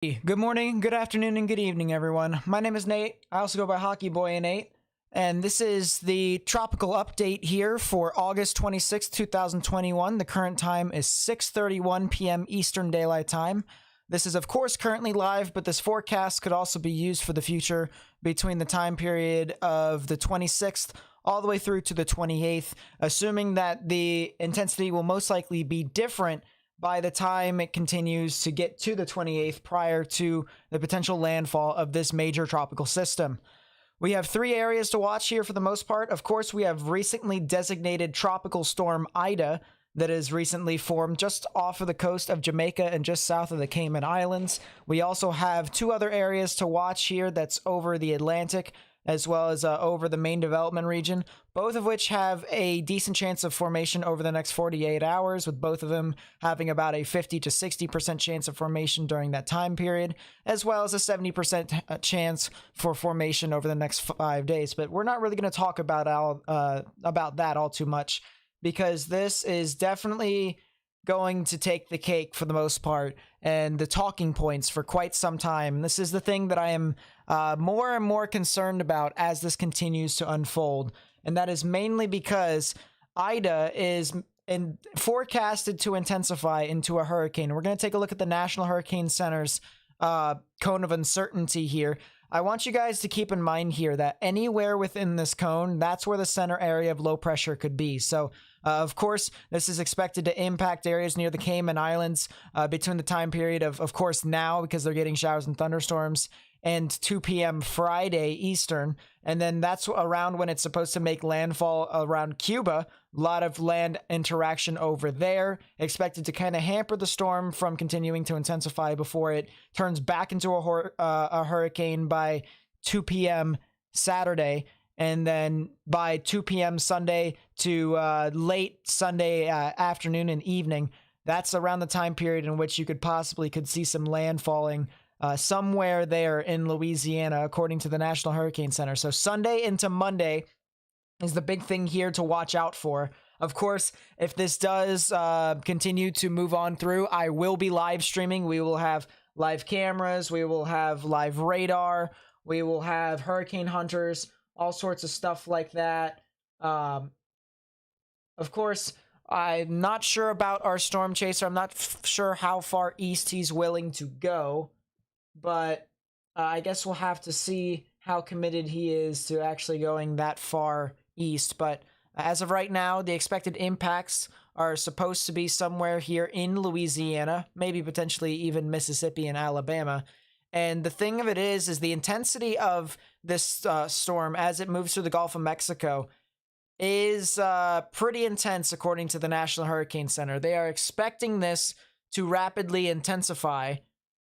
Good morning, good afternoon, and good evening, everyone. My name is Nate. I also go by Hockey Boy and Nate, and this is the tropical update here for August 26th, 2021. The current time is 6:31 p.m. Eastern Daylight Time. This is, of course, currently live, but this forecast could also be used for the future between the time period of the 26th all the way through to the 28th, assuming that the intensity will most likely be different by the time it continues to get to the 28th prior to the potential landfall of this major tropical system. We have three areas to watch here for the most part. Of course, we have recently designated tropical storm Ida that is recently formed just off of the coast of Jamaica and just south of the Cayman Islands. We also have two other areas to watch here that's over the Atlantic as well as over the main development region, both of which have a decent chance of formation over the next 48 hours, with both of them having about a 50 to 60% chance of formation during that time period, as well as a 70% chance for formation over the next 5 days. But we're not really going to talk about that all too much, because this is definitely going to take the cake for the most part and the talking points for quite some time. This is the thing that I am more and more concerned about as this continues to unfold, and that is mainly because Ida is forecasted to intensify into a hurricane. We're going to take a look at the National Hurricane Center's cone of uncertainty here. I want you guys to keep in mind here that anywhere within this cone, that's where the center area of low pressure could be. So, of course, this is expected to impact areas near the Cayman Islands between the time period of course, now, because they're getting showers and thunderstorms, and 2 p.m. Friday Eastern. And then that's around when it's supposed to make landfall around Cuba. A lot of land interaction over there, expected to kind of hamper the storm from continuing to intensify before it turns back into a hurricane by 2 p.m. Saturday. And then by 2 p.m. Sunday to late Sunday afternoon and evening, that's around the time period in which you could see some land falling somewhere there in Louisiana, according to the National Hurricane Center. So Sunday into Monday is the big thing here to watch out for. Of course, if this does continue to move on through, I will be live streaming. We will have live cameras. We will have live radar. We will have hurricane hunters, all sorts of stuff like that. Of course, I'm not sure about our storm chaser. I'm not sure how far east he's willing to go, but I guess we'll have to see how committed he is to actually going that far east. But as of right now, the expected impacts are supposed to be somewhere here in Louisiana, maybe potentially even Mississippi and Alabama. And the thing of it is the intensity of this storm as it moves through the Gulf of Mexico is pretty intense, according to the National Hurricane Center. They are expecting this to rapidly intensify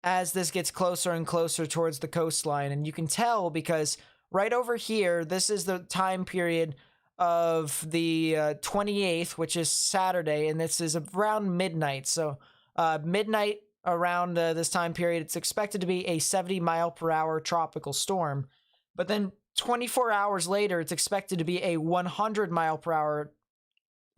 as this gets closer and closer towards the coastline. And you can tell because right over here, this is the time period of the 28th, which is Saturday, and this is around midnight. So midnight around this time period, it's expected to be a 70-mile-per-hour tropical storm. But then 24 hours later, it's expected to be a 100-mile-per-hour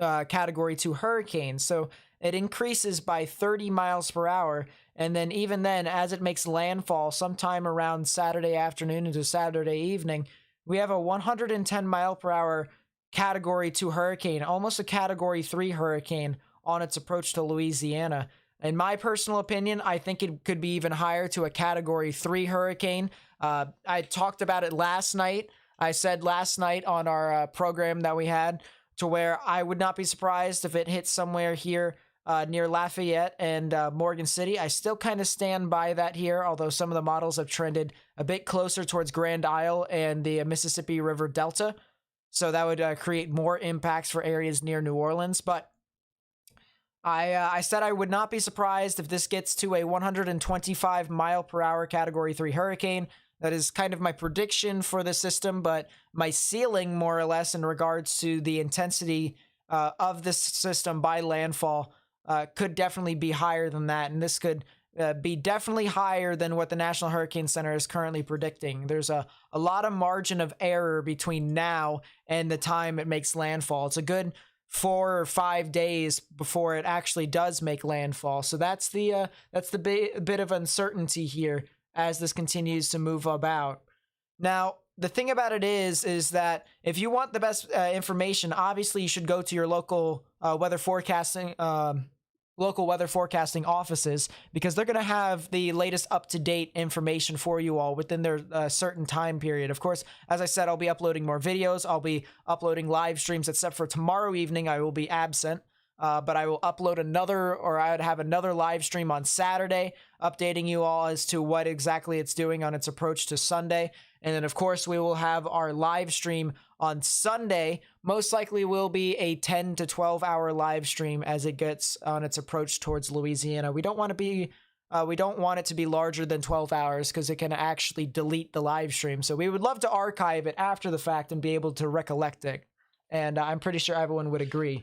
Category 2 hurricane. So it increases by 30 miles per hour. And then even then, as it makes landfall sometime around Saturday afternoon into Saturday evening, we have a 110-mile-per-hour Category 2 hurricane, almost a Category 3 hurricane on its approach to Louisiana. In my personal opinion, I think it could be even higher to a Category 3 hurricane. I talked about it last night. I said last night on our program that we had to where I would not be surprised if it hits somewhere here near Lafayette and Morgan City. I still kind of stand by that here, although some of the models have trended a bit closer towards Grand Isle and the Mississippi River Delta. So that would create more impacts for areas near New Orleans. But I said I would not be surprised if this gets to a 125-mile-per-hour Category 3 hurricane. That is kind of my prediction for the system, but my ceiling, more or less, in regards to the intensity of this system by landfall could definitely be higher than that. And this could be definitely higher than what the National Hurricane Center is currently predicting. There's a lot of margin of error between now and the time it makes landfall. It's a good 4 or 5 days before it actually does make landfall. So that's the bit of uncertainty here as this continues to move about. Now, the thing about it is that if you want the best information, obviously you should go to your local weather forecasting offices, because they're going to have the latest up-to-date information for you all within their certain time period. Of course, as I said, I'll be uploading more videos. I'll be uploading live streams, except for tomorrow evening I will be absent. But I will upload I would have another live stream on Saturday, updating you all as to what exactly it's doing on its approach to Sunday. And then, of course, we will have our live stream on Sunday. Most likely will be a 10 to 12 hour live stream as it gets on its approach towards Louisiana. We don't want it to be larger than 12 hours because it can actually delete the live stream. So we would love to archive it after the fact and be able to recollect it. And I'm pretty sure everyone would agree.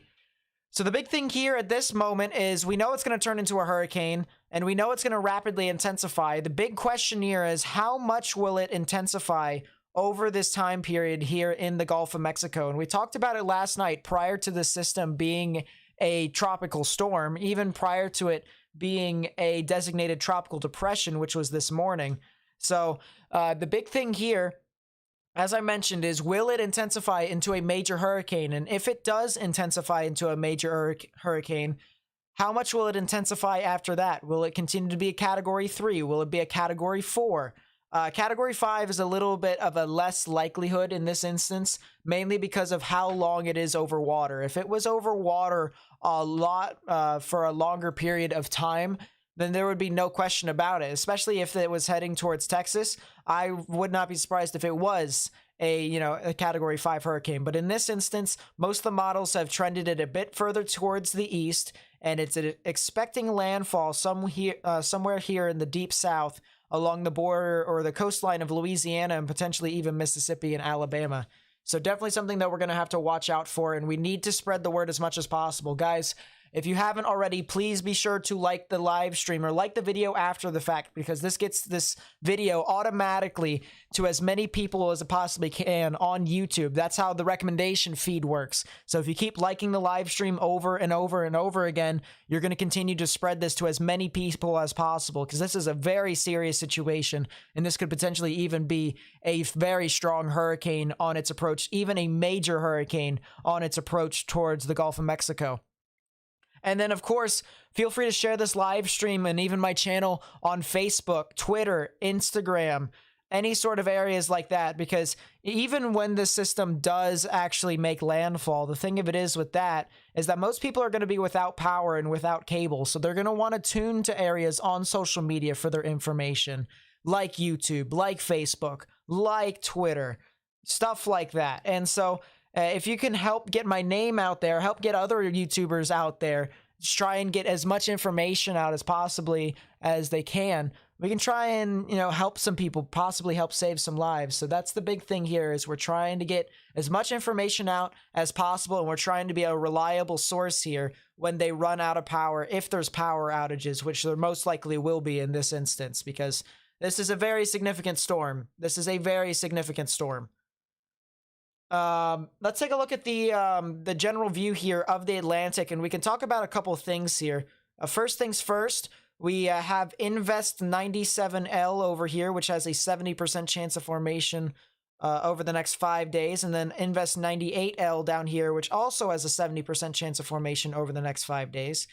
So the big thing here at this moment is we know it's going to turn into a hurricane, and we know it's going to rapidly intensify. The big question here is how much will it intensify over this time period here in the Gulf of Mexico? And we talked about it last night prior to the system being a tropical storm, even prior to it being a designated tropical depression, which was this morning. So the big thing here, as I mentioned, is will it intensify into a major hurricane? And if it does intensify into a major hurricane, how much will it intensify after that? Will it continue to be a Category 3? Will it be a Category 4? Category 5 is a little bit of a less likelihood in this instance, mainly because of how long it is over water. If it was over water a lot for a longer period of time, then there would be no question about it, especially if it was heading towards Texas. I would not be surprised if it was a Category 5 hurricane. But in this instance, most of the models have trended it a bit further towards the east, and it's expecting landfall somewhere here in the deep south along the border or the coastline of Louisiana and potentially even Mississippi and Alabama. So definitely something that we're going to have to watch out for, and we need to spread the word as much as possible. Guys, if you haven't already, please be sure to like the live stream or like the video after the fact, because this gets this video automatically to as many people as it possibly can on YouTube. That's how the recommendation feed works. So if you keep liking the live stream over and over and over again, you're going to continue to spread this to as many people as possible, because this is a very serious situation, and this could potentially even be a very strong hurricane on its approach, even a major hurricane on its approach towards the Gulf of Mexico. And then, of course, feel free to share this live stream and even my channel on Facebook, Twitter, Instagram, any sort of areas like that, because even when the system does actually make landfall, the thing of it is with that is that most people are going to be without power and without cable. So they're going to want to tune to areas on social media for their information, like YouTube, like Facebook, like Twitter, stuff like that. And so if you can help get my name out there, help get other YouTubers out there, just try and get as much information out as possibly as they can, we can try and, help some people, possibly help save some lives. So that's the big thing here, is we're trying to get as much information out as possible, and we're trying to be a reliable source here when they run out of power, if there's power outages, which there most likely will be in this instance, because this is a very significant storm. This is a very significant storm. Let's take a look at the general view here of the Atlantic, and we can talk about a couple of things here. First things first, we have Invest 97L over here, which has a 70% chance of formation over the next 5 days, and then Invest 98L down here, which also has a 70% chance of formation over the next 5 days.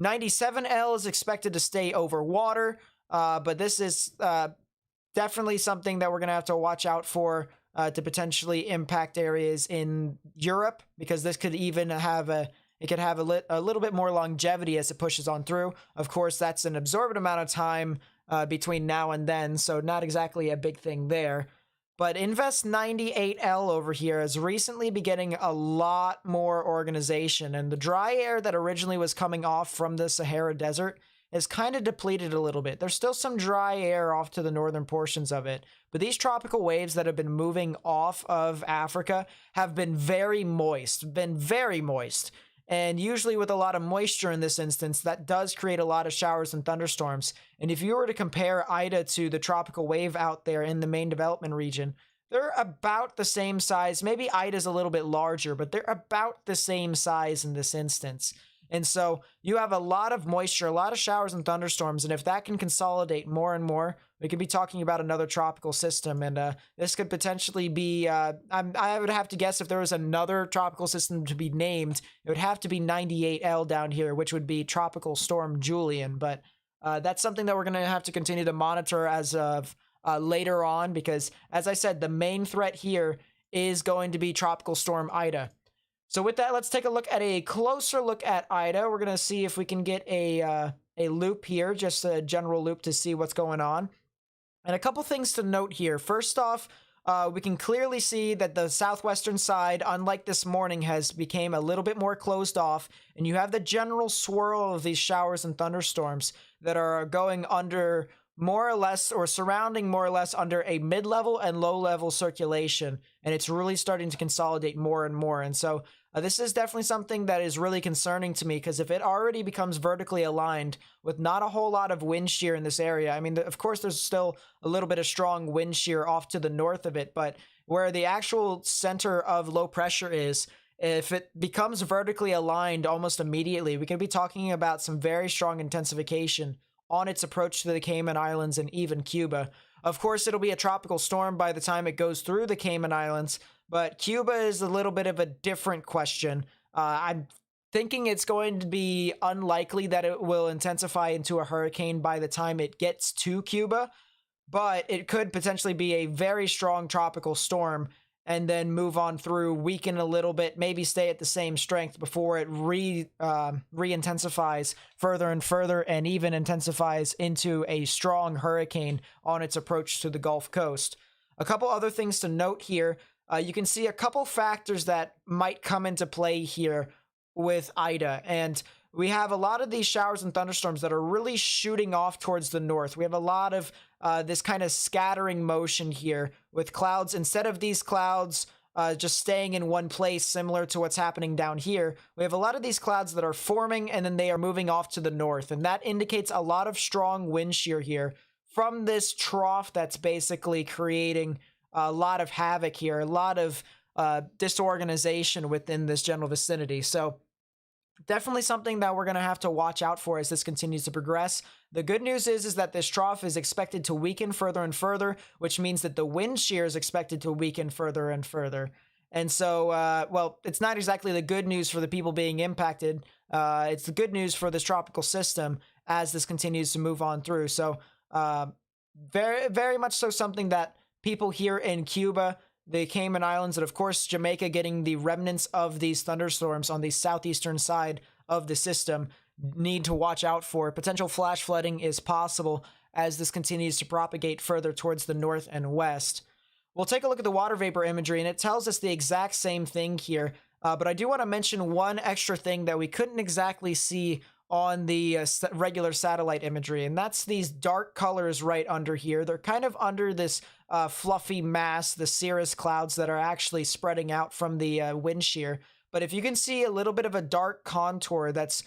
97L is expected to stay over water, but this is definitely something that we're going to have to watch out for to potentially impact areas in Europe, because this could even have a little bit more longevity as it pushes on through. Of course, that's an absorbent amount of time between now and then, so not exactly a big thing there. But Invest 98L over here is recently be getting a lot more organization, and the dry air that originally was coming off from the Sahara Desert is kind of depleted a little bit. There's still some dry air off to the northern portions of it, but these tropical waves that have been moving off of Africa have been very moist, and usually with a lot of moisture in this instance, that does create a lot of showers and thunderstorms. And if you were to compare Ida to the tropical wave out there in the main development region, they're about the same size. Maybe Ida's a little bit larger, but they're about the same size in this instance. And so you have a lot of moisture, a lot of showers and thunderstorms. And if that can consolidate more and more, we could be talking about another tropical system. And this could potentially be, I would have to guess if there was another tropical system to be named, it would have to be 98L down here, which would be Tropical Storm Julian. But that's something that we're going to have to continue to monitor as of later on, because as I said, the main threat here is going to be Tropical Storm Ida. So with that, let's take a closer look at Ida. We're going to see if we can get a loop here, just a general loop to see what's going on. And a couple things to note here. First off, we can clearly see that the southwestern side, unlike this morning, has become a little bit more closed off. And you have the general swirl of these showers and thunderstorms that are going under more or less, or surrounding more or less under a mid-level and low-level circulation. And it's really starting to consolidate more and more. And so this is definitely something that is really concerning to me, because if it already becomes vertically aligned with not a whole lot of wind shear in this area, I mean, of course, there's still a little bit of strong wind shear off to the north of it, but where the actual center of low pressure is, if it becomes vertically aligned almost immediately, we could be talking about some very strong intensification on its approach to the Cayman Islands and even Cuba. Of course, it'll be a tropical storm by the time it goes through the Cayman Islands, but Cuba is a little bit of a different question. I'm thinking it's going to be unlikely that it will intensify into a hurricane by the time it gets to Cuba, but it could potentially be a very strong tropical storm and then move on through, weaken a little bit, maybe stay at the same strength before it re-intensifies further and further, and even intensifies into a strong hurricane on its approach to the Gulf Coast. A couple other things to note here. You can see a couple factors that might come into play here with Ida, and we have a lot of these showers and thunderstorms that are really shooting off towards the north. We have a lot of this kind of scattering motion here with clouds. Instead of these clouds just staying in one place, similar to what's happening down here, we have a lot of these clouds that are forming and then they are moving off to the north. And that indicates a lot of strong wind shear here from this trough that's basically creating a lot of havoc here, a lot of disorganization within this general vicinity. So definitely something that we're going to have to watch out for as this continues to progress. The good news is that this trough is expected to weaken further and further, which means that the wind shear is expected to weaken further and further. And so, well, it's not exactly the good news for the people being impacted. It's the good news for this tropical system as this continues to move on through. So, very, very much so something that people here in Cuba, the Cayman Islands, and of course Jamaica, getting the remnants of these thunderstorms on the southeastern side of the system, need to watch out for. Potential flash flooding is possible as this continues to propagate further towards the north and west. We'll take a look at the water vapor imagery, and it tells us the exact same thing here. But I do want to mention one extra thing that we couldn't exactly see on the regular satellite imagery, and that's these dark colors right under here. They're kind of under this fluffy mass, the cirrus clouds that are actually spreading out from the wind shear. But if you can see a little bit of a dark contour that's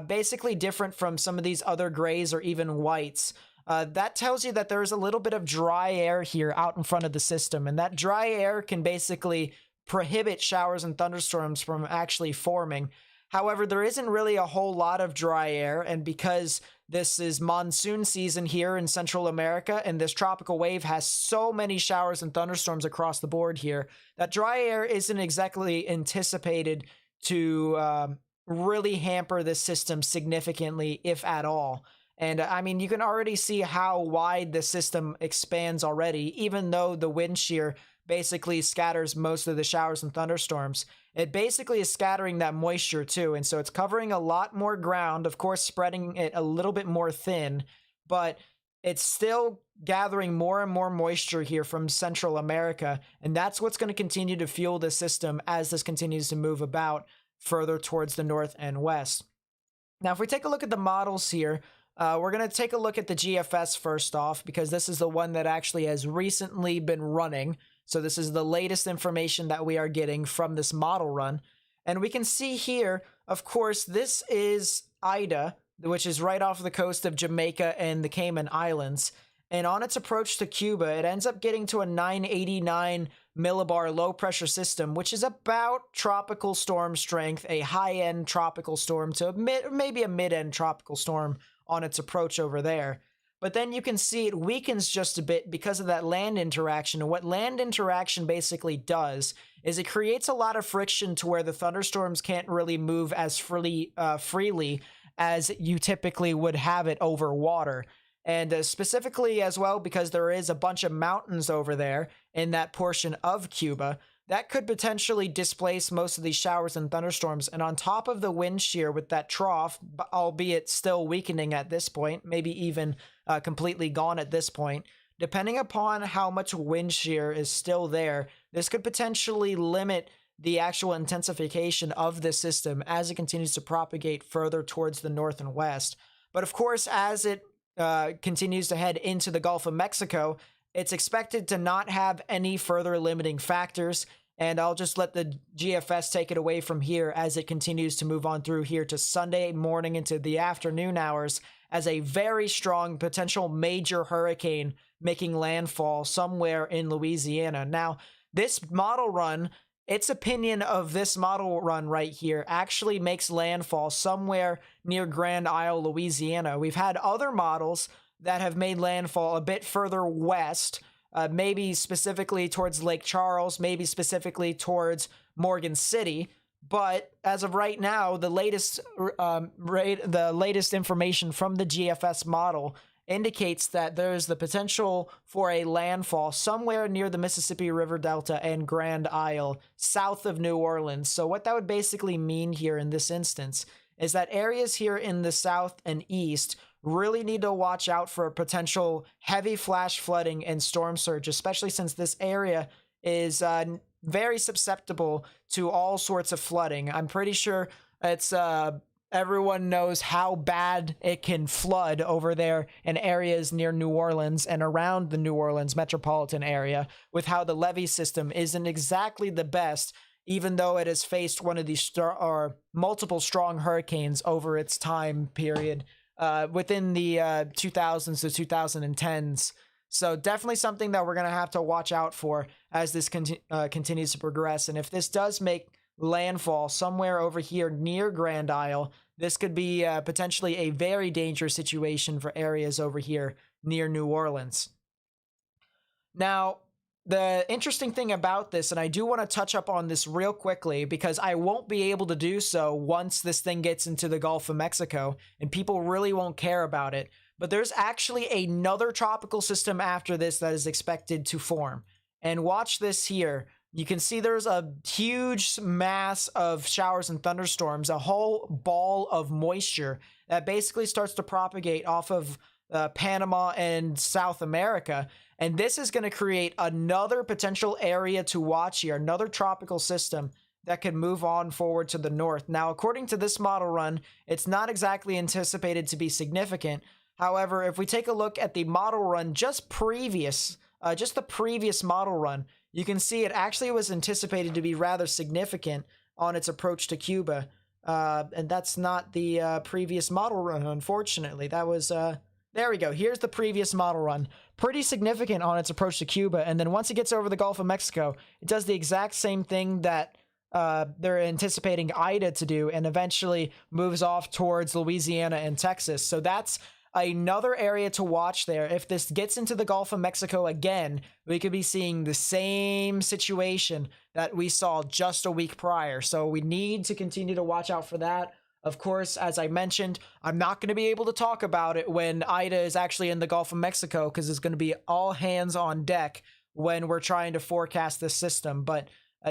basically different from some of these other grays or even whites, that tells you that there's a little bit of dry air here out in front of the system, and that dry air can basically prohibit showers and thunderstorms from actually forming. However, there isn't really a whole lot of dry air, and because this is monsoon season here in Central America, and this tropical wave has so many showers and thunderstorms across the board here, that dry air isn't exactly anticipated to really hamper this system significantly, if at all. And I mean, you can already see how wide the system expands already, even though the wind shear basically scatters most of the showers and thunderstorms. It basically is scattering that moisture too, and so it's covering a lot more ground, of course spreading it a little bit more thin, but it's still gathering more and more moisture here from Central America, and that's what's going to continue to fuel the system as this continues to move about further towards the north and west. Now, if we take a look at the models here, we're going to take a look at the GFS first off, because this is the one that actually has recently been running. So this is the latest information that we are getting from this model run. And we can see here, of course, this is Ida, which is right off the coast of Jamaica and the Cayman Islands. and on its approach to Cuba, it ends up getting to a 989 millibar low pressure system, which is about tropical storm strength, a high-end tropical storm to maybe a mid-end tropical storm on its approach over there. But then you can see it weakens just a bit because of that land interaction. And what land interaction basically does is it creates a lot of friction to where the thunderstorms can't really move as freely as you typically would have it over water. And specifically as well, because there is a bunch of mountains over there in that portion of Cuba, that could potentially displace most of these showers and thunderstorms. And on top of the wind shear with that trough, albeit still weakening at this point, maybe even completely gone at this point, depending upon how much wind shear is still there, this could potentially limit the actual intensification of the system as it continues to propagate further towards the north and west. But of course, as it continues to head into the Gulf of Mexico, it's expected to not have any further limiting factors, and I'll just let the GFS take it away from here as it continues to move on through here to Sunday morning into the afternoon hours as a very strong potential major hurricane making landfall somewhere in Louisiana. Now, this model run, its opinion of this model run right here actually makes landfall somewhere near Grand Isle, Louisiana. We've had other models that have made landfall a bit further west, maybe specifically towards Lake Charles, maybe specifically towards Morgan City. But as of right now, the latest information from the GFS model indicates that there's the potential for a landfall somewhere near the Mississippi River Delta and Grand Isle, south of New Orleans. So what that would basically mean here in this instance is that areas here in the south and east really need to watch out for a potential heavy flash flooding and storm surge, especially since this area is very susceptible to all sorts of flooding. I'm pretty sure it's everyone knows how bad it can flood over there in areas near New Orleans and around the New Orleans metropolitan area, with how the levee system isn't exactly the best, even though it has faced one of these multiple strong hurricanes over its time period within the 2000s to 2010s. So definitely something that we're going to have to watch out for as this continues to progress. And if this does make landfall somewhere over here near Grand Isle, this could be potentially a very dangerous situation for areas over here near New Orleans. Now, the interesting thing about this, and I do want to touch up on this real quickly because I won't be able to do so once this thing gets into the Gulf of Mexico and people really won't care about it, but there's actually another tropical system after this that is expected to form. And watch this here. You can see there's a huge mass of showers and thunderstorms, a whole ball of moisture that basically starts to propagate off of Panama and South America. And this is going to create another potential area to watch here, another tropical system that could move on forward to the north. Now, according to this model run, it's not exactly anticipated to be significant. However, if we take a look at the model run just the previous model run, you can see it actually was anticipated to be rather significant on its approach to Cuba. And that's not the previous model run, unfortunately. That was, there we go. Here's the previous model run. Pretty significant on its approach to Cuba. And then once it gets over the Gulf of Mexico, it does the exact same thing that they're anticipating Ida to do and eventually moves off towards Louisiana and Texas. So that's another area to watch there. If this gets into the Gulf of Mexico again, we could be seeing the same situation that we saw just a week prior. So we need to continue to watch out for that. Of course, as I mentioned, I'm not going to be able to talk about it when Ida is actually in the Gulf of Mexico because it's going to be all hands on deck when we're trying to forecast this system. But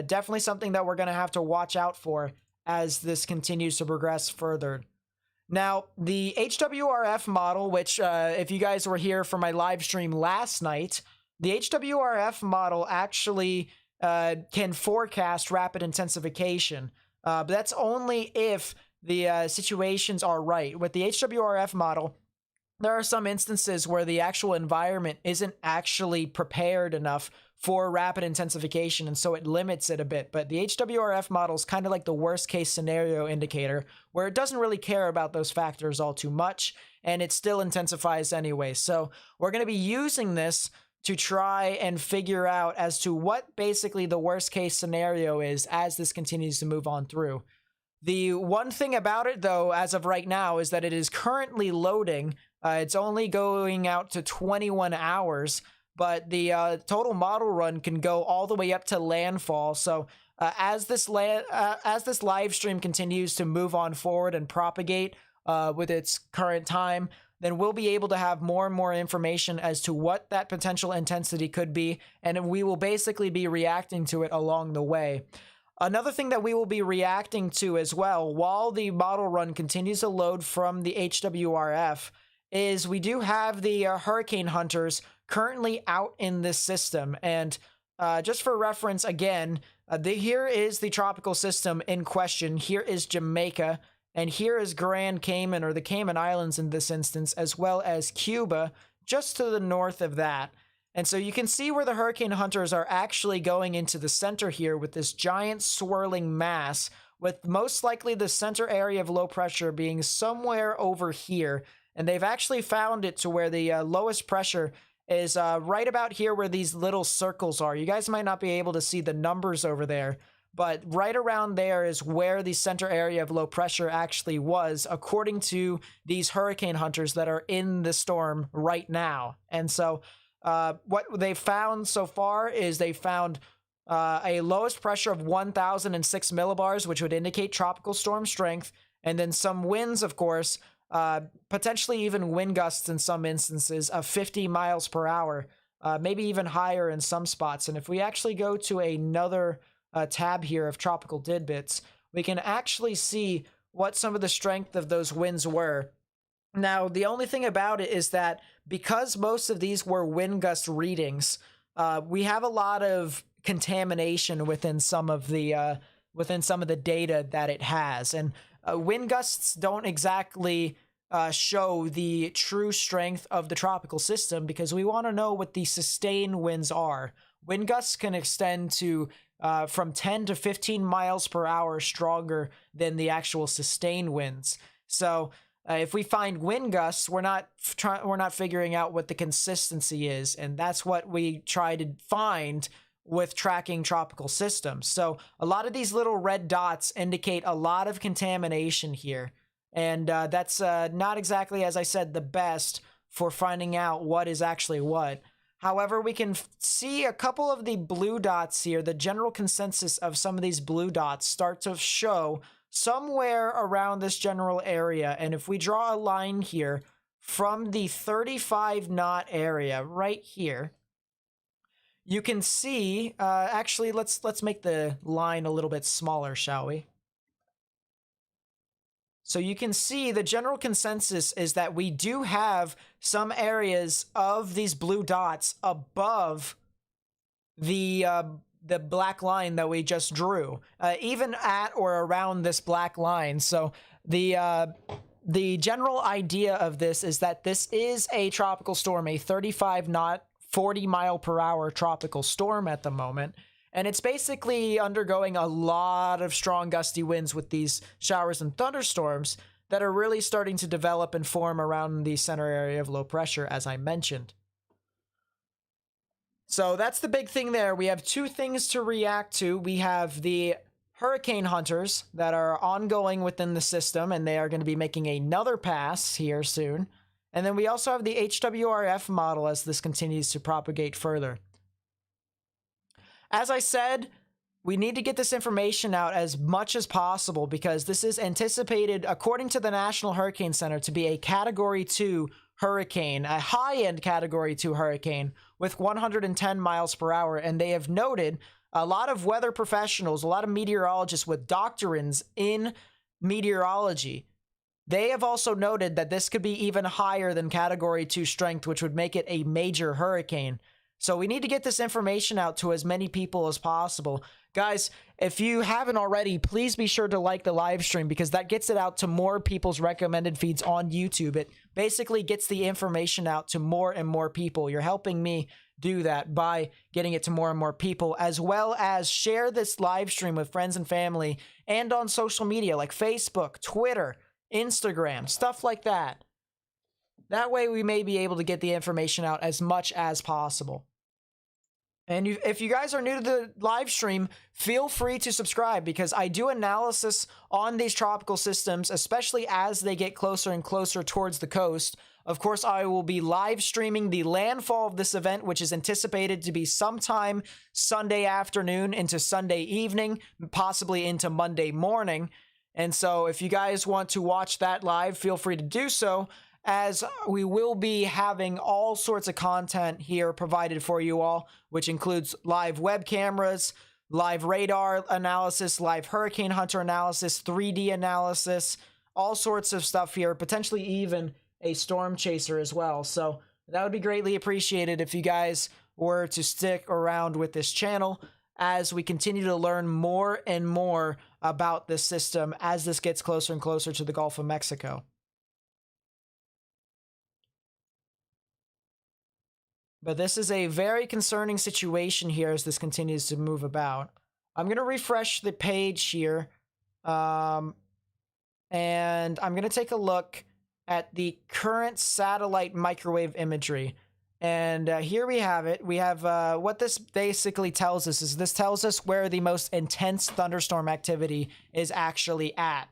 definitely something that we're going to have to watch out for as this continues to progress further. Now, the HWRF model, which if you guys were here for my live stream last night, the HWRF model actually can forecast rapid intensification, but that's only if the situations are right. With the HWRF model, there are some instances where the actual environment isn't actually prepared enough for rapid intensification, and so it limits it a bit. But the HWRF model is kind of like the worst case scenario indicator, where it doesn't really care about those factors all too much. and it still intensifies anyway. So we're going to be using this to try and figure out as to what basically the worst case scenario is as this continues to move on through. The one thing about it, though, as of right now, is that it is currently loading. It's only going out to 21 hours, but the total model run can go all the way up to landfall. So as this live stream continues to move on forward and propagate with its current time, then we'll be able to have more and more information as to what that potential intensity could be, and we will basically be reacting to it along the way. Another thing that we will be reacting to as well, while the model run continues to load from the HWRF, is we do have the hurricane hunters currently out in this system. And just for reference, again, here is the tropical system in question. Here is Jamaica, and here is Grand Cayman, or the Cayman Islands in this instance, as well as Cuba, just to the north of that. And so you can see where the hurricane hunters are actually going into the center here with this giant swirling mass, with most likely the center area of low pressure being somewhere over here. And they've actually found it to where the lowest pressure is right about here where these little circles are. You guys might not be able to see the numbers over there, but right around there is where the center area of low pressure actually was, according to these hurricane hunters that are in the storm right now. And so what they found so far is they found a lowest pressure of 1,006 millibars, which would indicate tropical storm strength, and then some winds, of course, potentially even wind gusts in some instances of 50 miles per hour, maybe even higher in some spots. And if we actually go to another tab here of tropical tidbits, we can actually see what some of the strength of those winds were. Now, the only thing about it is that because most of these were wind gust readings, we have a lot of contamination within some of the data that it has, and wind gusts don't exactly show the true strength of the tropical system, because we want to know what the sustained winds are. Wind gusts can extend to from 10 to 15 miles per hour stronger than the actual sustained winds. So if we find wind gusts, we're not figuring out what the consistency is, and that's what we try to find with tracking tropical systems. So a lot of these little red dots indicate a lot of contamination here, and that's not exactly, as I said, the best for finding out what is actually what. However, we can see a couple of the blue dots here. The general consensus of some of these blue dots start to show somewhere around this general area. And if we draw a line here from the 35 knot area right here, you can see, actually, let's make the line a little bit smaller, shall we? So you can see the general consensus is that we do have some areas of these blue dots above the black line that we just drew, even at or around this black line. So the general idea of this is that this is a tropical storm, a 35 knot, 40 mile per hour tropical storm at the moment. And it's basically undergoing a lot of strong gusty winds with these showers and thunderstorms that are really starting to develop and form around the center area of low pressure, as I mentioned. So that's the big thing there. We have two things to react to. We have the hurricane hunters that are ongoing within the system, and they are going to be making another pass here soon. And then we also have the HWRF model as this continues to propagate further. As I said, we need to get this information out as much as possible because this is anticipated, according to the National Hurricane Center, to be a Category 2 hurricane, a high-end Category 2 hurricane with 110 miles per hour. And they have noted a lot of weather professionals, a lot of meteorologists with doctorines in meteorology. They have also noted that this could be even higher than Category 2 strength, which would make it a major hurricane. So we need to get this information out to as many people as possible. Guys, if you haven't already, please be sure to like the live stream because that gets it out to more people's recommended feeds on YouTube. It basically gets the information out to more and more people. You're helping me do that by getting it to more and more people, as well as share this live stream with friends and family and on social media like Facebook, Twitter, Instagram, stuff like that. That way we may be able to get the information out as much as possible. And if you guys are new to the live stream, feel free to subscribe, because I do analysis on these tropical systems, especially as they get closer and closer towards the coast. Of course, I will be live streaming the landfall of this event, which is anticipated to be sometime Sunday afternoon into Sunday evening, possibly into Monday morning. And so if you guys want to watch that live, feel free to do so, as we will be having all sorts of content here provided for you all, which includes live web cameras, live radar analysis, live hurricane hunter analysis, 3D analysis, all sorts of stuff here, potentially even a storm chaser as well. So that would be greatly appreciated if you guys were to stick around with this channel as we continue to learn more and more about this system as this gets closer and closer to the Gulf of Mexico. But this is a very concerning situation here as this continues to move about. I'm going to refresh the page here. And I'm going to take a look at the current satellite microwave imagery. And here we have it. We have what this basically tells us is this tells us where the most intense thunderstorm activity is actually at.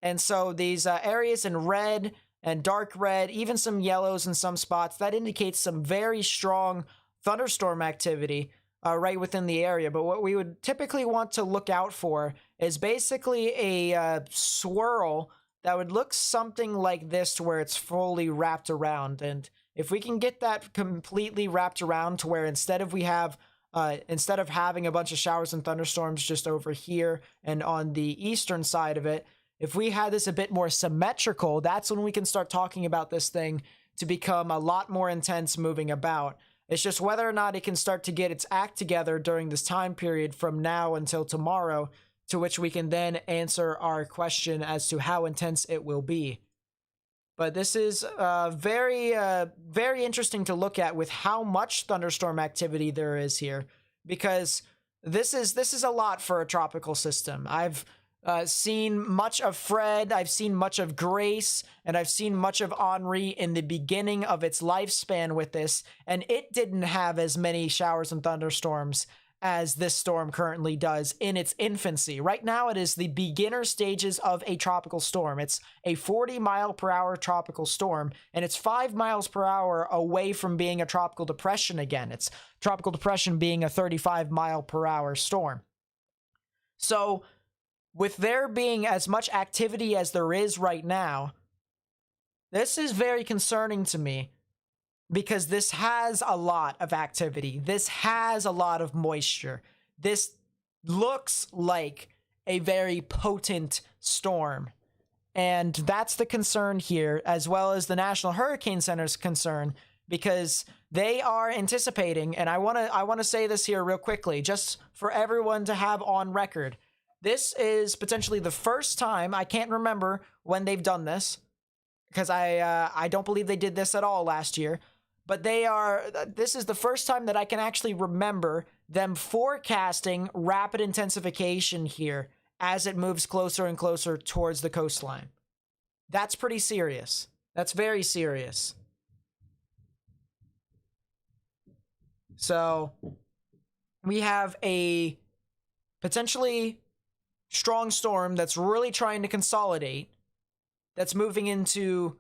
And so these areas in red and dark red, even some yellows in some spots, that indicates some very strong thunderstorm activity right within the area. But what we would typically want to look out for is basically a swirl that would look something like this, to where it's fully wrapped around. And if we can get that completely wrapped around to where instead of having a bunch of showers and thunderstorms just over here and on the eastern side of it, if we had this a bit more symmetrical, that's when we can start talking about this thing to become a lot more intense moving about. It's just whether or not it can start to get its act together during this time period from now until tomorrow, to which we can then answer our question as to how intense it will be. But this is very interesting to look at with how much thunderstorm activity there is here, because this is a lot for a tropical system. I've seen much of Fred, I've seen much of Grace, and I've seen much of Henri in the beginning of its lifespan with this, and it didn't have as many showers and thunderstorms as this storm currently does in its infancy. Right now, it is the beginner stages of a tropical storm. It's a 40-mile-per-hour tropical storm, and it's 5 miles per hour away from being a tropical depression again. It's tropical depression being a 35-mile-per-hour storm. So with there being as much activity as there is right now, this is very concerning to me, because this has a lot of activity. This has a lot of moisture. This looks like a very potent storm. And that's the concern here, as well as the National Hurricane Center's concern, because they are anticipating, and I want to say this here real quickly, just for everyone to have on record. This is potentially the first time, I can't remember when they've done this, because I don't believe they did this at all last year, but this is the first time that I can actually remember them forecasting rapid intensification here as it moves closer and closer towards the coastline. That's pretty serious. That's very serious. So we have a potentially strong storm that's really trying to consolidate, that's moving into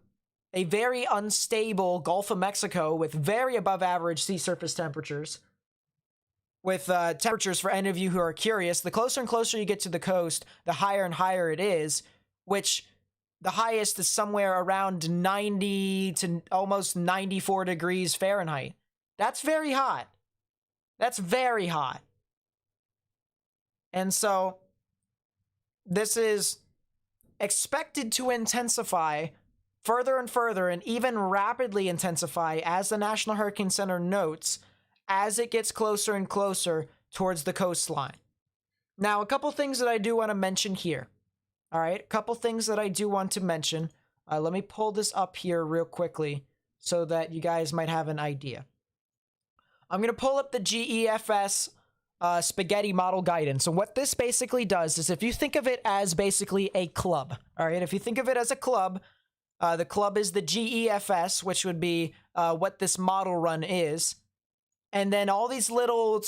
a very unstable Gulf of Mexico with very above average sea surface temperatures. With temperatures, for any of you who are curious, the closer and closer you get to the coast, the higher and higher it is, which the highest is somewhere around 90 to almost 94 degrees Fahrenheit. That's very hot. That's very hot. And so this is expected to intensify further and further, and even rapidly intensify, as the National Hurricane Center notes, as it gets closer and closer towards the coastline. Now, a couple things that I do want to mention here. All right, a couple things that I do want to mention. Let me pull this up here real quickly so that you guys might have an idea. I'm going to pull up the GEFS spaghetti model guidance. And what this basically does is, if you think of it as basically a club, all right, if you think of it as a club, The club is the GEFS, which would be what this model run is. And then all these little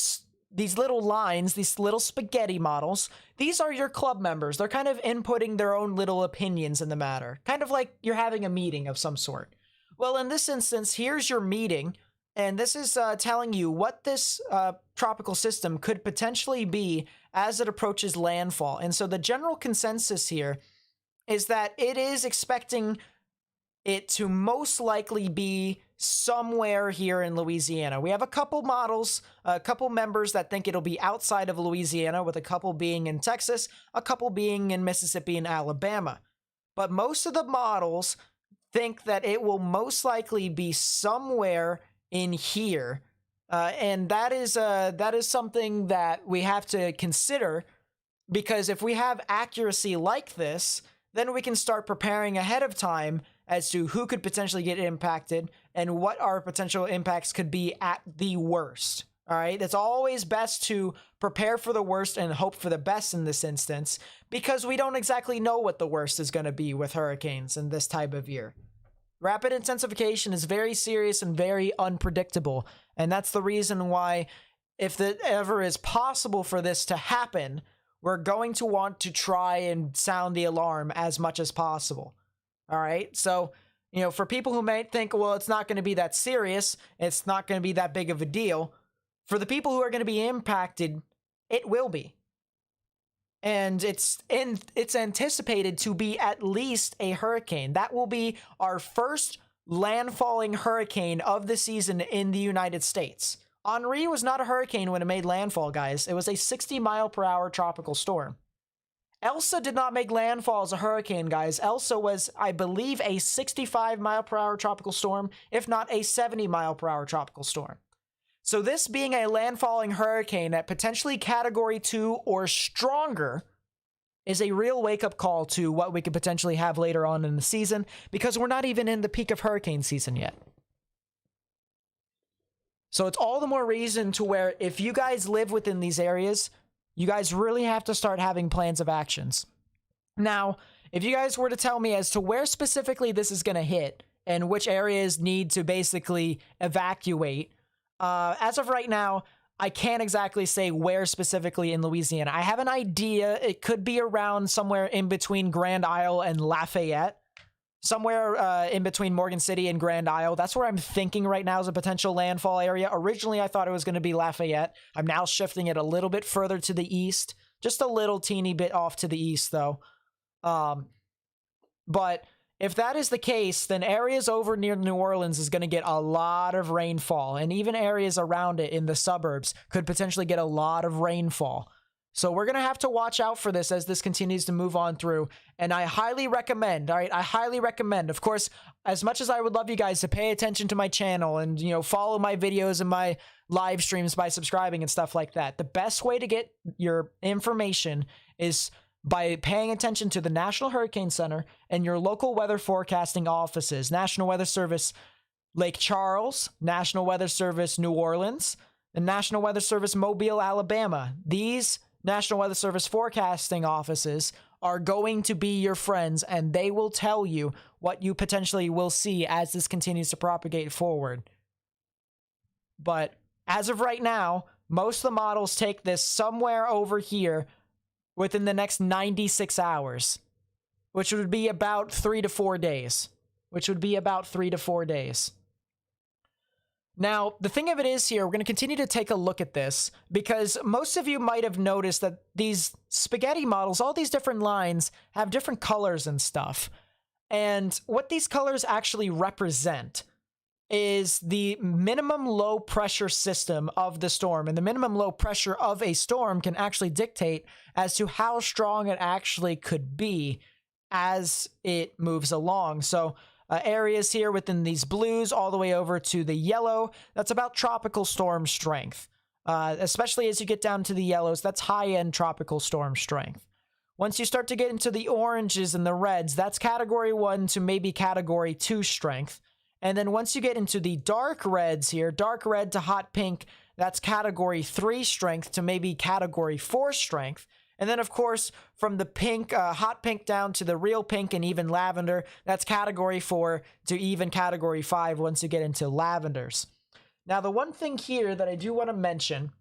lines, these little spaghetti models, these are your club members. They're kind of inputting their own little opinions in the matter. Kind of like you're having a meeting of some sort. Well, in this instance, here's your meeting. And this is telling you what this tropical system could potentially be as it approaches landfall. And so the general consensus here is that it is expecting it to most likely be somewhere here in Louisiana. We have a couple models, a couple members that think it'll be outside of Louisiana, with a couple being in Texas, a couple being in Mississippi and Alabama. But most of the models think that it will most likely be somewhere in here. And that is something that we have to consider, because if we have accuracy like this, then we can start preparing ahead of time as to who could potentially get impacted and what our potential impacts could be at the worst. All right, it's always best to prepare for the worst and hope for the best in this instance, because we don't exactly know what the worst is going to be with hurricanes in this type of year. Rapid intensification is very serious and very unpredictable, and that's the reason why, if it ever is possible for this to happen, we're going to want to try and sound the alarm as much as possible. All right, so, for people who might think, well, it's not going to be that serious, it's not going to be that big of a deal, for the people who are going to be impacted, it will be. And it's anticipated to be at least a hurricane. That will be our first landfalling hurricane of the season in the United States. Henri was not a hurricane when it made landfall, guys. It was a 60-mile-per-hour tropical storm. Elsa did not make landfall as a hurricane, guys. Elsa was, I believe, a 65-mile-per-hour tropical storm, if not a 70-mile-per-hour tropical storm. So this being a landfalling hurricane at potentially Category 2 or stronger is a real wake-up call to what we could potentially have later on in the season, because we're not even in the peak of hurricane season yet. So it's all the more reason to where, if you guys live within these areas, you guys really have to start having plans of actions. Now, if you guys were to tell me as to where specifically this is going to hit and which areas need to basically evacuate, as of right now, I can't exactly say where specifically in Louisiana. I have an idea. It could be around somewhere in between Grand Isle and Lafayette. Somewhere in between Morgan City and Grand Isle. That's where I'm thinking right now is a potential landfall area. Originally, I thought it was going to be Lafayette. I'm now shifting it a little bit further to the east. Just a little teeny bit off to the east, though. But if that is the case, then areas over near New Orleans is going to get a lot of rainfall. And even areas around it in the suburbs could potentially get a lot of rainfall. So we're going to have to watch out for this as this continues to move on through. And I highly recommend, all right, I highly recommend, of course, as much as I would love you guys to pay attention to my channel and, follow my videos and my live streams by subscribing and stuff like that, the best way to get your information is by paying attention to the National Hurricane Center and your local weather forecasting offices. National Weather Service Lake Charles, National Weather Service New Orleans, and National Weather Service Mobile, Alabama. These National Weather Service forecasting offices are going to be your friends, and they will tell you what you potentially will see as this continues to propagate forward. But as of right now, most of the models take this somewhere over here within the next 96 hours, which would be about 3 to 4 days. Now, the thing of it is here, we're going to continue to take a look at this, because most of you might have noticed that these spaghetti models, all these different lines, have different colors and stuff. And what these colors actually represent is the minimum low pressure system of the storm. And the minimum low pressure of a storm can actually dictate as to how strong it actually could be as it moves along. So areas here within these blues all the way over to the yellow, that's about tropical storm strength. Especially as you get down to the yellows, that's high-end tropical storm strength. Once you start to get into the oranges and the reds, that's Category 1 to maybe Category 2 strength. And then once you get into the dark reds here, dark red to hot pink, that's Category 3 strength to maybe Category 4 strength. And then, of course, from the pink, hot pink down to the real pink and even lavender, that's category 4 to even category 5 once you get into lavenders. Now, the one thing here that I do want to mention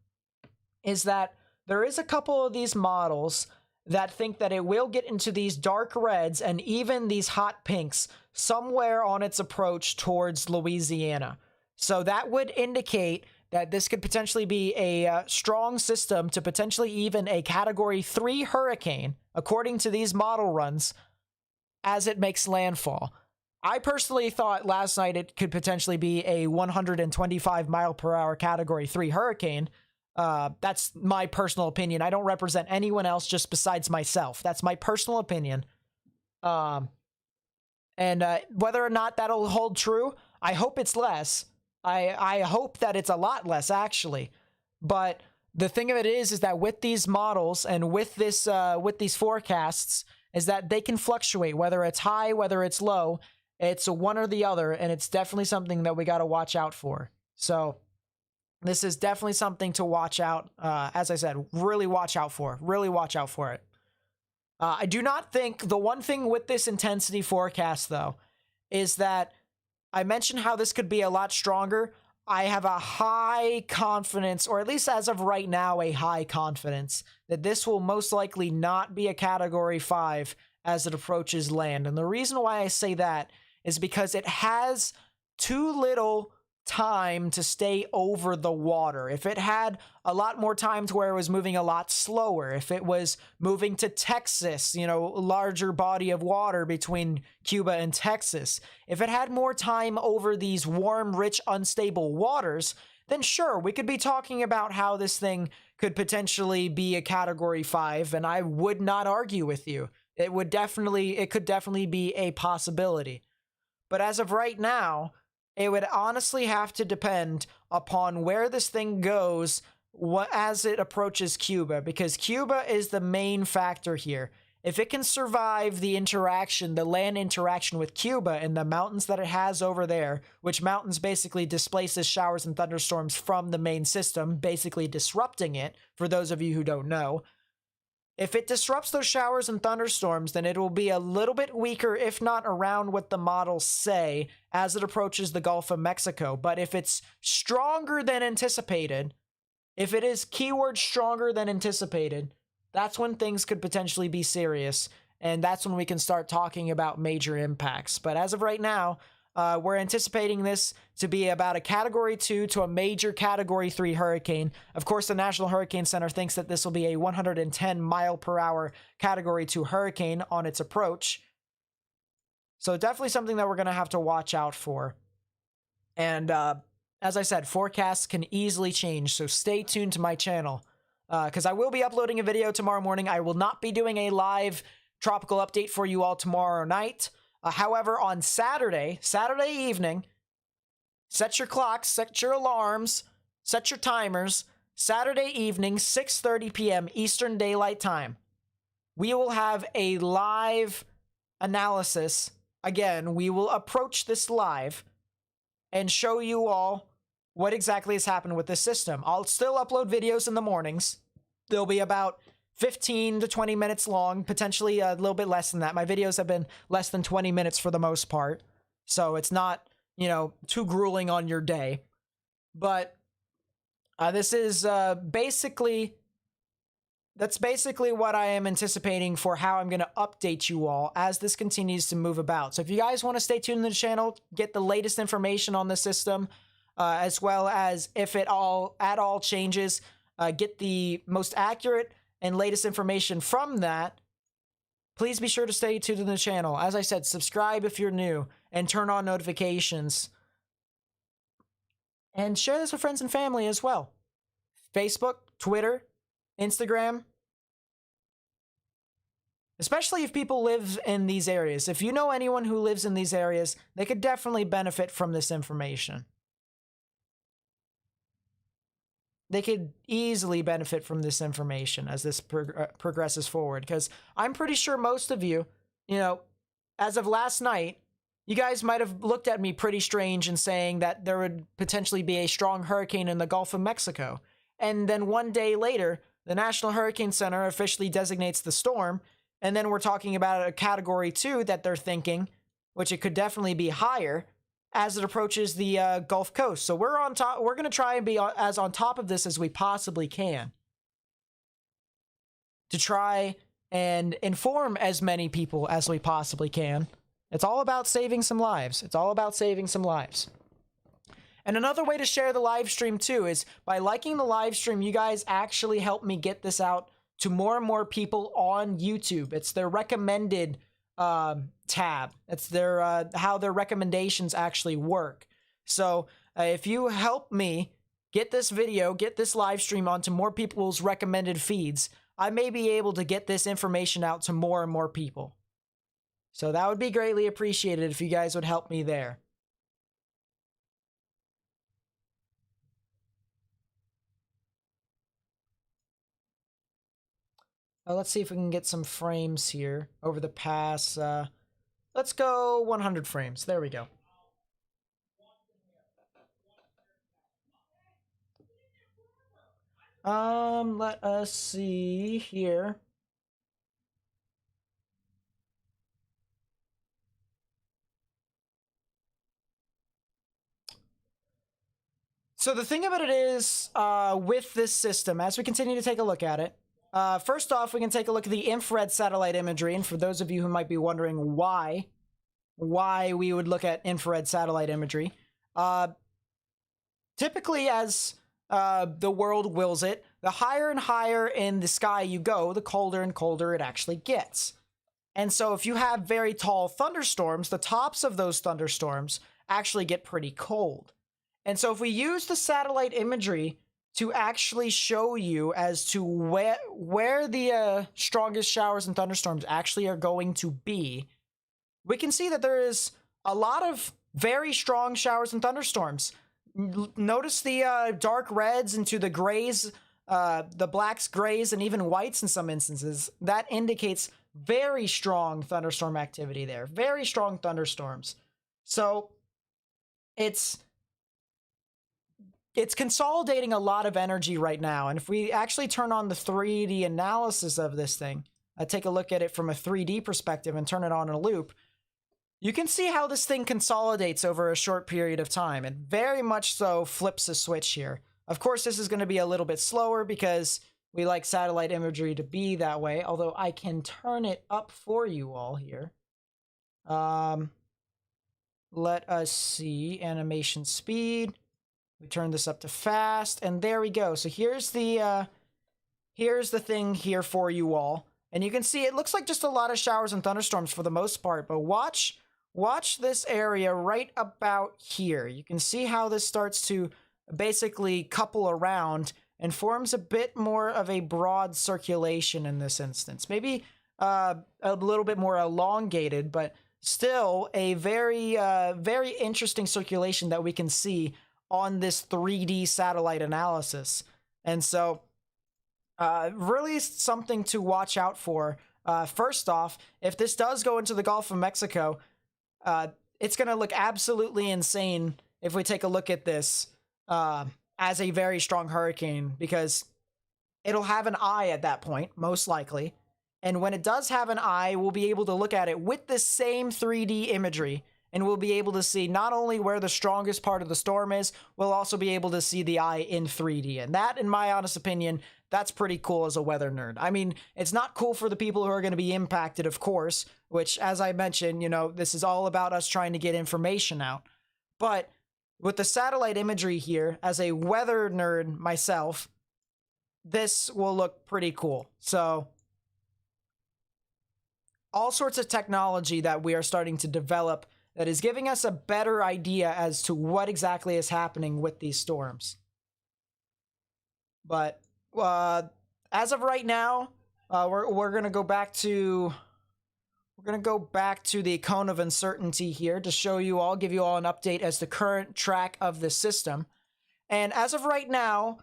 is that there is a couple of these models that think that it will get into these dark reds and even these hot pinks somewhere on its approach towards Louisiana. So that would indicate that this could potentially be a strong system to potentially even a category 3 hurricane, according to these model runs, as it makes landfall. I personally thought last night it could potentially be a 125 mile per hour category 3 hurricane. That's my personal opinion. I don't represent anyone else just besides myself. That's my personal opinion. And whether or not that'll hold true, I hope it's less. I hope that it's a lot less, actually. But the thing of it is that with these models and with this, with these forecasts, is that they can fluctuate, whether it's high, whether it's low. It's one or the other, and it's definitely something that we got to watch out for. So this is definitely something to watch out. As I said, really watch out for. Really watch out for it. I do not think the one thing with this intensity forecast, though, is that I mentioned how this could be a lot stronger. I have a high confidence, or at least as of right now, a high confidence that this will most likely not be a category 5 as it approaches land. And the reason why I say that is because it has too little time to stay over the water. If it had a lot more time to where it was moving a lot slower, if it was moving to Texas, you know, larger body of water between Cuba and Texas, if it had more time over these warm, rich, unstable waters, then sure, we could be talking about how this thing could potentially be a category 5, and I would not argue with you. It could definitely be a possibility. But as of right now, it would honestly have to depend upon where this thing goes as it approaches Cuba, because Cuba is the main factor here. If it can survive the interaction, the land interaction with Cuba and the mountains that it has over there, which mountains basically displaces showers and thunderstorms from the main system, basically disrupting it, for those of you who don't know. If it disrupts those showers and thunderstorms, then it will be a little bit weaker, if not around what the models say, as it approaches the Gulf of Mexico. But if it's stronger than anticipated, if it is keyword stronger than anticipated, that's when things could potentially be serious. And that's when we can start talking about major impacts. But as of right now, we're anticipating this to be about a category 2 to a major category 3 hurricane. Of course, the National Hurricane Center thinks that this will be a 110 mile per hour category 2 hurricane on its approach. So definitely something that we're going to have to watch out for. And as I said, forecasts can easily change. So stay tuned to my channel because I will be uploading a video tomorrow morning. I will not be doing a live tropical update for you all tomorrow night. However, on Saturday evening, set your clocks, set your alarms, set your timers. Saturday evening, 6:30 p.m. Eastern Daylight Time. We will have a live analysis. Again, we will approach this live and show you all what exactly has happened with this system. I'll still upload videos in the mornings. They'll be about 15 to 20 minutes long, potentially a little bit less than that. My videos have been less than 20 minutes for the most part, so it's not, you know, too grueling on your day. But this is basically what I am anticipating for how I'm going to update you all as this continues to move about. So if you guys want to stay tuned to the channel, get the latest information on the system, as well as if it at all changes, get the most accurate and latest information from that, please be sure to stay tuned to the channel. As I said, subscribe if you're new and turn on notifications. And share this with friends and family as well. Facebook, Twitter, Instagram. Especially if people live in these areas. If you know anyone who lives in these areas, they could definitely benefit from this information. They could easily benefit from this information as this progresses forward. Because I'm pretty sure most of you, you know, as of last night, you guys might have looked at me pretty strange in saying that there would potentially be a strong hurricane in the Gulf of Mexico. And then one day later, the National Hurricane Center officially designates the storm, and then we're talking about a category 2 that they're thinking, which it could definitely be higher as it approaches the Gulf Coast. So we're on top. We're going to try and be as on top of this as we possibly can to try and inform as many people as we possibly can. It's all about saving some lives. It's all about saving some lives. And another way to share the live stream too is by liking the live stream. You guys actually help me get this out to more and more people on YouTube. It's their recommended tab. It's their how their recommendations actually work. So if you help me get this video, get this live stream onto more people's recommended feeds, I may be able to get this information out to more and more people. So that would be greatly appreciated if you guys would help me there. Let's see if we can get some frames here over the past. Let's go 100 frames. There we go. Let us see here. So the thing about it is, with this system, as we continue to take a look at it, first off, we can take a look at the infrared satellite imagery. And for those of you who might be wondering why we would look at infrared satellite imagery, typically as the world wills it, the higher and higher in the sky you go, the colder and colder it actually gets. And so if you have very tall thunderstorms, the tops of those thunderstorms actually get pretty cold. And so if we use the satellite imagery to actually show you as to where the strongest showers and thunderstorms actually are going to be, we can see that there is a lot of very strong showers and thunderstorms. Notice the dark reds into the grays, the blacks, grays, and even whites in some instances. That indicates very strong thunderstorm activity there. Very strong thunderstorms. So it's consolidating a lot of energy right now. And if we actually turn on the 3D analysis of this thing, take a look at it from a 3D perspective and turn it on in a loop, you can see how this thing consolidates over a short period of time. It very much so flips a switch here. Of course, this is going to be a little bit slower because we like satellite imagery to be that way, although I can turn it up for you all here. Let us see, animation speed. We turn this up to fast, and there we go. So here's the thing here for you all. And you can see it looks like just a lot of showers and thunderstorms for the most part, but watch this area right about here. You can see how this starts to basically couple around and forms a bit more of a broad circulation in this instance. Maybe a little bit more elongated, but still a very, very interesting circulation that we can see on this 3D satellite analysis. And so really something to watch out for. First off, if this does go into the Gulf of Mexico, it's going to look absolutely insane if we take a look at this as a very strong hurricane, because it'll have an eye at that point, most likely. And when it does have an eye, we'll be able to look at it with the same 3D imagery, and we'll be able to see not only where the strongest part of the storm is, we'll also be able to see the eye in 3D. And that, in my honest opinion, that's pretty cool as a weather nerd. I mean, it's not cool for the people who are going to be impacted, of course, which, as I mentioned, you know, this is all about us trying to get information out. But with the satellite imagery here, as a weather nerd myself, this will look pretty cool. So all sorts of technology that we are starting to develop that is giving us a better idea as to what exactly is happening with these storms. But as of right now, we're gonna go back to the cone of uncertainty here to show you all, give you all an update as the current track of the system. And as of right now,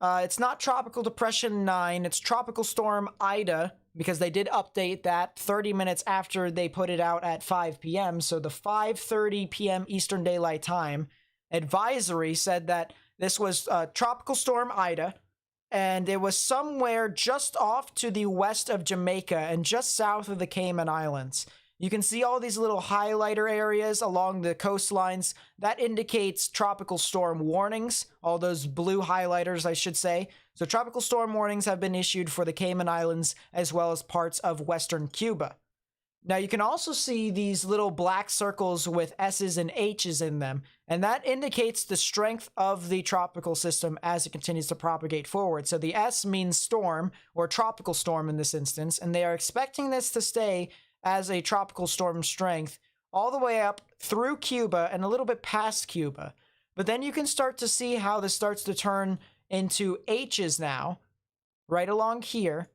it's not Tropical Depression 9, it's Tropical Storm Ida, because they did update that 30 minutes after they put it out at 5 p.m. So the 5:30 p.m. Eastern Daylight Time advisory said that this was Tropical Storm Ida, and it was somewhere just off to the west of Jamaica and just south of the Cayman Islands. You can see all these little highlighter areas along the coastlines. That indicates tropical storm warnings, all those blue highlighters, I should say. So tropical storm warnings have been issued for the Cayman Islands as well as parts of western Cuba. Now you can also see these little black circles with S's and H's in them, and that indicates the strength of the tropical system as it continues to propagate forward. So the S means storm, or tropical storm in this instance, and they are expecting this to stay as a tropical storm strength all the way up through Cuba and a little bit past Cuba. But then you can start to see how this starts to turn into H's now, right along here.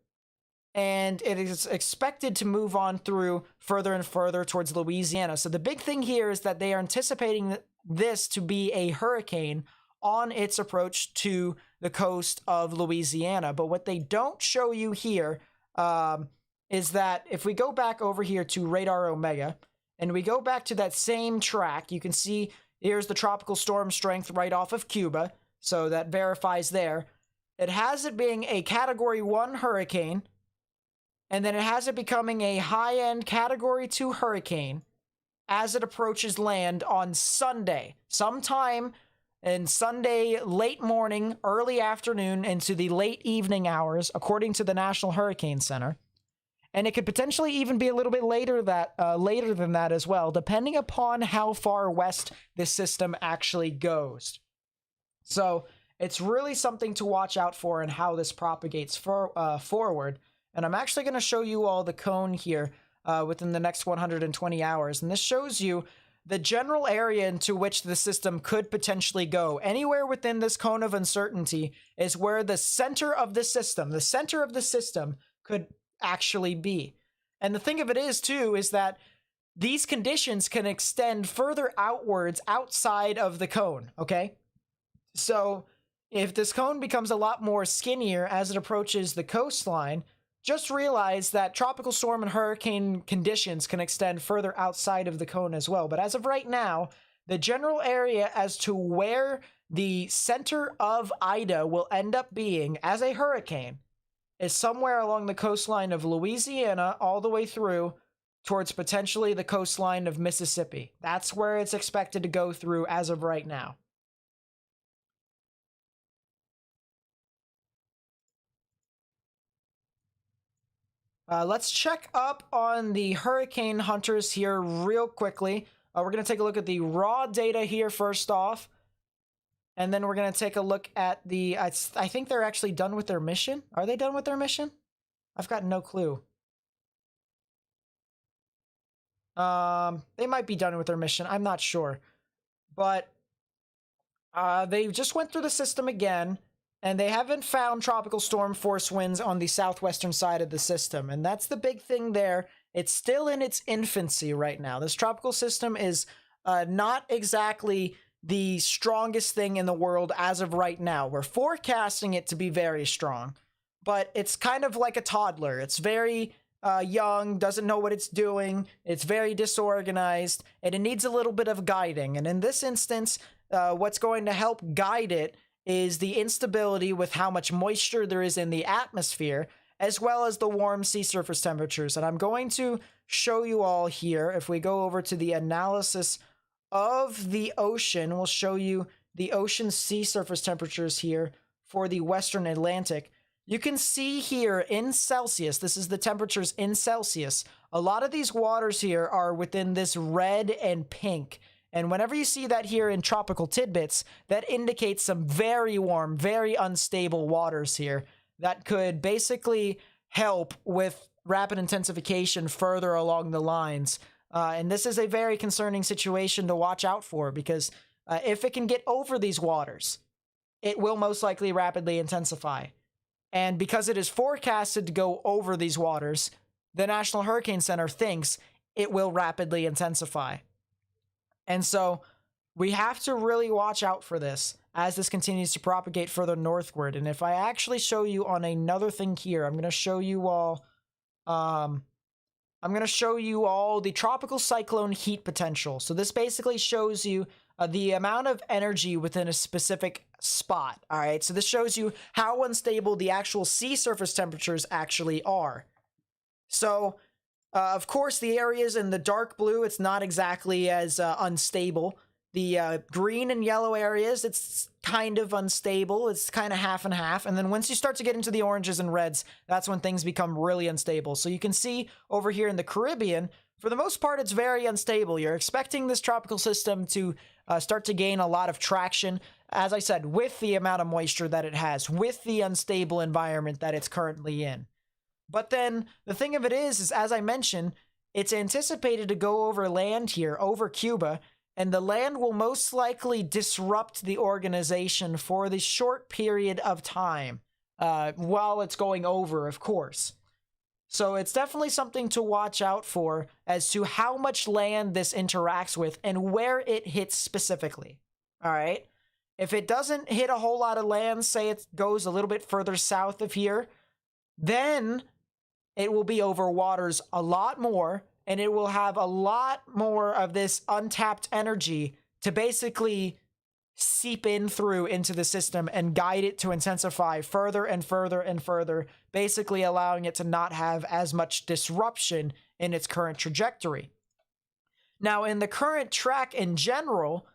And it is expected to move on through further and further towards Louisiana. So the big thing here is that they are anticipating this to be a hurricane on its approach to the coast of Louisiana. But what they don't show you here is that if we go back over here to Radar Omega, and we go back to that same track, you can see here's the tropical storm strength right off of Cuba. So that verifies there. It has it being a Category 1 hurricane, and then it has it becoming a high-end Category 2 hurricane as it approaches land on Sunday. Sometime in Sunday late morning, early afternoon, into the late evening hours, according to the National Hurricane Center. And it could potentially even be a little bit later than that as well, depending upon how far west this system actually goes. So it's really something to watch out for and how this propagates forward. And I'm actually going to show you all the cone here within the next 120 hours. And this shows you the general area into which the system could potentially go. Anywhere within this cone of uncertainty is where the center of the system could actually be. And the thing of it is, too, is that these conditions can extend further outwards outside of the cone, okay? So if this cone becomes a lot more skinnier as it approaches the coastline, just realize that tropical storm and hurricane conditions can extend further outside of the cone as well. But as of right now, the general area as to where the center of Ida will end up being as a hurricane is somewhere along the coastline of Louisiana all the way through towards potentially the coastline of Mississippi. That's where it's expected to go through as of right now. Let's check up on the hurricane hunters here real quickly. We're going to take a look at the raw data here first off. And then we're going to take a look at the... I think they're actually done with their mission. Are they done with their mission? I've got no clue. They might be done with their mission. I'm not sure. But they just went through the system again. And they haven't found tropical storm force winds on the southwestern side of the system. And that's the big thing there. It's still in its infancy right now. This tropical system is not exactly the strongest thing in the world as of right now. We're forecasting it to be very strong. But it's kind of like a toddler. It's very young, doesn't know what it's doing. It's very disorganized. And it needs a little bit of guiding. And in this instance, what's going to help guide it is the instability with how much moisture there is in the atmosphere, as well as the warm sea surface temperatures. And I'm going to show you all here, if we go over to the analysis of the ocean, we'll show you the ocean sea surface temperatures here for the Western Atlantic. You can see here in Celsius, this is the temperatures in Celsius. A lot of these waters here are within this red and pink. And whenever you see that here in tropical tidbits, that indicates some very warm, very unstable waters here that could basically help with rapid intensification further along the lines. And this is a very concerning situation to watch out for, because if it can get over these waters, it will most likely rapidly intensify. And because it is forecasted to go over these waters, the National Hurricane Center thinks it will rapidly intensify. And so we have to really watch out for this as this continues to propagate further northward. And if I actually show you on another thing here, I'm going to show you all the tropical cyclone heat potential. So this basically shows you the amount of energy within a specific spot. All right, so this shows you how unstable the actual sea surface temperatures actually are. So, of course, the areas in the dark blue, it's not exactly as unstable. The green and yellow areas, it's kind of unstable. It's kind of half and half. And then once you start to get into the oranges and reds, that's when things become really unstable. So you can see over here in the Caribbean, for the most part, it's very unstable. You're expecting this tropical system to start to gain a lot of traction, as I said, with the amount of moisture that it has, with the unstable environment that it's currently in. But then the thing of it is as I mentioned, it's anticipated to go over land here, over Cuba, and the land will most likely disrupt the organization for the short period of time while it's going over, of course. So it's definitely something to watch out for as to how much land this interacts with and where it hits specifically. All right. If it doesn't hit a whole lot of land, say it goes a little bit further south of here, then it will be over waters a lot more, and it will have a lot more of this untapped energy to basically seep in through into the system and guide it to intensify further and further and further, basically allowing it to not have as much disruption in its current trajectory. Now, in the current track in general,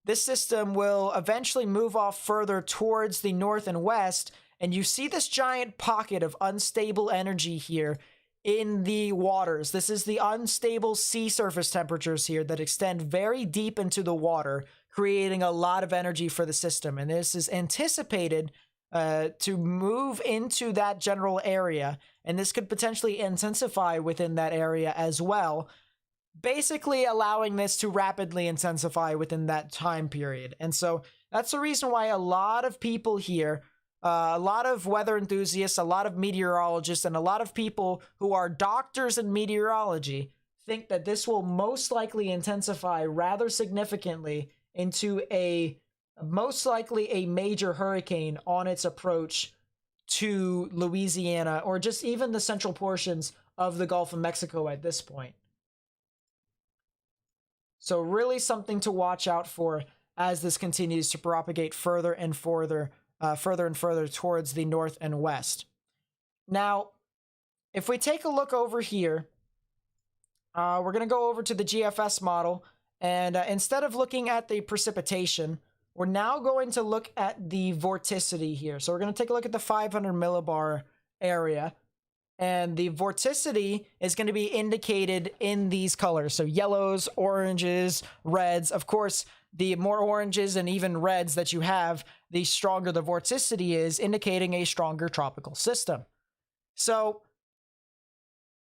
this system will eventually move off further towards the north and west, and you see this giant pocket of unstable energy here in the waters. This is the unstable sea surface temperatures here that extend very deep into the water, creating a lot of energy for the system. And this is anticipated to move into that general area, and this could potentially intensify within that area as well, basically allowing this to rapidly intensify within that time period. And so that's the reason why a lot of people here, a lot of weather enthusiasts, a lot of meteorologists, and a lot of people who are doctors in meteorology think that this will most likely intensify rather significantly into most likely a major hurricane on its approach to Louisiana, or just even the central portions of the Gulf of Mexico at this point. So really something to watch out for as this continues to propagate further and further towards the north and west. Now, if we take a look over here, we're going to go over to the GFS model, and instead of looking at the precipitation, we're now going to look at the vorticity here. So we're going to take a look at the 500 millibar area, and the vorticity is going to be indicated in these colors. So yellows, oranges, reds. Of course, the more oranges and even reds that you have, the stronger the vorticity is, indicating a stronger tropical system. So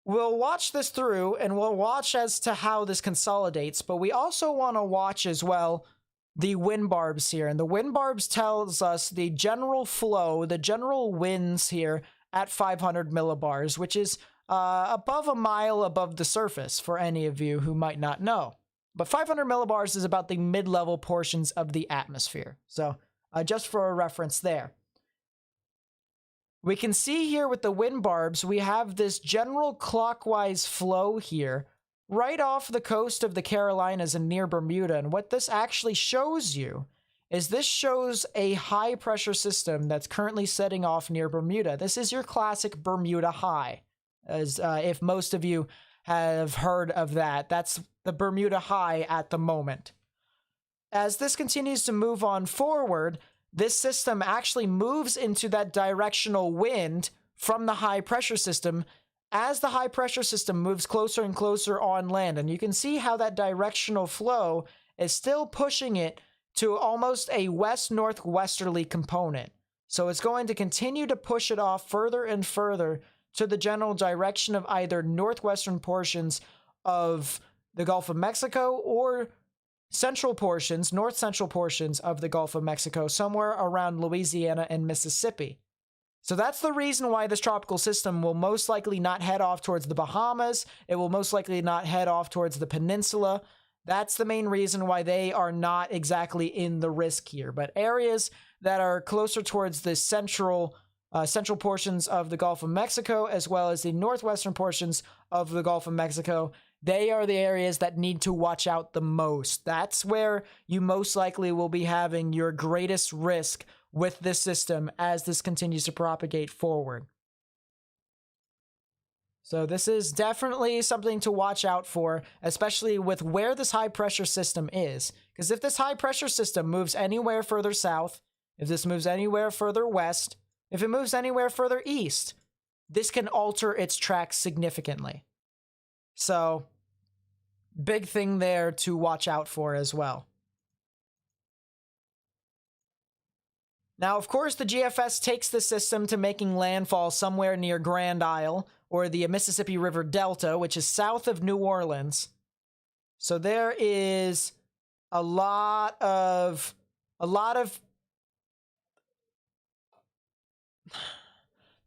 we'll watch this through, and we'll watch as to how this consolidates, but we also want to watch as well the wind barbs here. And the wind barbs tells us the general flow, the general winds here at 500 millibars, which is above a mile above the surface for any of you who might not know. But 500 millibars is about the mid-level portions of the atmosphere. So just for a reference there. We can see here with the wind barbs, we have this general clockwise flow here right off the coast of the Carolinas and near Bermuda. And what this actually shows you is this shows a high pressure system that's currently setting off near Bermuda. This is your classic Bermuda high, as if most of you have heard of that. That's the Bermuda high at the moment. As this continues to move on forward, this system actually moves into that directional wind from the high pressure system as the high pressure system moves closer and closer on land. And you can see how that directional flow is still pushing it to almost a west-northwesterly component. So it's going to continue to push it off further and further to the general direction of either northwestern portions of the Gulf of Mexico or central portions, north-central portions of the Gulf of Mexico, somewhere around Louisiana and Mississippi. So that's the reason why this tropical system will most likely not head off towards the Bahamas. It will most likely not head off towards the peninsula. That's the main reason why they are not exactly in the risk here. But areas that are closer towards the central portions of the Gulf of Mexico, as well as the northwestern portions of the Gulf of Mexico, they are the areas that need to watch out the most. That's where you most likely will be having your greatest risk with this system as this continues to propagate forward. So this is definitely something to watch out for, especially with where this high pressure system is. Because if this high pressure system moves anywhere further south, if this moves anywhere further west, if it moves anywhere further east, this can alter its track significantly. So, big thing there to watch out for as well. Now, of course, the GFS takes the system to making landfall somewhere near Grand Isle, or the Mississippi River Delta, which is south of New Orleans. So there is a lot of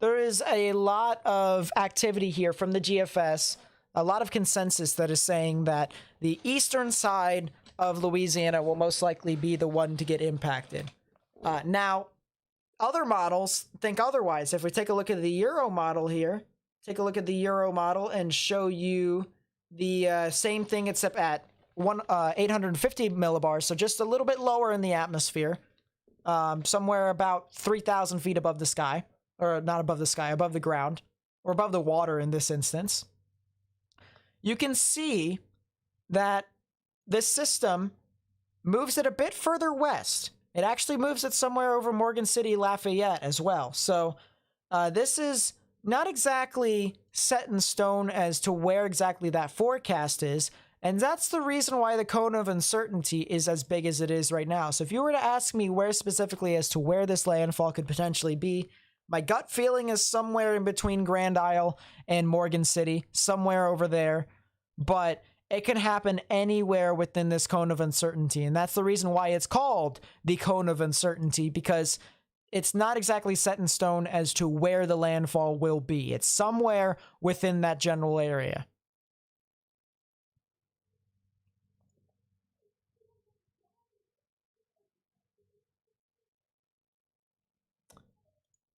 there is a lot of activity here from the GFS, a lot of consensus that is saying that the eastern side of Louisiana will most likely be the one to get impacted. Now, other models think otherwise. If we take a look at the Euro model here, take a look at the Euro model and show you the same thing except at 850 millibars, so just a little bit lower in the atmosphere, somewhere about 3,000 feet above the sky, or not above the sky, above the ground, or above the water in this instance. You can see that this system moves it a bit further west. It actually moves it somewhere over Morgan City, Lafayette as well. So this is not exactly set in stone as to where exactly that forecast is. And that's the reason why the cone of uncertainty is as big as it is right now. So if you were to ask me where specifically as to where this landfall could potentially be, my gut feeling is somewhere in between Grand Isle and Morgan City, somewhere over there. But it can happen anywhere within this cone of uncertainty. And that's the reason why it's called the cone of uncertainty, because it's not exactly set in stone as to where the landfall will be. It's somewhere within that general area.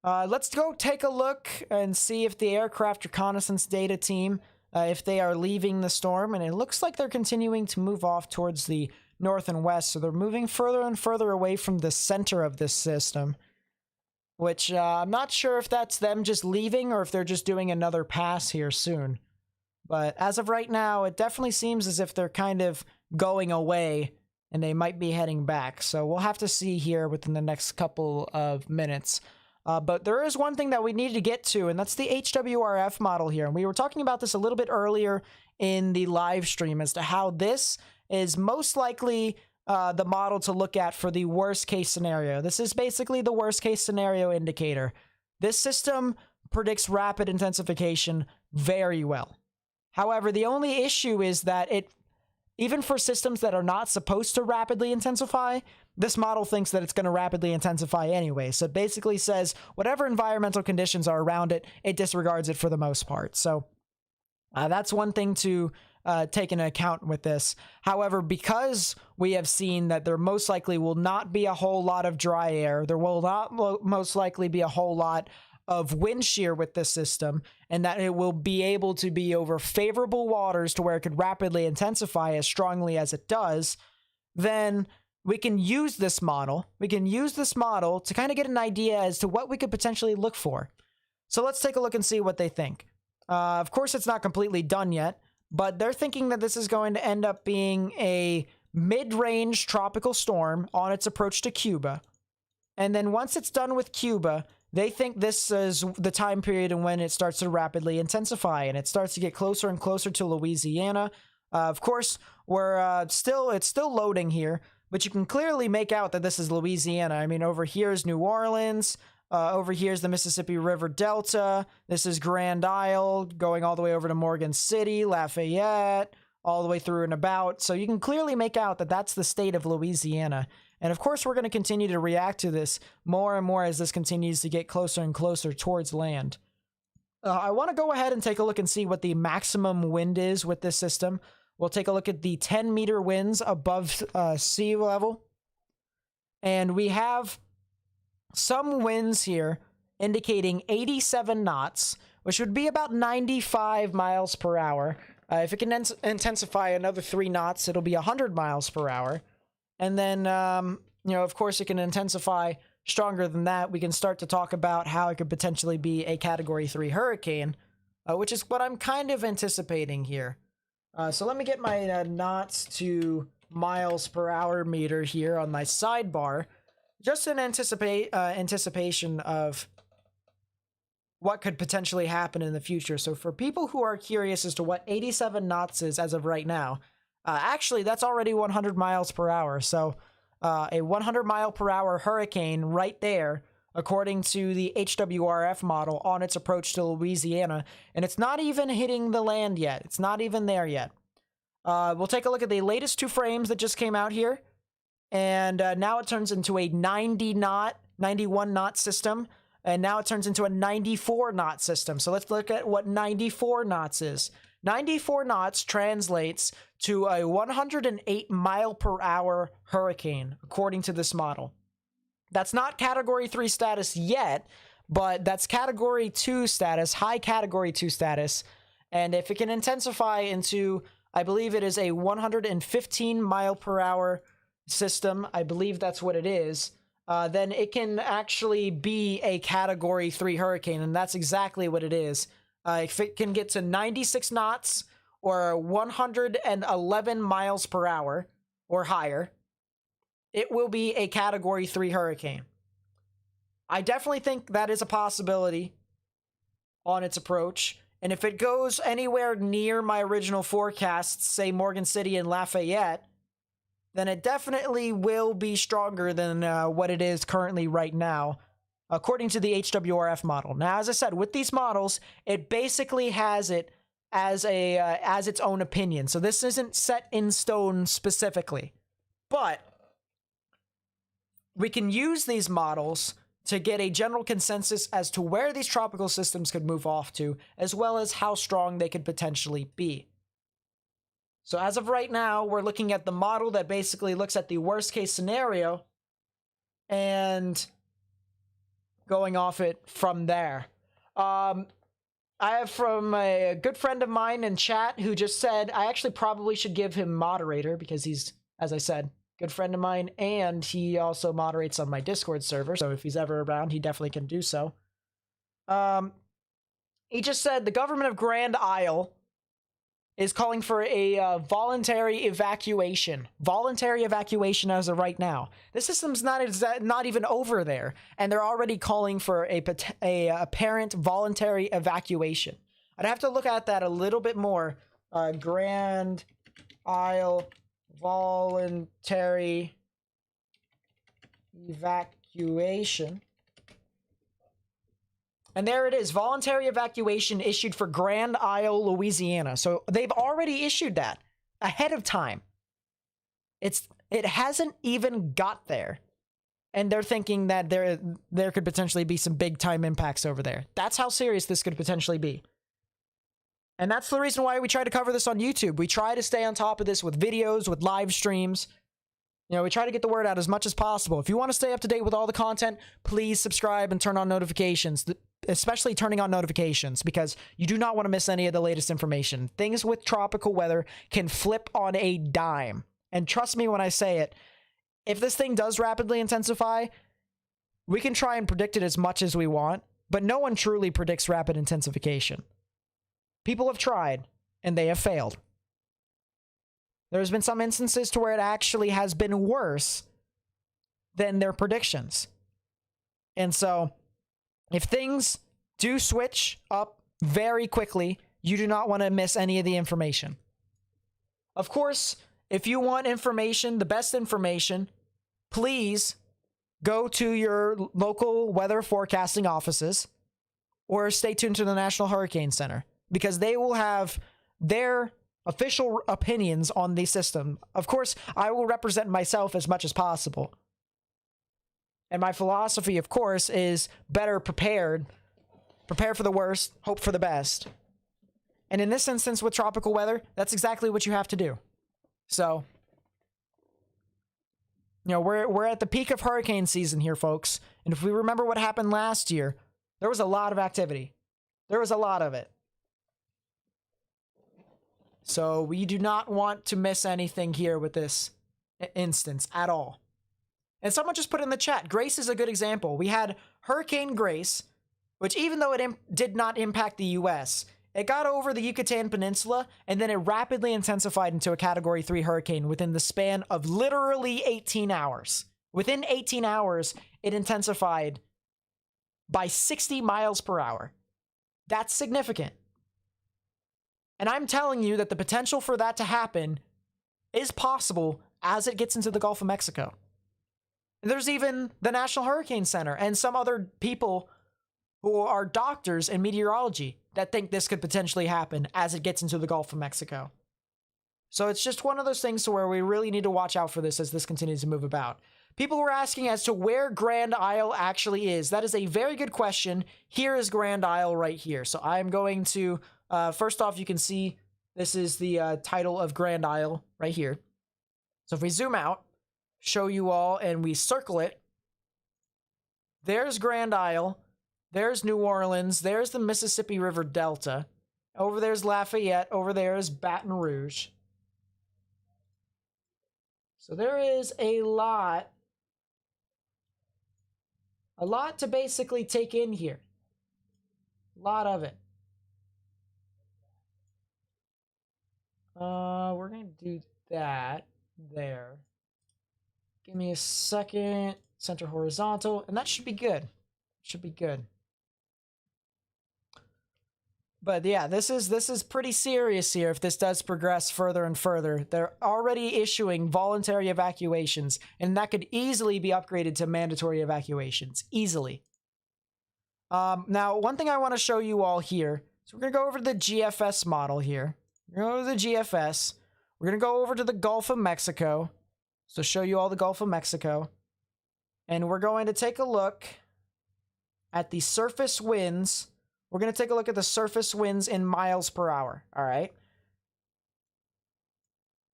Let's go take a look and see if the aircraft reconnaissance data team, if they are leaving the storm. And it looks like they're continuing to move off towards the north and west. So they're moving further and further away from the center of this system, which I'm not sure if that's them just leaving or if they're just doing another pass here soon. But as of right now, it definitely seems as if they're kind of going away and they might be heading back. So we'll have to see here within the next couple of minutes. But there is one thing that we need to get to, and that's the HWRF model here. And we were talking about this a little bit earlier in the live stream as to how this is most likely the model to look at for the worst case scenario. This is basically the worst case scenario indicator. This system predicts rapid intensification very well. However, the only issue is that even for systems that are not supposed to rapidly intensify, this model thinks that it's going to rapidly intensify anyway. So it basically says whatever environmental conditions are around it, it disregards it for the most part. So that's one thing to take into account with this. However, because we have seen that there most likely will not be a whole lot of dry air, there will not most likely be a whole lot of wind shear with this system, and that it will be able to be over favorable waters to where it could rapidly intensify as strongly as it does, then we can use this model. We can use this model to kind of get an idea as to what we could potentially look for. So let's take a look and see what they think. Of course, it's not completely done yet, but they're thinking that this is going to end up being a mid-range tropical storm on its approach to Cuba. And then once it's done with Cuba, they think this is the time period in when it starts to rapidly intensify and it starts to get closer and closer to Louisiana. Of course, it's still loading here, but you can clearly make out that this is Louisiana. I mean, over here is New Orleans. Over here is the Mississippi River Delta. This is Grand Isle, going all the way over to Morgan City, Lafayette, all the way through and about. So you can clearly make out that that's the state of Louisiana. And of course, we're going to continue to react to this more and more as this continues to get closer and closer towards land. I want to go ahead and take a look and see what the maximum wind is with this system. We'll take a look at the 10-meter winds above sea level. And we have some winds here indicating 87 knots, which would be about 95 miles per hour. If it can intensify another 3 knots, it'll be 100 miles per hour. And then, of course, it can intensify stronger than that. We can start to talk about how it could potentially be a Category 3 hurricane, which is what I'm kind of anticipating here. So let me get my knots to miles per hour meter here on my sidebar, just in anticipation of what could potentially happen in the future. So for people who are curious as to what 87 knots is as of right now, actually that's already 100 miles per hour. So a 100 mile per hour hurricane right there, according to the HWRF model, on its approach to Louisiana, and it's not even hitting the land yet. It's not even there yet. We'll take a look at the latest 2 frames that just came out here, and now it turns into a 91 knot system, and now it turns into a 94 knot system. So let's look at what 94 knots is. 94 knots translates to a 108 mile per hour hurricane, according to this model. That's not Category 3 status yet, but that's Category 2 status, high Category 2 status. And if it can intensify into, I believe it is a 115 mile per hour system, I believe that's what it is, then it can actually be a Category 3 hurricane, and that's exactly what it is. If it can get to 96 knots or 111 miles per hour or higher, it will be a Category 3 hurricane. I definitely think that is a possibility on its approach. And if it goes anywhere near my original forecasts, say Morgan City and Lafayette, then it definitely will be stronger than what it is currently right now, according to the HWRF model. Now, as I said, with these models, it basically has it as its own opinion. So this isn't set in stone specifically, but we can use these models to get a general consensus as to where these tropical systems could move off to, as well as how strong they could potentially be. So as of right now, we're looking at the model that basically looks at the worst case scenario and going off it from there. I have from a good friend of mine in chat who just said I actually probably should give him moderator because he's, as I said, good friend of mine, and he also moderates on my Discord server, so if he's ever around, he definitely can do so. He just said the government of Grand Isle is calling for a voluntary evacuation. Voluntary evacuation as of right now. The system's not even over there, and they're already calling for a apparent voluntary evacuation. I'd have to look at that a little bit more. Grand Isle voluntary evacuation. And there it is, voluntary evacuation issued for Grand Isle, Louisiana. So they've already issued that ahead of time. It hasn't even got there. And they're thinking that there could potentially be some big time impacts over there. That's how serious this could potentially be. And that's the reason why we try to cover this on YouTube. We try to stay on top of this with videos, with live streams. You know, we try to get the word out as much as possible. If you want to stay up to date with all the content, please subscribe and turn on notifications, especially turning on notifications, because you do not want to miss any of the latest information. Things with tropical weather can flip on a dime. And trust me when I say it, if this thing does rapidly intensify, we can try and predict it as much as we want, but no one truly predicts rapid intensification. People have tried, and they have failed. There's been some instances to where it actually has been worse than their predictions. And so, if things do switch up very quickly, you do not want to miss any of the information. Of course, if you want information, the best information, please go to your local weather forecasting offices or stay tuned to the National Hurricane Center, because they will have their official opinions on the system. Of course, I will represent myself as much as possible. And my philosophy, of course, is better prepared. Prepare for the worst, hope for the best. And in this instance with tropical weather, that's exactly what you have to do. So, you know, we're at the peak of hurricane season here, folks. And if we remember what happened last year, there was a lot of activity. There was a lot of it. So we do not want to miss anything here with this instance at all. And someone just put in the chat, Grace is a good example. We had Hurricane Grace, which even though it did not impact the US, it got over the Yucatan Peninsula, and then it rapidly intensified into a Category 3 hurricane within the span of literally 18 hours. Within 18 hours, it intensified by 60 miles per hour. That's significant. And I'm telling you that the potential for that to happen is possible as it gets into the Gulf of Mexico. There's even the National Hurricane Center and some other people who are doctors in meteorology that think this could potentially happen as it gets into the Gulf of Mexico. So it's just one of those things to where we really need to watch out for this as this continues to move about. People were asking as to where Grand Isle actually is. That is a very good question. Here is Grand Isle right here. So I'm going to, first off, you can see this is the title of Grand Isle right here. So if we zoom out, show you all, and we circle it, there's Grand Isle, there's New Orleans, there's the Mississippi River Delta, over there's Lafayette, over there is Baton Rouge. So there is a lot to basically take in here. A lot of it. We're going to do that there. Give me a second. Center horizontal, and that should be good. Should be good. But yeah, this is pretty serious here if this does progress further and further. They're already issuing voluntary evacuations, and that could easily be upgraded to mandatory evacuations. Easily. Now, one thing I want to show you all here. So we're going to go over to the GFS model here. We're going to go to the GFS. We're going to go over to the Gulf of Mexico. So show you all the Gulf of Mexico. And we're going to take a look at the surface winds. We're going to take a look at the surface winds in miles per hour. All right.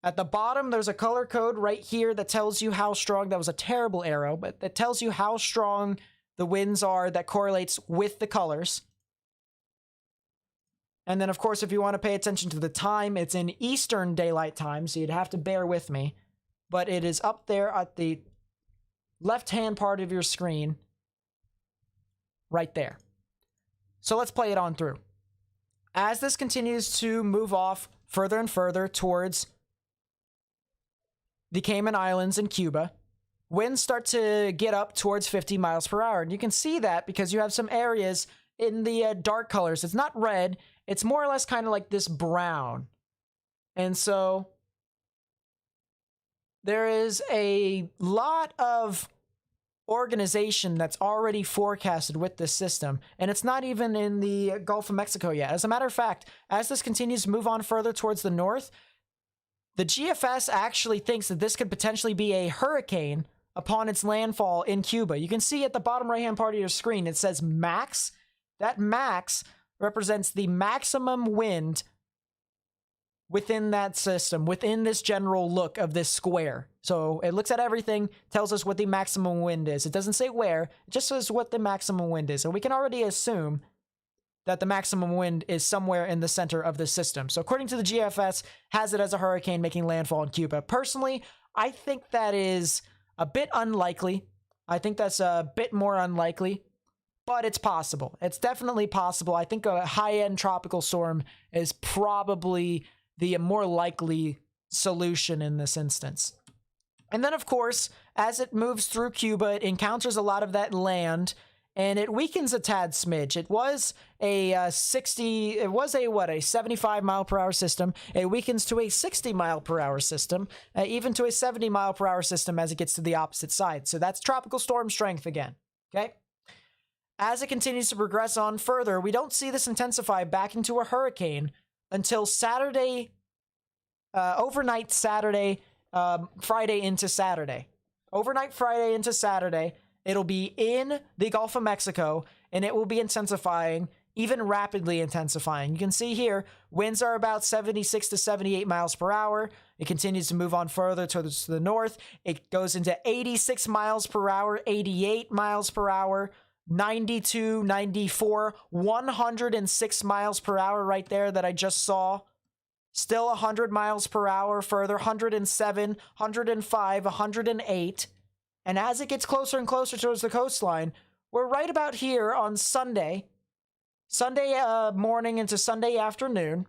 At the bottom, there's a color code right here that tells you how strong, that was a terrible arrow, but that tells you how strong the winds are that correlates with the colors. And then, of course, if you want to pay attention to the time, it's in Eastern Daylight Time, so you'd have to bear with me. But it is up there at the left-hand part of your screen, right there. So let's play it on through. As this continues to move off further and further towards the Cayman Islands and Cuba, winds start to get up towards 50 miles per hour. And you can see that because you have some areas in the dark colors. It's not red. It's more or less kind of like this brown. And so there is a lot of organization that's already forecasted with this system, and it's not even in the Gulf of Mexico yet. As a matter of fact, as this continues to move on further towards the north, the GFS actually thinks that this could potentially be a hurricane upon its landfall in Cuba. You can see at the bottom right-hand part of your screen, it says max. That max represents the maximum wind within that system, within this general look of this square. So it looks at everything, tells us what the maximum wind is. It doesn't say where, it just says what the maximum wind is. And we can already assume that the maximum wind is somewhere in the center of the system. So according to the GFS, has it as a hurricane making landfall in Cuba. Personally, I think that is a bit unlikely. I think that's a bit more unlikely, but it's possible. It's definitely possible. I think a high-end tropical storm is probably the more likely solution in this instance. And then, of course, as it moves through Cuba, it encounters a lot of that land, and it weakens a tad smidge. It was a 75 mile per hour system. It weakens to a 60 mile per hour system, even to a 70 mile per hour system as it gets to the opposite side. So that's tropical storm strength again, okay? As it continues to progress on further, we don't see this intensify back into a hurricane until Saturday, overnight Saturday, Friday into Saturday. Overnight Friday into Saturday, it'll be in the Gulf of Mexico, and it will be intensifying, even rapidly intensifying. You can see here, winds are about 76 to 78 miles per hour. It continues to move on further towards the north. It goes into 86 miles per hour, 88 miles per hour, 92, 94, 106 miles per hour right there that I just saw. Still 100 miles per hour further, 107, 105, 108. And as it gets closer and closer towards the coastline, we're right about here on Sunday morning into Sunday afternoon.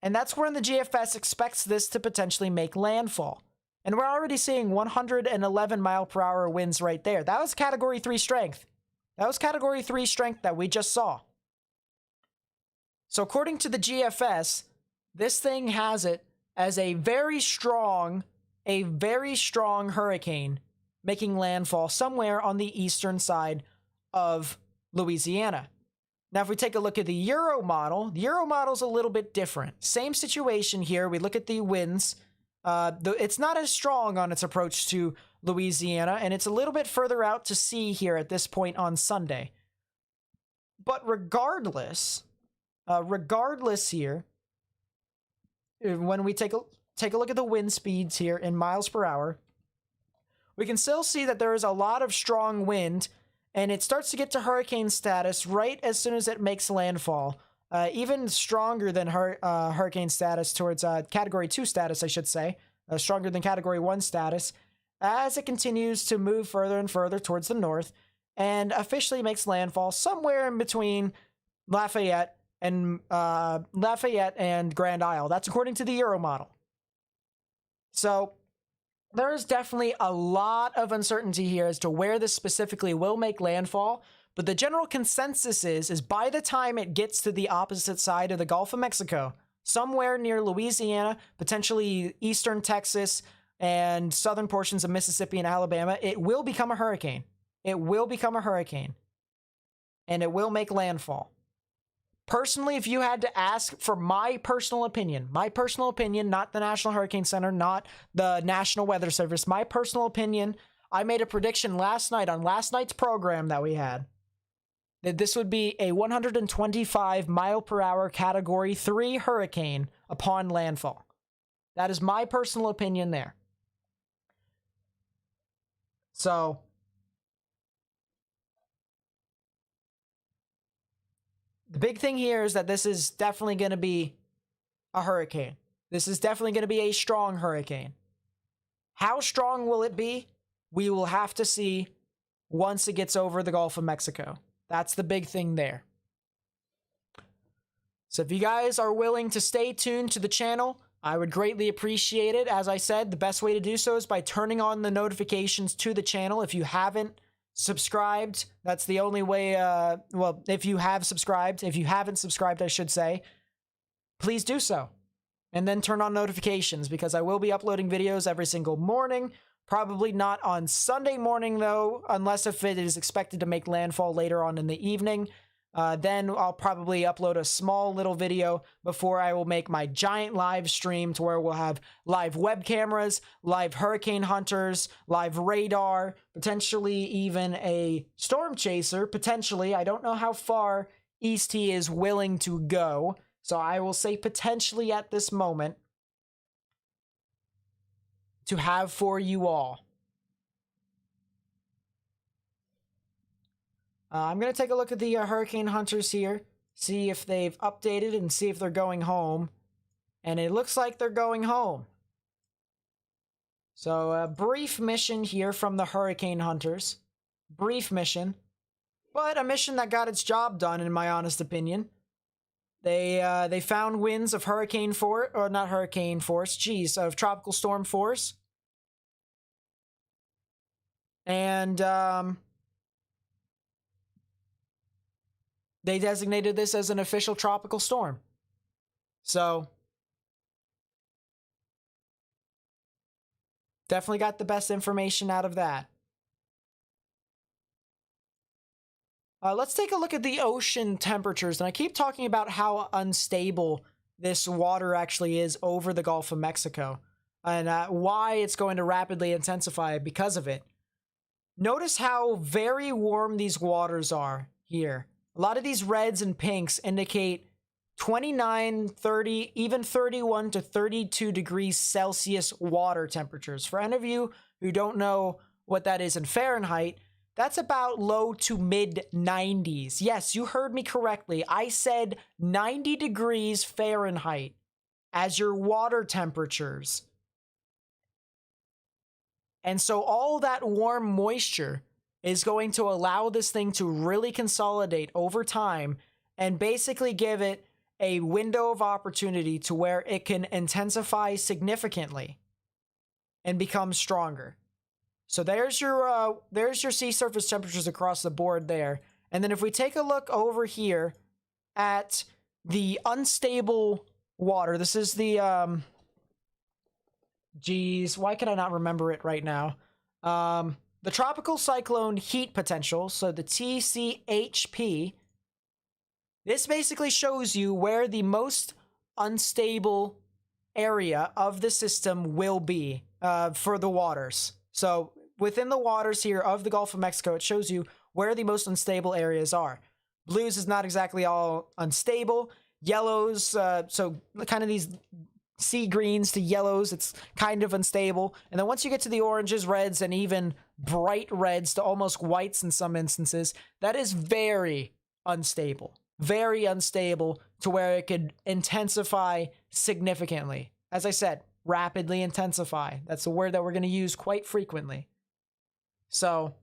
And that's when the GFS expects this to potentially make landfall. And we're already seeing 111 mile per hour winds right there. That was Category 3 strength. That was Category 3 strength that we just saw. So according to the GFS, this thing has it as a very strong hurricane making landfall somewhere on the eastern side of Louisiana. Now, if we take a look at the Euro model is a little bit different. Same situation here. We look at the winds. It's not as strong on its approach to Louisiana, and it's a little bit further out to sea here at this point on Sunday. But regardless here, when we take a look at the wind speeds here in miles per hour, we can still see that there is a lot of strong wind, and it starts to get to hurricane status right as soon as it makes landfall. Even stronger than hurricane status towards Category 2 status, I should say. Stronger than Category 1 status as it continues to move further and further towards the north and officially makes landfall somewhere in between Lafayette and Grand Isle. That's according to the Euro model. So there is definitely a lot of uncertainty here as to where this specifically will make landfall, but the general consensus is by the time it gets to the opposite side of the Gulf of Mexico, somewhere near Louisiana, potentially eastern Texas, and southern portions of Mississippi and Alabama, it will become a hurricane. It will become a hurricane, and it will make landfall. Personally, if you had to ask for my personal opinion, not the National Hurricane Center, not the National Weather Service, my personal opinion, I made a prediction last night on last night's program that we had, that this would be a 125 mile per hour Category 3 hurricane upon landfall. That is my personal opinion there. So the big thing here is that this is definitely going to be a hurricane. This is definitely going to be a strong hurricane. How strong will it be? We will have to see once it gets over the Gulf of Mexico. That's the big thing there. So if you guys are willing to stay tuned to the channel, I would greatly appreciate it. As I said, the best way to do so is by turning on the notifications to the channel. If you haven't subscribed, that's the only way. Well, if you have subscribed, if you haven't subscribed, I should say, please do so. And then turn on notifications, because I will be uploading videos every single morning. Probably not on Sunday morning, though, unless if it is expected to make landfall later on in the evening. Then I'll probably upload a small little video before I will make my giant live stream, to where we'll have live web cameras, live hurricane hunters, live radar, potentially even a storm chaser, potentially. I don't know how far East he is willing to go, so I will say potentially at this moment, to have for you all. I'm going to take a look at the hurricane hunters here, see if they've updated and see if they're going home. And it looks like they're going home. So a brief mission here from the hurricane hunters. Brief mission, but a mission that got its job done, in my honest opinion. They found winds of hurricane force, or not hurricane force, geez, of tropical storm force. And they designated this as an official tropical storm. So definitely got the best information out of that. Let's take a look at the ocean temperatures. And I keep talking about how unstable this water actually is over the Gulf of Mexico, and why it's going to rapidly intensify because of it. Notice how very warm these waters are here. A lot of these reds and pinks indicate 29, 30, even 31 to 32 degrees Celsius water temperatures. For any of you who don't know what that is in Fahrenheit, that's about low to mid 90s. Yes, you heard me correctly. I said 90 degrees Fahrenheit as your water temperatures. And so all that warm moisture is going to allow this thing to really consolidate over time and basically give it a window of opportunity to where it can intensify significantly and become stronger. So there's your sea surface temperatures across the board there. And then if we take a look over here at the unstable water, this is the geez, why can I not remember it right now? The tropical cyclone heat potential, so the TCHP. This basically shows you where the most unstable area of the system will be for the waters. So within the waters here of the Gulf of Mexico, it shows you where the most unstable areas are. Blues is not exactly all unstable. Yellows, so kind of these sea greens to yellows, it's kind of unstable. And then once you get to the oranges, reds, and even bright reds to almost whites in some instances, that is very unstable. Very unstable to where it could intensify significantly. As I said, rapidly intensify. That's a word that we're going to use quite frequently. So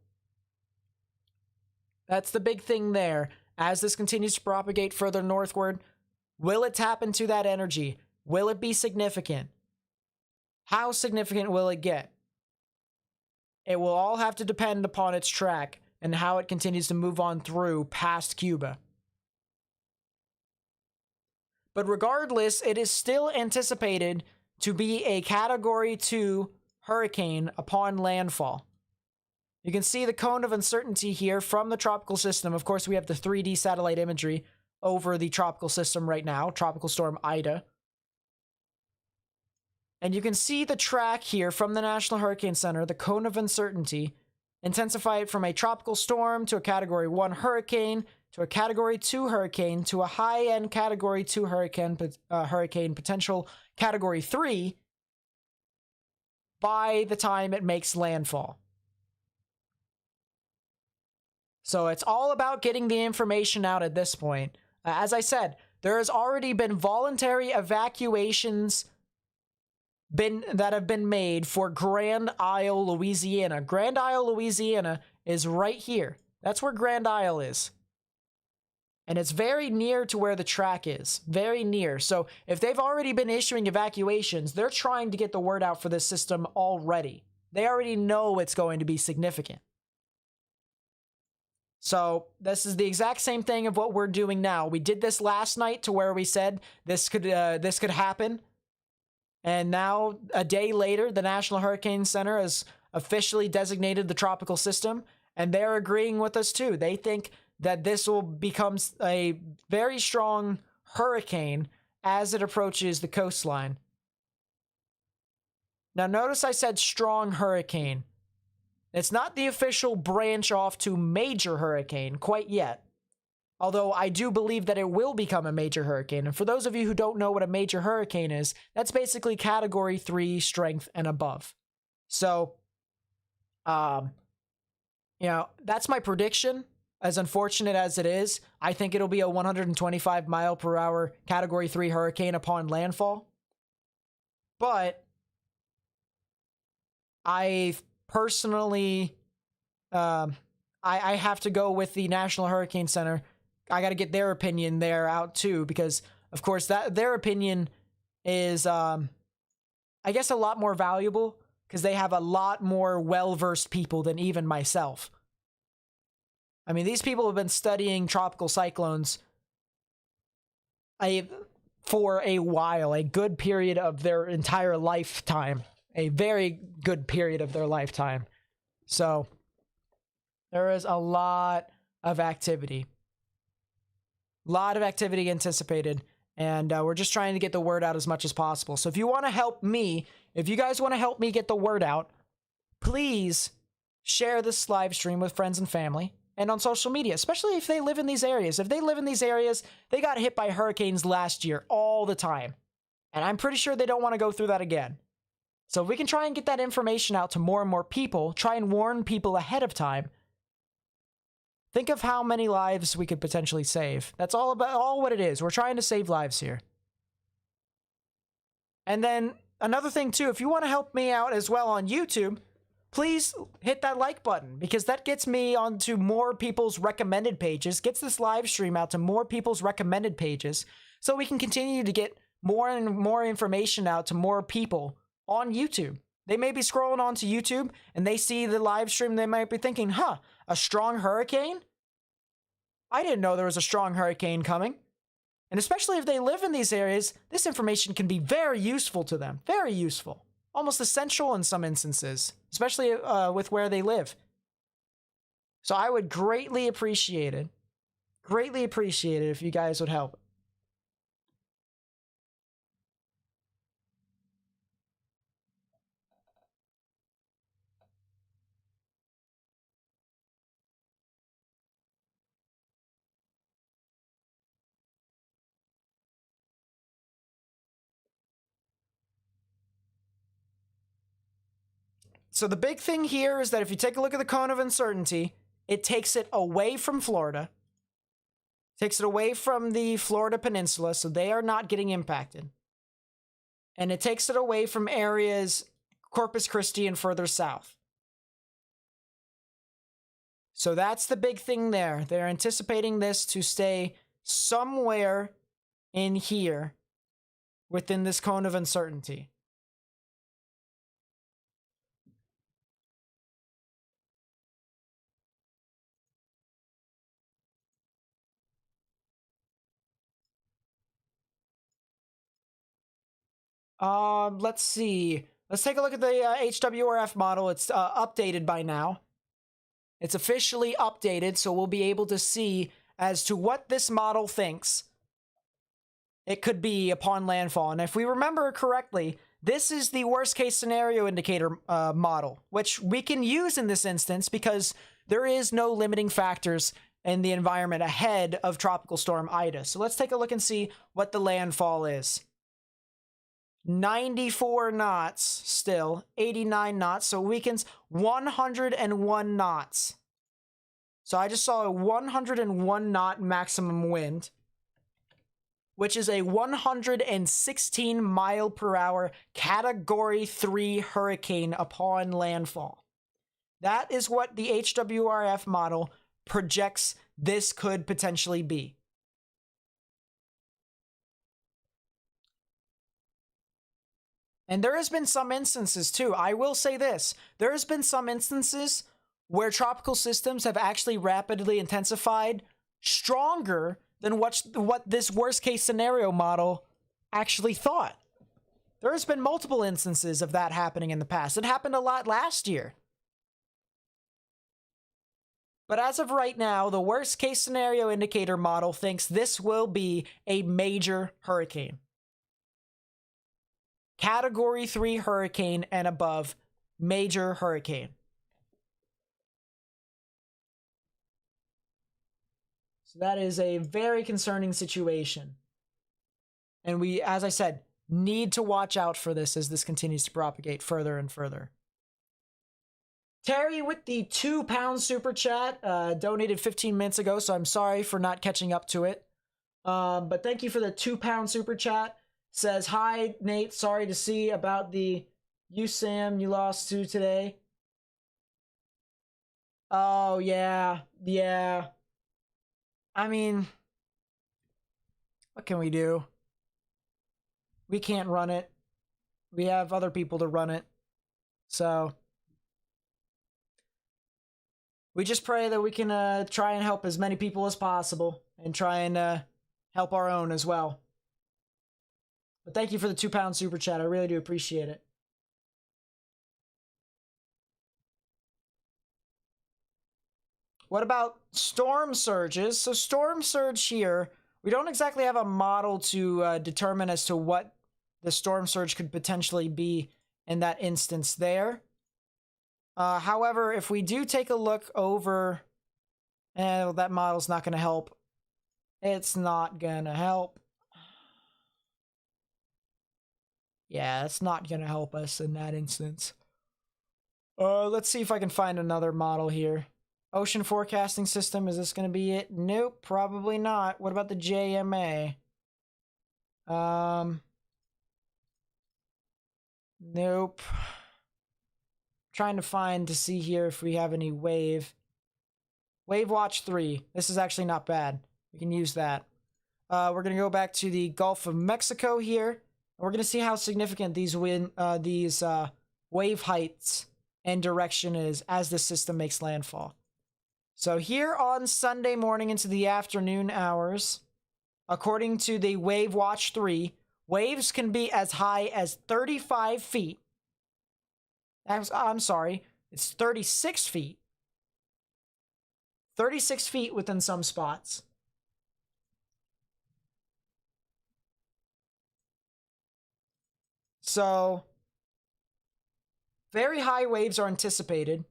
that's the big thing there. As this continues to propagate further northward, will it tap into that energy? Will it be significant? How significant will it get? It will all have to depend upon its track and how it continues to move on through past Cuba. But regardless, it is still anticipated to be a Category 2 hurricane upon landfall. You can see the cone of uncertainty here from the tropical system. Of course, we have the 3D satellite imagery over the tropical system right now, Tropical Storm Ida. And you can see the track here from the National Hurricane Center, the cone of uncertainty, intensify it from a tropical storm to a Category 1 hurricane, to a Category 2 hurricane, to a high-end Category 2 hurricane, potential Category 3 by the time it makes landfall. So it's all about getting the information out at this point. As I said, there has already been voluntary evacuations that have been made for Grand Isle, Louisiana. Grand Isle, Louisiana is right here. That's where Grand Isle is. And it's very near to where the track is. Very near. So if they've already been issuing evacuations, they're trying to get the word out for this system already. They already know it's going to be significant. So this is the exact same thing of what we're doing now. We did this last night to where we said this could happen. And now, a day later, the National Hurricane Center has officially designated the tropical system, and they're agreeing with us too. They think that this will become a very strong hurricane as it approaches the coastline. Now, notice I said strong hurricane. It's not the official branch off to major hurricane quite yet. Although I do believe that it will become a major hurricane. And for those of you who don't know what a major hurricane is, that's basically Category 3 strength and above. So, that's my prediction. As unfortunate as it is, I think it'll be a 125 mile per hour Category 3 hurricane upon landfall. But I personally, I have to go with the National Hurricane Center. I got to get their opinion there out too, because of course their opinion is, I guess, a lot more valuable because they have a lot more well-versed people than even myself. I mean, these people have been studying tropical cyclones for a while, a good period of their entire lifetime, a very good period of their lifetime. So there is a lot of activity. A lot of activity anticipated, and we're just trying to get the word out as much as possible. So if you want to help me, if you guys want to help me get the word out, please share this live stream with friends and family and on social media, especially if they live in these areas. If they live in these areas, they got hit by hurricanes last year all the time, and I'm pretty sure they don't want to go through that again. So if we can try and get that information out to more and more people, try and warn people ahead of time, Think of how many lives we could potentially save. That's all what it is. We're trying to save lives here. And then another thing too, if you want to help me out as well on YouTube, please hit that like button, because that gets me onto more people's recommended pages, gets this live stream out to more people's recommended pages, so we can continue to get more and more information out to more people on YouTube. They may be scrolling onto YouTube and they see the live stream, they might be thinking, huh, a strong hurricane? I didn't know there was a strong hurricane coming. And especially if they live in these areas, this information can be very useful to them. Very useful. Almost essential in some instances, especially with where they live. So I would greatly appreciate it. Greatly appreciate it if you guys would help. So the big thing here is that if you take a look at the cone of uncertainty, it takes it away from Florida. Takes it away from the Florida Peninsula, so they are not getting impacted. And it takes it away from areas Corpus Christi and further south. So that's the big thing there. They're anticipating this to stay somewhere in here within this cone of uncertainty. Let's see. Let's take a look at the HWRF model. It's updated by now. It's officially updated, so we'll be able to see as to what this model thinks it could be upon landfall. And if we remember correctly, this is the worst case scenario indicator model, which we can use in this instance because there is no limiting factors in the environment ahead of Tropical Storm Ida. So let's take a look and see what the landfall is. 94 knots still, 89 knots, so it weakens 101 knots. So I just saw a 101 knot maximum wind, which is a 116 mile per hour Category 3 hurricane upon landfall. That is what the HWRF model projects this could potentially be. And there has been some instances too. I will say this. There has been some instances where tropical systems have actually rapidly intensified stronger than what this worst case scenario model actually thought. There has been multiple instances of that happening in the past. It happened a lot last year. But as of right now, the worst case scenario indicator model thinks this will be a major hurricane. Category 3 hurricane and above, major hurricane. So that is a very concerning situation. And we, as I said, need to watch out for this as this continues to propagate further and further. Terry with the £2 super chat, donated 15 minutes ago, so I'm sorry for not catching up to it. But thank you for the £2 super chat. Says, hi, Nate, sorry to see about the USAM you lost to today. Oh, yeah. I mean, what can we do? We can't run it. We have other people to run it. So, we just pray that we can try and help as many people as possible and try and help our own as well. But thank you for the £2 super chat. I really do appreciate it. What about storm surges? So storm surge here, we don't exactly have a model to determine as to what the storm surge could potentially be in that instance there. However, if we do take a look over, that model's not going to help. It's not going to help. Yeah, it's not going to help us in that instance. Let's see if I can find another model here. Ocean forecasting system, is this going to be it? Nope, probably not. What about the JMA? Nope. Trying to find to see here if we have any wave. Wave watch 3. This is actually not bad. We can use that. We're going to go back to the Gulf of Mexico here. We're going to see how significant these wave heights and direction is as the system makes landfall. So here on Sunday morning into the afternoon hours, according to the Wave Watch 3, waves can be as high as 35 feet. I'm sorry, it's 36 feet. 36 feet within some spots. So, very high waves are anticipated.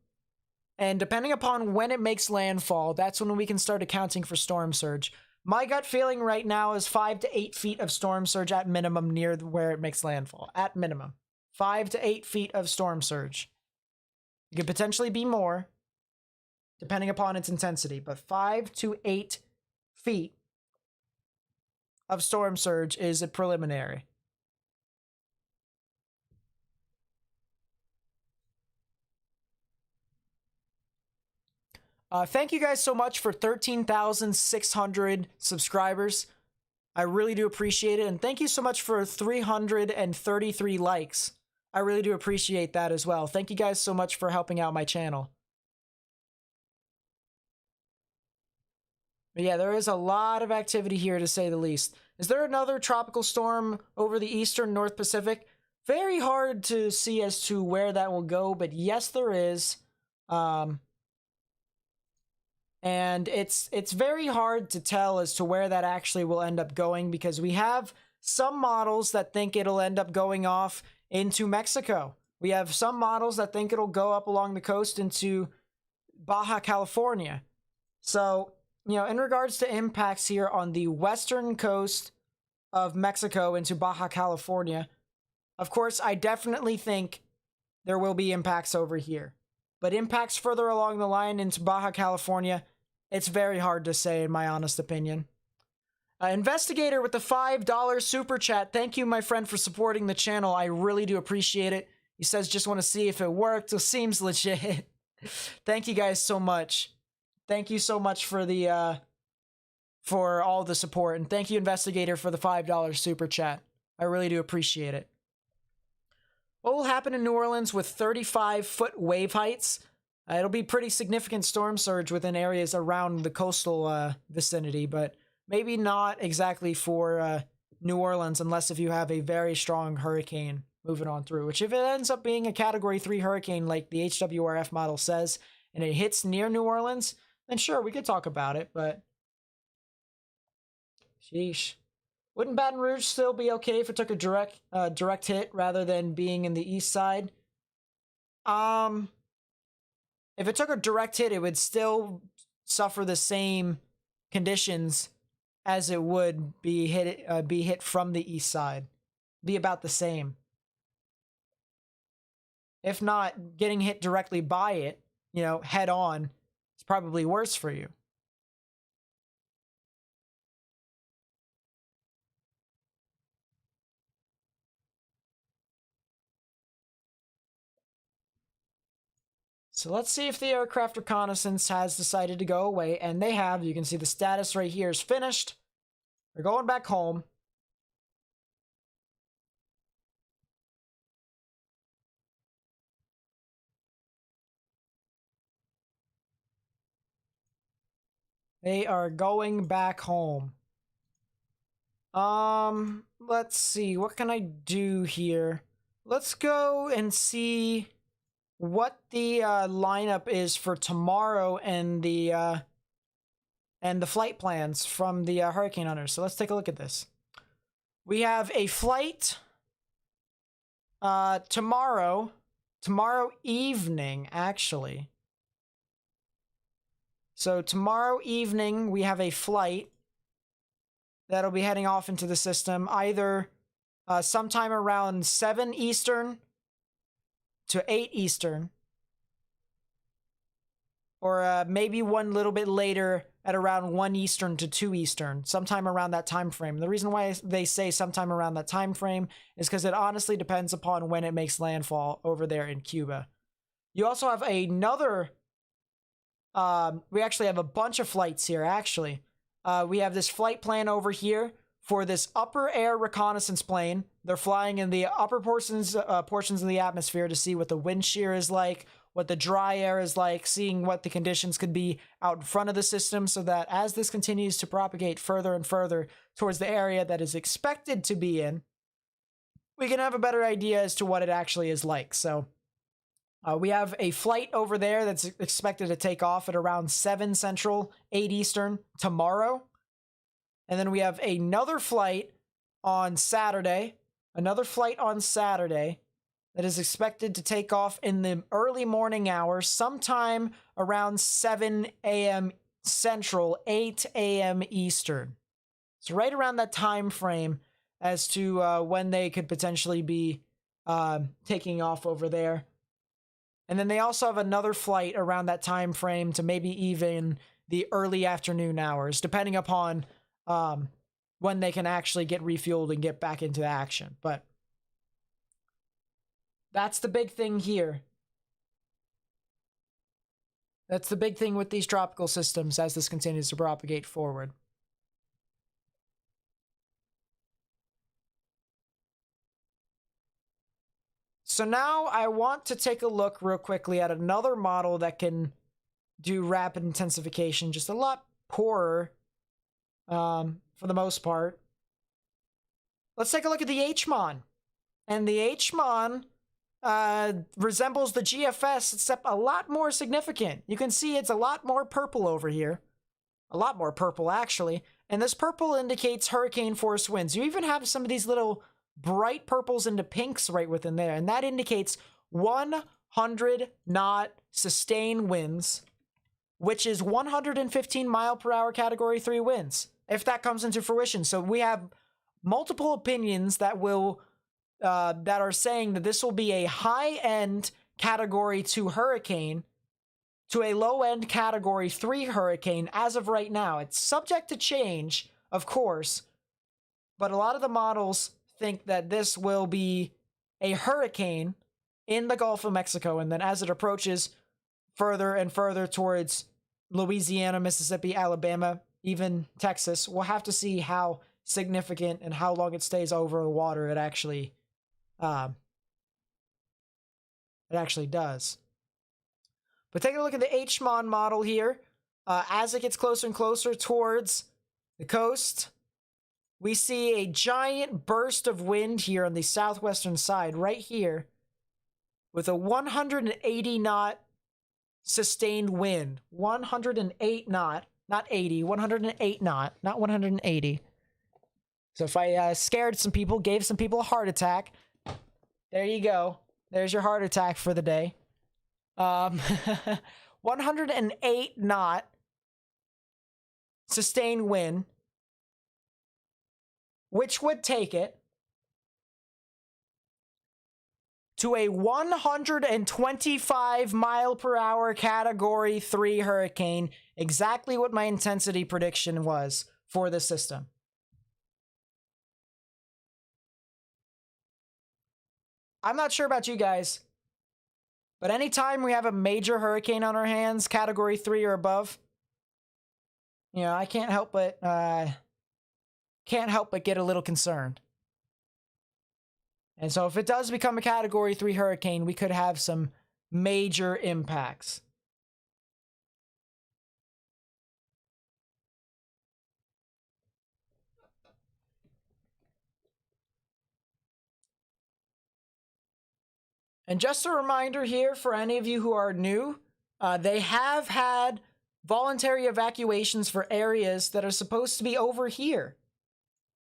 And depending upon when it makes landfall, that's when we can start accounting for storm surge. My gut feeling right now is 5 to 8 feet of storm surge at minimum near where it makes landfall. At minimum. 5 to 8 feet of storm surge. It could potentially be more, depending upon its intensity. But 5 to 8 feet of storm surge is a preliminary. Thank you guys so much for 13,600 subscribers. I really do appreciate it. And thank you so much for 333 likes. I really do appreciate that as well. Thank you guys so much for helping out my channel. But yeah, there is a lot of activity here, to say the least. Is there another tropical storm over the eastern North Pacific? Very hard to see as to where that will go, but yes, there is. And it's very hard to tell as to where that actually will end up going, because we have some models that think it'll end up going off into Mexico. We have some models that think it'll go up along the coast into Baja California. So, you know, in regards to impacts here on the western coast of Mexico into Baja California, of course, I definitely think there will be impacts over here. But impacts further along the line into Baja California, it's very hard to say, in my honest opinion. Investigator with the $5 super chat. Thank you, my friend, for supporting the channel. I really do appreciate it. He says, just want to see if it worked. It seems legit. Thank you guys so much. Thank you so much for the for all the support. And thank you, Investigator, for the $5 super chat. I really do appreciate it. What will happen in New Orleans with 35-foot wave heights? It'll be pretty significant storm surge within areas around the coastal vicinity, but maybe not exactly for New Orleans, unless if you have a very strong hurricane moving on through, which if it ends up being a Category 3 hurricane like the HWRF model says, and it hits near New Orleans, then sure, we could talk about it, but sheesh. Wouldn't Baton Rouge still be okay if it took a direct hit rather than being in the east side? If it took a direct hit, it would still suffer the same conditions as it would be hit from the east side. Be about the same. If not, getting hit directly by it, you know, head on, is probably worse for you. So let's see if the aircraft reconnaissance has decided to go away, and they have. You can see the status right here is finished. They're going back home. They are going back home. Let's see. What can I do here? Let's go and see what the lineup is for tomorrow and the flight plans from the Hurricane Hunters. So let's take a look at this. We have a flight tomorrow evening, actually. So tomorrow evening, we have a flight that'll be heading off into the system, either sometime around 7 Eastern to 8 Eastern, or maybe one little bit later at around 1 Eastern to 2 Eastern, sometime around that time frame. The reason why they say sometime around that time frame is because it honestly depends upon when it makes landfall over there in Cuba. You also have another, we actually have a bunch of flights here, actually. We have this flight plan over here for this upper air reconnaissance plane. They're flying in the upper portions of the atmosphere to see what the wind shear is like, what the dry air is like, seeing what the conditions could be out in front of the system, so that as this continues to propagate further and further towards the area that is expected to be in, we can have a better idea as to what it actually is like. So we have a flight over there that's expected to take off at around 7 Central, 8 Eastern tomorrow. And then we have another flight on Saturday, that is expected to take off in the early morning hours, sometime around 7 a.m. Central, 8 a.m. Eastern. So right around that time frame as to when they could potentially be taking off over there. And then they also have another flight around that time frame to maybe even the early afternoon hours, depending upon when they can actually get refueled and get back into action. But that's the big thing here. That's the big thing with these tropical systems as this continues to propagate forward. So now I want to take a look real quickly at another model that can do rapid intensification, just a lot poorer for the most part. Let's take a look at the HMON. And the HMON resembles the GFS, except a lot more significant. You can see it's a lot more purple over here. A lot more purple, actually. And this purple indicates hurricane force winds. You even have some of these little bright purples into pinks right within there. And that indicates 100 knot sustained winds, which is 115 mile per hour category 3 winds, if that comes into fruition. So we have multiple opinions that will that are saying that this will be a high-end category 2 hurricane to a low-end category 3 hurricane as of right now. It's subject to change, of course, but a lot of the models think that this will be a hurricane in the Gulf of Mexico, and then as it approaches further and further towards Louisiana, Mississippi, Alabama, even Texas, we'll have to see how significant and how long it stays over the water it actually does. But taking a look at the HMON model here, as it gets closer and closer towards the coast, we see a giant burst of wind here on the southwestern side, right here, with a 180 knot sustained wind. 108 knot, not 80, 108 knot, not 180. So if I scared some people, gave some people a heart attack, there you go. There's your heart attack for the day. 108 knot sustained wind, which would take it to a 125 mile per hour category 3 hurricane, exactly what my intensity prediction was for the system. I'm not sure about you guys, but anytime we have a major hurricane on our hands, category 3 or above, you know, I can't help but get a little concerned. And so if it does become a category 3 hurricane, we could have some major impacts. And just a reminder here for any of you who are new, they have had voluntary evacuations for areas that are supposed to be over here.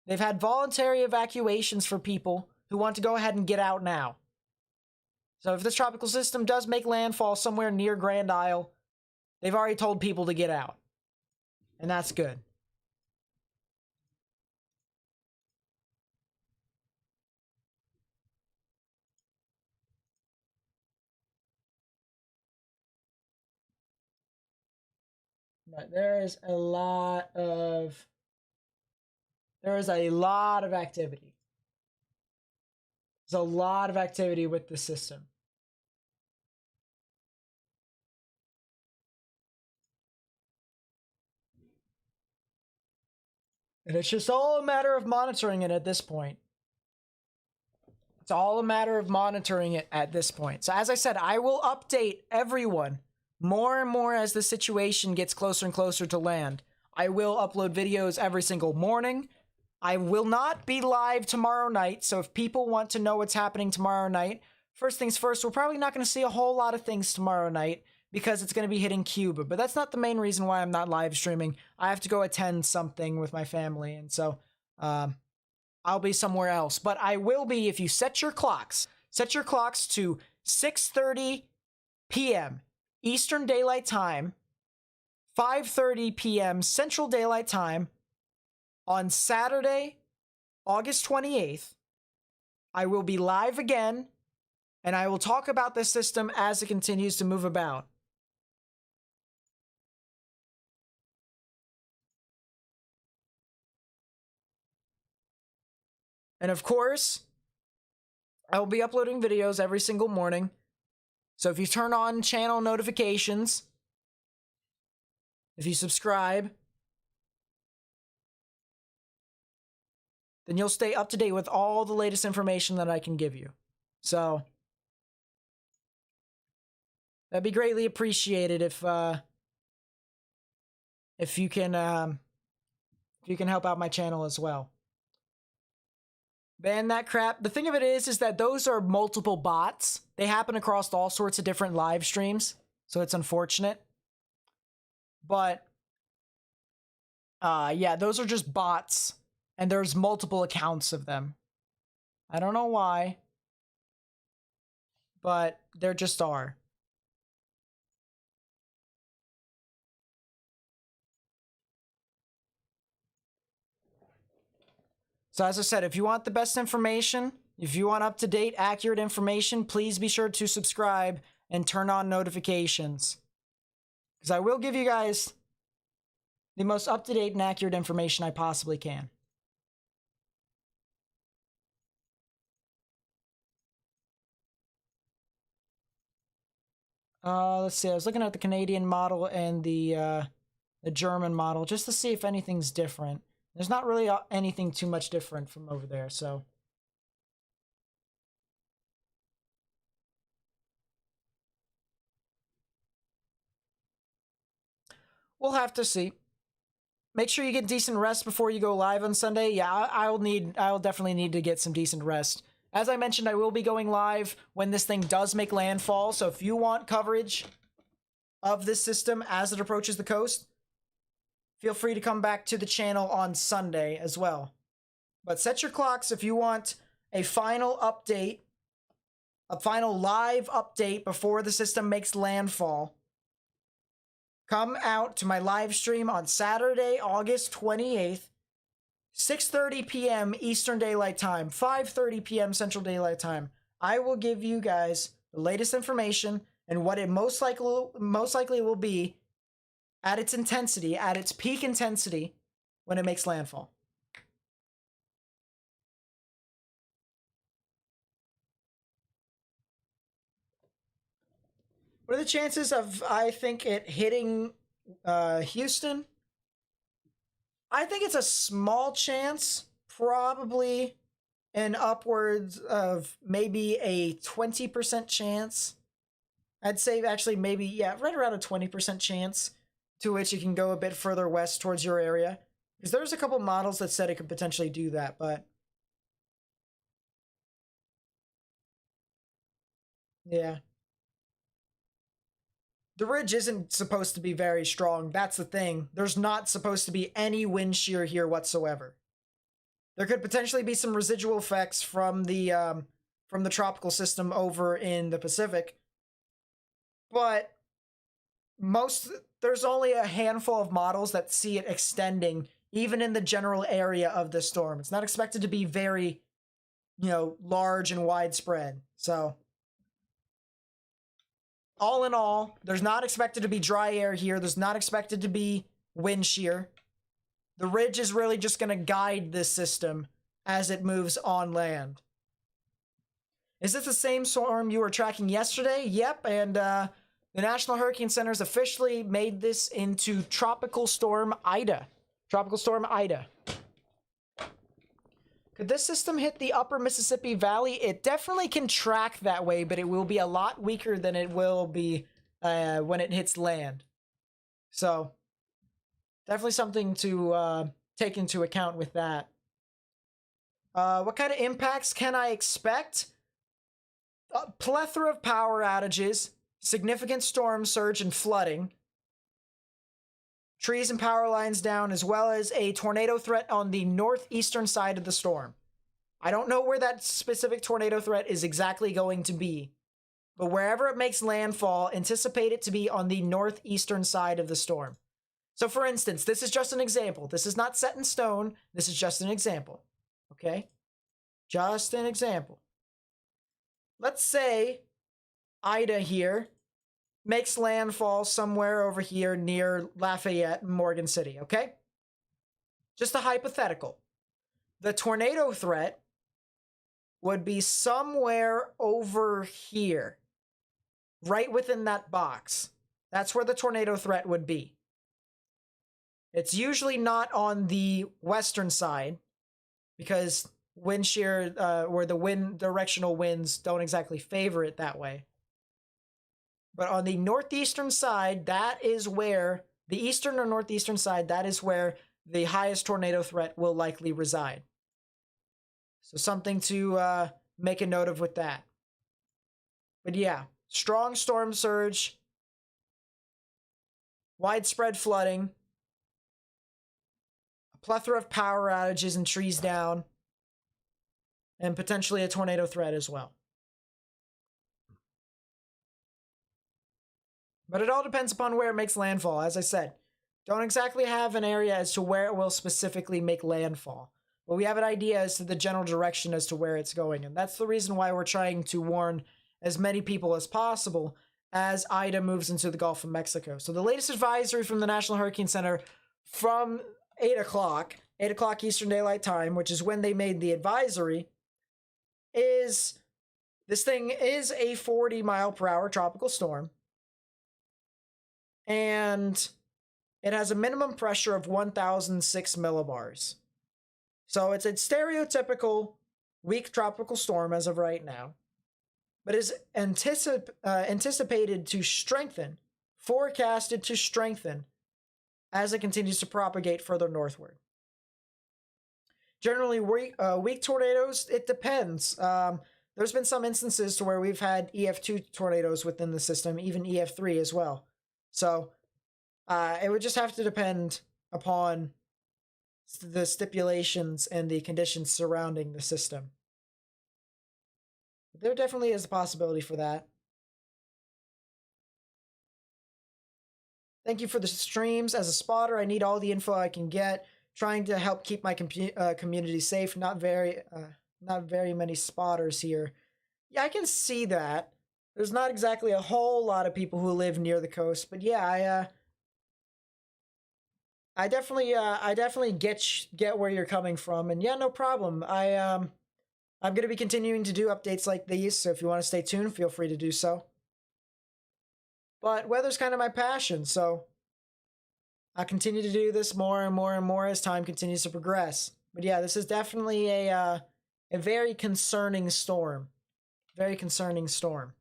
They've had voluntary evacuations for people who want to go ahead and get out now. So if this tropical system does make landfall somewhere near Grand Isle, they've already told people to get out. And that's good. But there is a lot of activity. There's a lot of activity with the system. And it's just all a matter of monitoring it at this point. It's all a matter of monitoring it at this point. So as I said, I will update everyone more and more as the situation gets closer and closer to land. I will upload videos every single morning. I will not be live tomorrow night, so if people want to know what's happening tomorrow night, first things first, we're probably not going to see a whole lot of things tomorrow night because it's going to be hitting Cuba. But that's not the main reason why I'm not live streaming. I have to go attend something with my family, and so I'll be somewhere else. But I will be, if you set your clocks to 6:30 p.m. Eastern Daylight Time, 5:30 p.m. Central Daylight Time, on Saturday, August 28th, I will be live again, and I will talk about this system as it continues to move about. And of course, I will be uploading videos every single morning. So if you turn on channel notifications, if you subscribe, then you'll stay up to date with all the latest information that I can give you. So that'd be greatly appreciated if you can help out my channel as well. Ban that crap. The thing of it is that those are multiple bots. They happen across all sorts of different live streams, so it's unfortunate. But yeah, those are just bots. And there's multiple accounts of them. I don't know why, but there just are. So as I said, if you want the best information, if you want up-to-date, accurate information, please be sure to subscribe and turn on notifications. Because I will give you guys the most up-to-date and accurate information I possibly can. Let's see. I was looking at the Canadian model and the German model just to see if anything's different. There's not really anything too much different from over there, so. We'll have to see. Make sure you get decent rest before you go live on Sunday. Yeah, I'll definitely need to get some decent rest. As I mentioned, I will be going live when this thing does make landfall, so if you want coverage of this system as it approaches the coast, feel free to come back to the channel on Sunday as well. But set your clocks if you want a final update, a final live update before the system makes landfall. Come out to my live stream on Saturday, August 28th, 6:30 p.m. Eastern Daylight Time, 5:30 p.m. Central Daylight Time. I will give you guys the latest information and what it most likely will be at its intensity, at its peak intensity when it makes landfall. What are the chances of, I think, it hitting Houston? I think it's a small chance, probably an upwards of maybe a 20% chance. I'd say actually maybe, yeah, right around a 20% chance to which it can go a bit further west towards your area. Because there's a couple models that said it could potentially do that, but yeah. The ridge isn't supposed to be very strong. That's the thing. There's not supposed to be any wind shear here whatsoever. There could potentially be some residual effects from the tropical system over in the Pacific, but there's only a handful of models that see it extending even in the general area of the storm. It's not expected to be very, large and widespread. So all in all, there's not expected to be dry air here. There's not expected to be wind shear. The ridge is really just going to guide this system as it moves on land. Is this the same storm you were tracking yesterday? Yep, and the National Hurricane Center has officially made this into Tropical Storm Ida. Tropical Storm Ida. Could this system hit the upper Mississippi Valley? It definitely can track that way, but it will be a lot weaker than it will be when it hits land. So, definitely something to take into account with that. What kind of impacts can I expect? A plethora of power outages, significant storm surge and flooding, trees and power lines down, as well as a tornado threat on the northeastern side of the storm. I don't know where that specific tornado threat is exactly going to be, but wherever it makes landfall, anticipate it to be on the northeastern side of the storm. So for instance, this is just an example. This is not set in stone. This is just an example. Okay? Just an example. Let's say Ida here makes landfall somewhere over here near Lafayette and Morgan City, okay? Just a hypothetical. The tornado threat would be somewhere over here, right within that box. That's where the tornado threat would be. It's usually not on the western side because wind shear or the wind directional winds don't exactly favor it that way. But on the northeastern side, that is where the eastern or northeastern side, that is where the highest tornado threat will likely reside. So something to make a note of with that. But yeah, strong storm surge, widespread flooding, a plethora of power outages and trees down, and potentially a tornado threat as well. But it all depends upon where it makes landfall. As I said, don't exactly have an area as to where it will specifically make landfall. But we have an idea as to the general direction as to where it's going. And that's the reason why we're trying to warn as many people as possible as Ida moves into the Gulf of Mexico. So the latest advisory from the National Hurricane Center from 8 o'clock Eastern Daylight Time, which is when they made the advisory, is this thing is a 40-mile-per-hour tropical storm. And it has a minimum pressure of 1,006 millibars. So it's a stereotypical weak tropical storm as of right now, but is anticipated to strengthen, forecasted to strengthen, as it continues to propagate further northward. Generally, weak tornadoes, it depends. There's been some instances to where we've had EF2 tornadoes within the system, even EF3 as well. So it would just have to depend upon the stipulations and the conditions surrounding the system. But there definitely is a possibility for that. Thank you for the streams. As a spotter, I need all the info I can get. Trying to help keep my community safe. Not very many spotters here. Yeah, I can see that. There's not exactly a whole lot of people who live near the coast, but yeah, I definitely get where you're coming from, and yeah, no problem. I'm gonna be continuing to do updates like these, so if you want to stay tuned, feel free to do so. But weather's kind of my passion, so I continue to do this more and more and more as time continues to progress. But yeah, this is definitely a very concerning storm. Very concerning storm.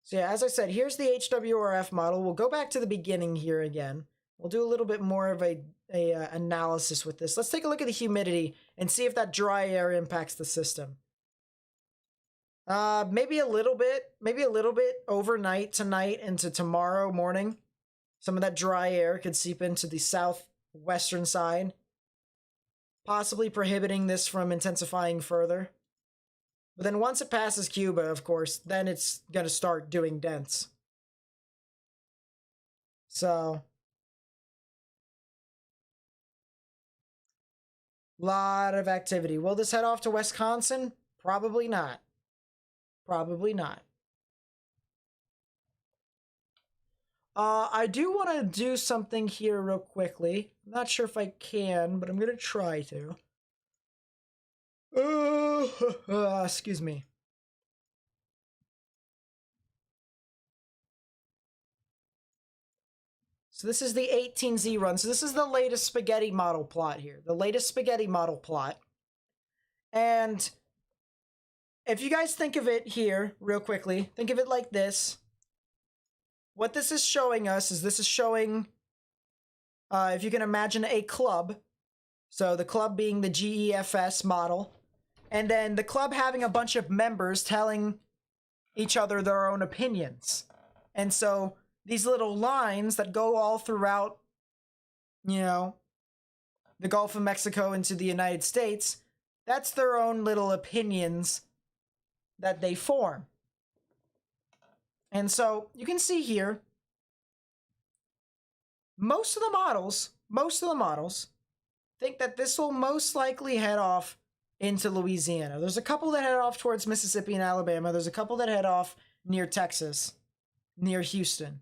So yeah, as I said, here's the HWRF model. We'll go back to the beginning here again. We'll do a little bit more of a analysis with this. Let's take a look at the humidity and see if that dry air impacts the system. Maybe a little bit overnight tonight into tomorrow morning. Some of that dry air could seep into the southwestern side, possibly prohibiting this from intensifying further. But then once it passes Cuba, of course, then it's going to start doing dents. So, lot of activity. Will this head off to Wisconsin? Probably not. Probably not. I do want to do something here real quickly. I'm not sure if I can, but I'm going to try to. Excuse me. So this is the 18Z run. So this is the latest spaghetti model plot here. The latest spaghetti model plot. And if you guys think of it here real quickly, think of it like this. What this is showing us is this is showing, if you can imagine a club. So the club being the GEFS model. And then the club having a bunch of members telling each other their own opinions. And so these little lines that go all throughout, you know, the Gulf of Mexico into the United States, that's their own little opinions that they form. And so you can see here, most of the models think that this will most likely head off into Louisiana. There's a couple that head off towards Mississippi and Alabama. There's a couple that head off near Texas, near Houston.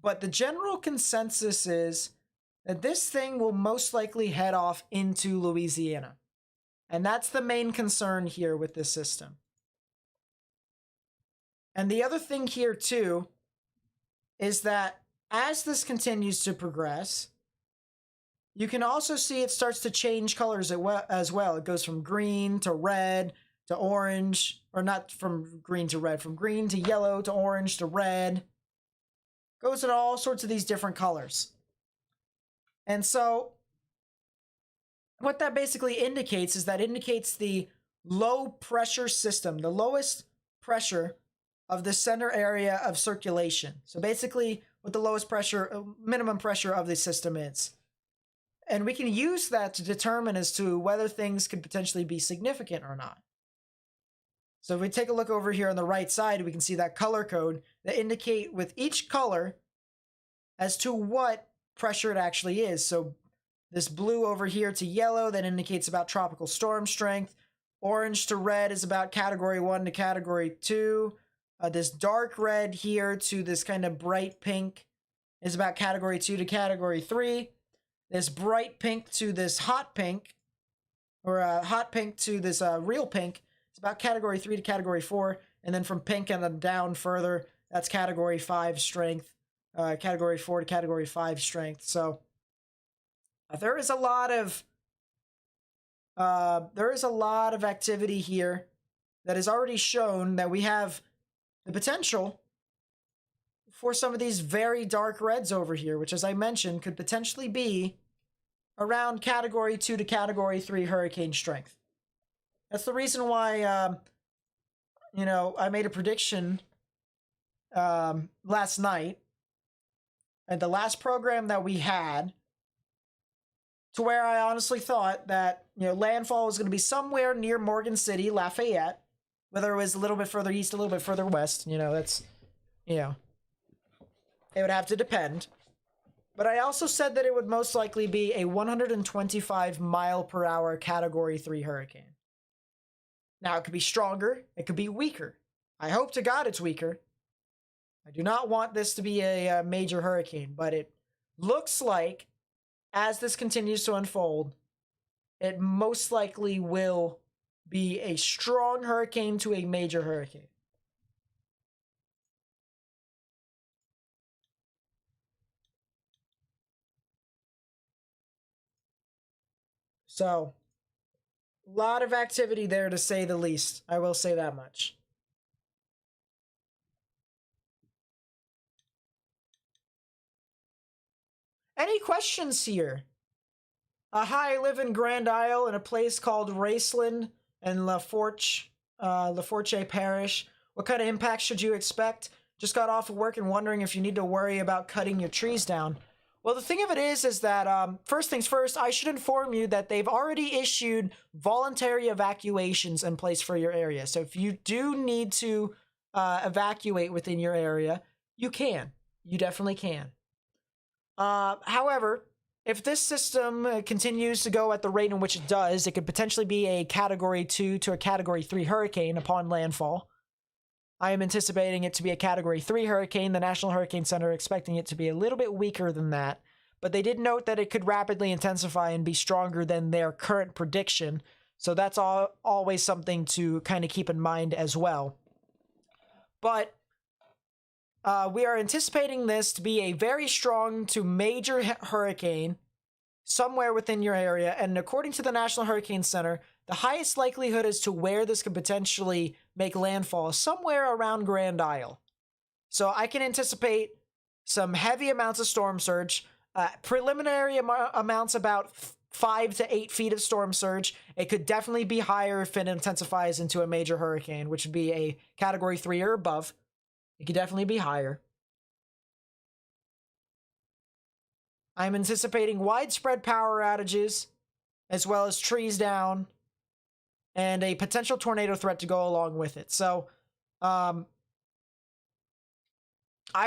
But the general consensus is that this thing will most likely head off into Louisiana. And that's the main concern here with this system. And the other thing here too is that as this continues to progress, you can also see it starts to change colors as well. It goes from green to red to orange, or not from green to red, from green to yellow to orange to red. Goes in all sorts of these different colors. And so what that basically indicates is that indicates the low pressure system, the lowest pressure of the center area of circulation. So basically what the lowest pressure, minimum pressure of the system is. And we can use that to determine as to whether things could potentially be significant or not. So if we take a look over here on the right side, we can see that color code that indicate with each color as to what pressure it actually is. So this blue over here to yellow, that indicates about tropical storm strength. Orange to red is about category 1 to category 2. This dark red here to this kind of bright pink is about category 2 to category 3. This bright pink to this hot pink, or hot pink to this real pink, it's about category 3 to category 4. And then from pink and then down further, that's category 5 strength, category 4 to category 5 strength. So there is a lot of activity here that is already shown that we have the potential for some of these very dark reds over here, which, as I mentioned, could potentially be around category 2 to category 3 hurricane strength. That's the reason why, I made a prediction last night at the last program that we had, to where I honestly thought that, landfall was going to be somewhere near Morgan City, Lafayette, whether it was a little bit further east, a little bit further west, that's, it would have to depend. But I also said that it would most likely be a 125 mile per hour category 3 hurricane. Now, it could be stronger, it could be weaker. I hope to God it's weaker. I do not want this to be a major hurricane, but it looks like, as this continues to unfold, it most likely will be a strong hurricane to a major hurricane. So, a lot of activity there, to say the least. I will say that much. Any questions here? Hi, I live in Grand Isle in a place called Raceland and Laforche Parish. What kind of impact should you expect? Just got off of work and wondering if you need to worry about cutting your trees down. Well, the thing of it is that, first things first, I should inform you that they've already issued voluntary evacuations in place for your area. So if you do need to evacuate within your area, you can. You definitely can. However, if this system continues to go at the rate in which it does, it could potentially be a category 2 to a category 3 hurricane upon landfall. I am anticipating it to be a Category 3 hurricane. The National Hurricane Center expecting it to be a little bit weaker than that. But they did note that it could rapidly intensify and be stronger than their current prediction. So that's always something to kind of keep in mind as well. But we are anticipating this to be a very strong to major hurricane somewhere within your area. And according to the National Hurricane Center, the highest likelihood as to where this could potentially make landfall is somewhere around Grand Isle. So I can anticipate some heavy amounts of storm surge, preliminary amounts about 5 to 8 feet of storm surge. It could definitely be higher if it intensifies into a major hurricane, which would be a Category 3 or above. It could definitely be higher. I'm anticipating widespread power outages, as well as trees down, and a potential tornado threat to go along with it. So, I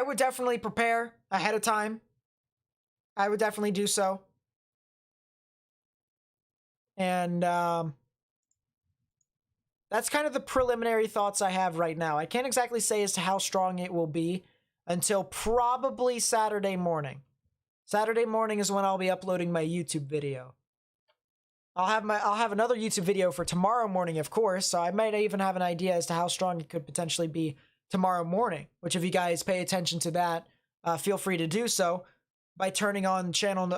would definitely prepare ahead of time. I would definitely do so. And that's kind of the preliminary thoughts I have right now. I can't exactly say as to how strong it will be until probably Saturday morning. Saturday morning is when I'll be uploading my YouTube video. I'll have another YouTube video for tomorrow morning, of course, so I might even have an idea as to how strong it could potentially be tomorrow morning, which if you guys pay attention to that, feel free to do so by turning on channel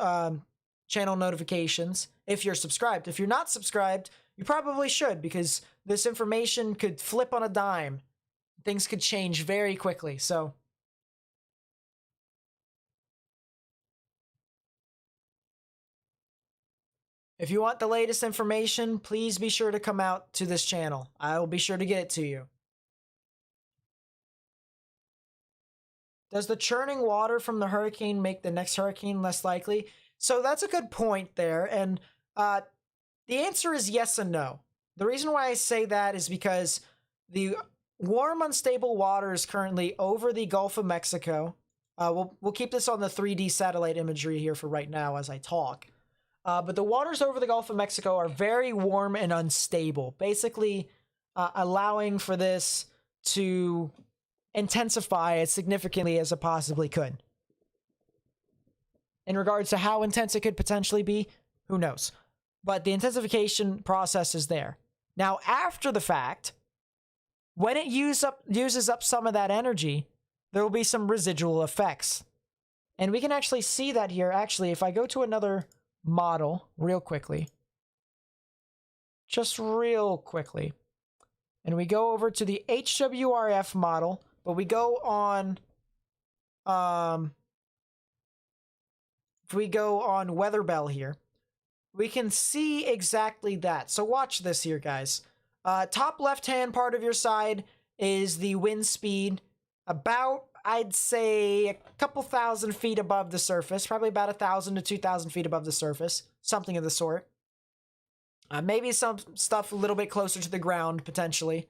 notifications if you're subscribed. If you're not subscribed, you probably should, because this information could flip on a dime. Things could change very quickly, so if you want the latest information, please be sure to come out to this channel. I will be sure to get it to you. Does the churning water from the hurricane make the next hurricane less likely? So that's a good point there, and the answer is yes and no. The reason why I say that is because the warm, unstable water is currently over the Gulf of Mexico. We'll keep this on the 3D satellite imagery here for right now as I talk. But the waters over the Gulf of Mexico are very warm and unstable, basically allowing for this to intensify as significantly as it possibly could. In regards to how intense it could potentially be, who knows? But the intensification process is there. Now, after the fact, when it uses up some of that energy, there will be some residual effects. And we can actually see that here. Actually, if I go to another model real quickly, just real quickly, and we go over to the HWRF model, but we go on if we go on Weather Bell here, we can see exactly that. So watch this here, guys. Top left-hand part of your side is the wind speed, about, I'd say, a couple thousand feet above the surface, probably about 1,000 to 2,000 feet above the surface, something of the sort. Maybe some stuff a little bit closer to the ground, potentially.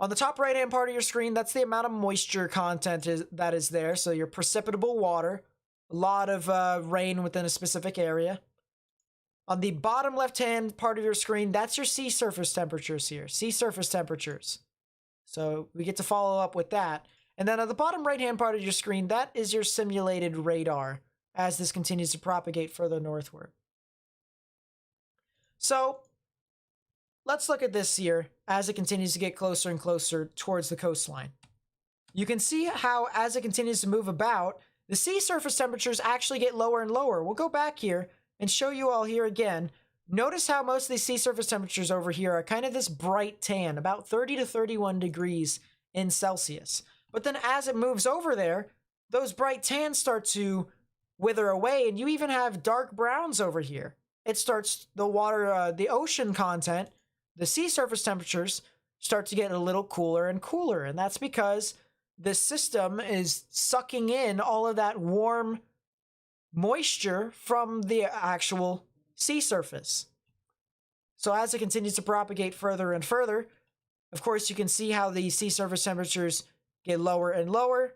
On the top right-hand part of your screen, that's the amount of moisture content that is there, so your precipitable water, a lot of rain within a specific area. On the bottom left-hand part of your screen, that's your sea surface temperatures here, sea surface temperatures. So we get to follow up with that. And then at the bottom right-hand part of your screen, that is your simulated radar as this continues to propagate further northward. So let's look at this here as it continues to get closer and closer towards the coastline. You can see how as it continues to move about, the sea surface temperatures actually get lower and lower. We'll go back here and show you all here again. Notice how most of these sea surface temperatures over here are kind of this bright tan, about 30 to 31 degrees in Celsius. But then as it moves over there, those bright tans start to wither away, and you even have dark browns over here. It starts, the water, the ocean content, the sea surface temperatures start to get a little cooler and cooler, and that's because this system is sucking in all of that warm moisture from the actual sea surface. So as it continues to propagate further and further, of course, you can see how the sea surface temperatures get lower and lower,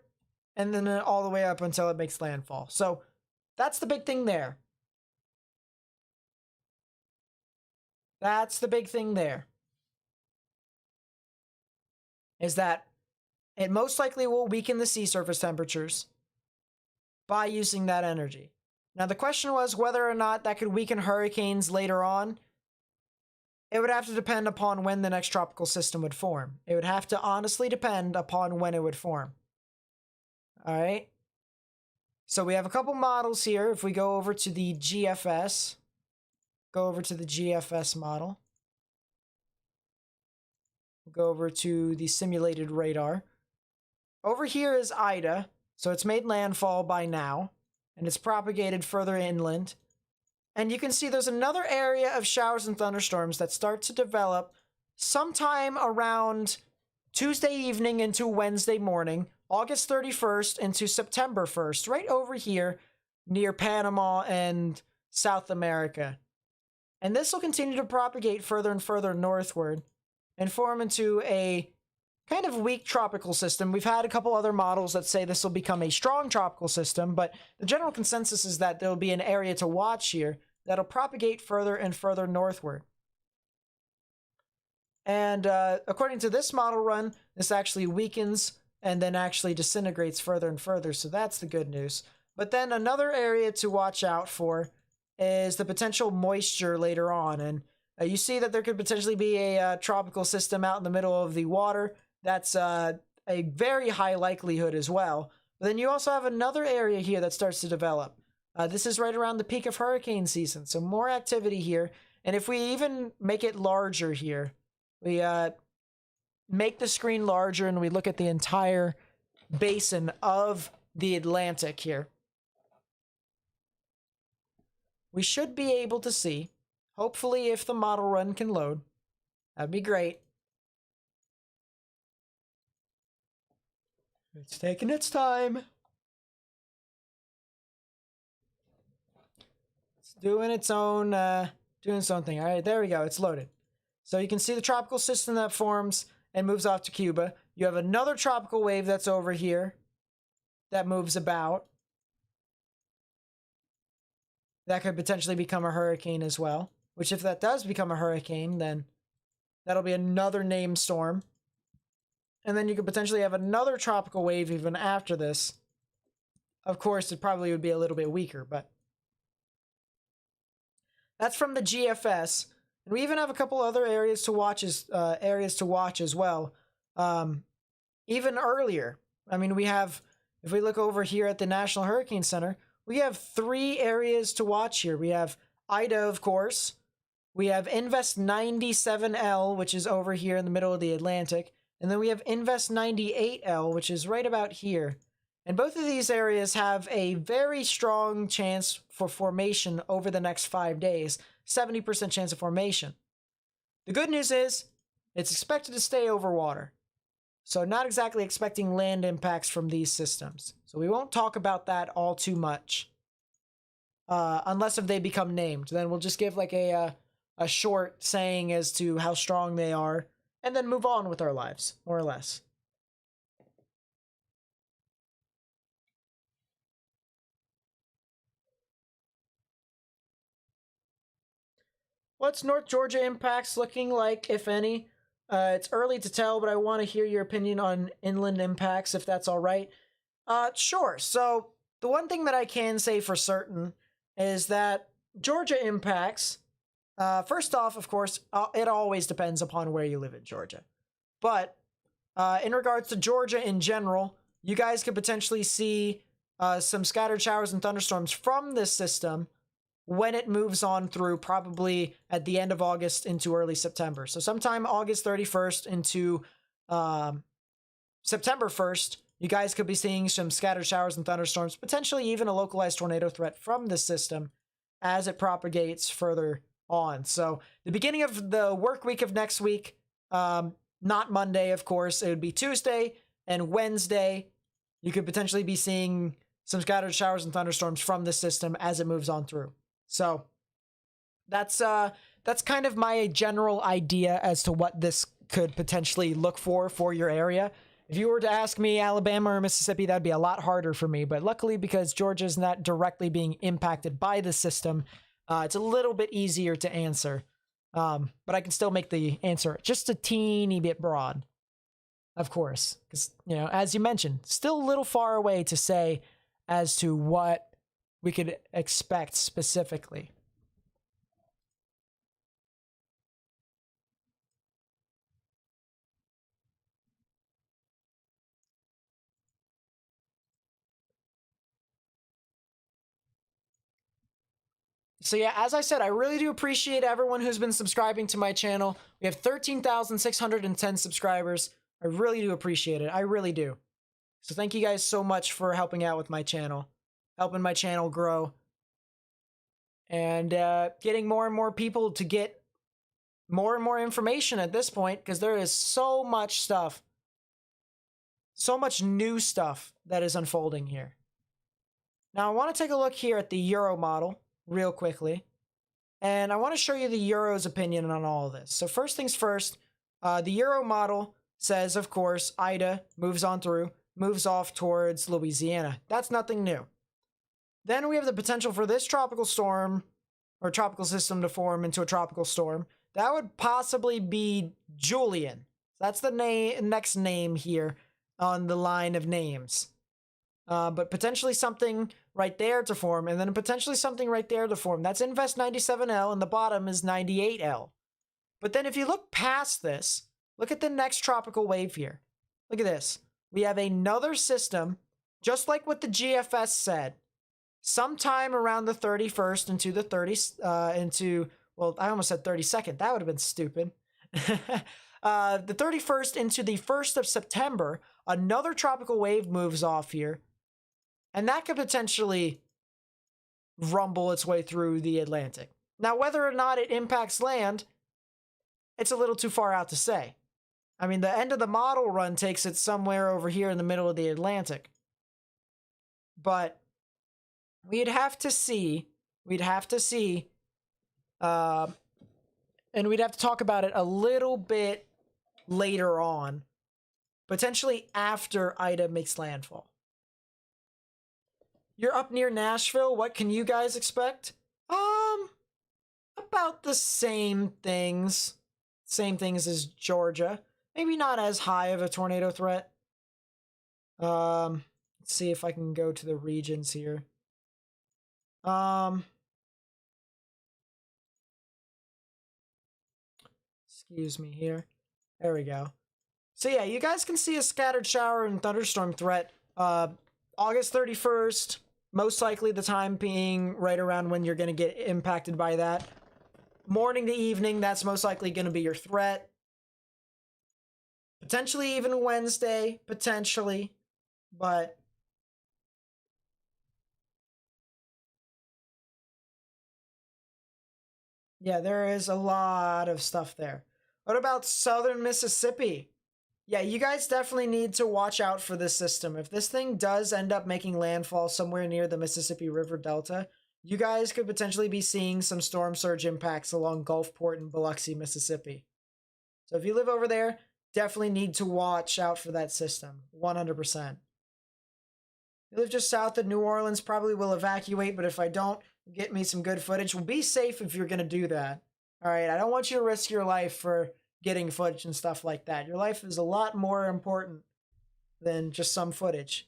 and then all the way up until it makes landfall. So that's the big thing there. That's the big thing there. Is that it most likely will weaken the sea surface temperatures by using that energy. Now, the question was whether or not that could weaken hurricanes later on. It would have to depend upon when the next tropical system would form. It would have to honestly depend upon when it would form. All right. So we have a couple models here. If we go over to the GFS, go over to the GFS model. We'll go over to the simulated radar. Over here is Ida. So it's made landfall by now, and it's propagated further inland. And you can see there's another area of showers and thunderstorms that start to develop sometime around Tuesday evening into Wednesday morning, August 31st into September 1st, right over here near Panama and South America. And this will continue to propagate further and further northward and form into a kind of weak tropical system. We've had a couple other models that say this will become a strong tropical system, but the general consensus is that there'll be an area to watch here that'll propagate further and further northward. And according to this model run, this actually weakens and then actually disintegrates further and further, so that's the good news. But then another area to watch out for is the potential moisture later on, and you see that there could potentially be a tropical system out in the middle of the water. That's a very high likelihood as well. But then you also have another area here that starts to develop. This is right around the peak of hurricane season, so more activity here. And if we even make it larger here, we make the screen larger and we look at the entire basin of the Atlantic here, we should be able to see, hopefully if the model run can load, that'd be great. It's taking its time. It's doing its own thing. All right, there we go. It's loaded. So you can see the tropical system that forms and moves off to Cuba. You have another tropical wave that's over here that moves about. That could potentially become a hurricane as well, which if that does become a hurricane, then that'll be another named storm. And then you could potentially have another tropical wave even after this. Of course, it probably would be a little bit weaker, but that's from the GFS. And we even have a couple other areas to watch as well. Even earlier. I mean, we have, if we look over here at the National Hurricane Center, we have 3 areas to watch here. We have Ida, of course. We have Invest 97L, which is over here in the middle of the Atlantic. And then we have Invest 98L, which is right about here. And both of these areas have a very strong chance for formation over the next 5 days. 70% chance of formation. The good news is, it's expected to stay over water. So not exactly expecting land impacts from these systems. So we won't talk about that all too much. Unless if they become named. Then we'll just give like a short saying as to how strong they are. And then move on with our lives, more or less. What's North Georgia impacts looking like, if any? It's early to tell, but I want to hear your opinion on inland impacts, if that's all right. Sure. So the one thing that I can say for certain is that Georgia impacts, first off, of course, it always depends upon where you live in Georgia. But in regards to Georgia in general, you guys could potentially see some scattered showers and thunderstorms from this system when it moves on through, probably at the end of August into early September. So sometime August 31st into September 1st, you guys could be seeing some scattered showers and thunderstorms, potentially even a localized tornado threat from this system as it propagates further on. So the beginning of the work week of next week, not Monday, of course, it would be Tuesday and Wednesday. You could potentially be seeing some scattered showers and thunderstorms from this system as it moves on through. So that's kind of my general idea as to what this could potentially look for your area. If you were to ask me Alabama or Mississippi, that'd be a lot harder for me. But luckily, because Georgia's not directly being impacted by the system, it's a little bit easier to answer. But I can still make the answer just a teeny bit broad. of course, because, you know, as you mentioned, still a little far away to say as to what we could expect specifically. So yeah, as I said, I really do appreciate everyone who's been subscribing to my channel. We have 13,610 subscribers. I really do appreciate it. I really do. So thank you guys so much for helping out with my channel, helping my channel grow, and getting more and more people to get more and more information at this point, because there is so much stuff, so much new stuff that is unfolding here. Now I want to take a look here at the Euro model real quickly, and I want to show you the Euro's opinion on all of this. So first things first, the Euro model says, of course, Ida moves on through, moves off towards Louisiana. That's nothing new. Then we have the potential for this tropical storm or tropical system to form into a tropical storm. That would possibly be Julian. That's the next name here on the line of names. But potentially something right there to form, and then potentially something right there to form. That's Invest 97L, and the bottom is 98L. But then if you look past this, look at the next tropical wave here. Look at this. We have another system, just like what the GFS said. Sometime around the 31st into the 30s, well, I almost said 32nd. That would have been stupid. The 31st into the 1st of September, another tropical wave moves off here. And that could potentially rumble its way through the Atlantic. Now, whether or not it impacts land, it's a little too far out to say. I mean, the end of the model run takes it somewhere over here in the middle of the Atlantic. But we'd have to see, and we'd have to talk about it a little bit later on, potentially after Ida makes landfall. You're up near Nashville. What can you guys expect? About the same things. Same things as Georgia. Maybe not as high of a tornado threat. Let's see if I can go to the regions here. Excuse me here. There we go. So yeah, you guys can see a scattered shower and thunderstorm threat. August 31st. Most likely the time being right around when you're going to get impacted by that. Morning to evening, that's most likely going to be your threat. Potentially even Wednesday, potentially. But yeah, there is a lot of stuff there. What about southern Mississippi? Yeah, you guys definitely need to watch out for this system. If this thing does end up making landfall somewhere near the Mississippi River Delta, you guys could potentially be seeing some storm surge impacts along Gulfport and Biloxi, Mississippi. So if you live over there, definitely need to watch out for that system, 100%. If you live just south of New Orleans, probably will evacuate, but if I don't, get me some good footage. Well, be safe if you're going to do that. All right, I don't want you to risk your life for getting footage and stuff like that. Your life is a lot more important than just some footage.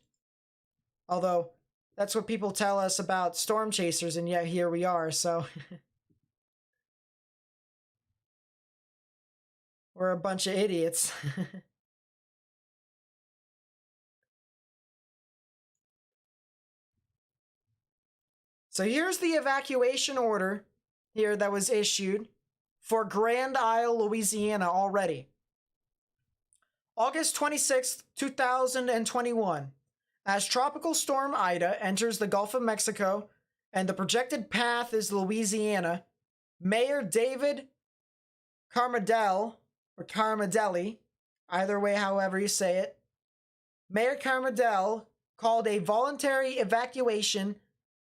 Although, that's what people tell us about storm chasers, and yet here we are, so... We're a bunch of idiots. So here's the evacuation order here that was issued for Grand Isle, Louisiana already. August 26th, 2021. As Tropical Storm Ida enters the Gulf of Mexico and the projected path is Louisiana, Mayor David Carmadel, or Carmadelli, either way, however you say it, Mayor Carmadel called a voluntary evacuation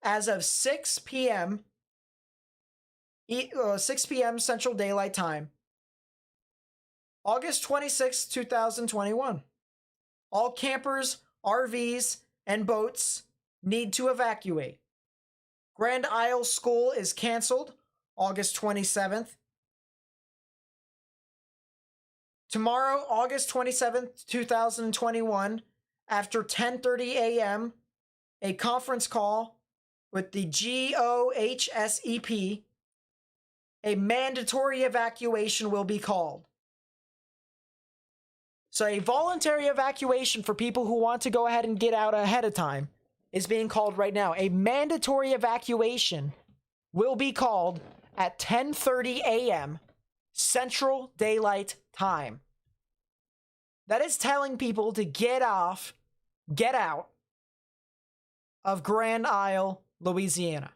as of 6 p.m. 6 p.m. Central Daylight Time. August 26, 2021. All campers, RVs, and boats need to evacuate. Grand Isle School is canceled August 27th. Tomorrow, August 27th, 2021, after 10:30 a.m., a conference call with the GOHSEP, a mandatory evacuation will be called. So a voluntary evacuation for people who want to go ahead and get out ahead of time is being called right now. A mandatory evacuation will be called at 10:30 a.m. Central Daylight Time. That is telling people to get out of Grand Isle, Louisiana.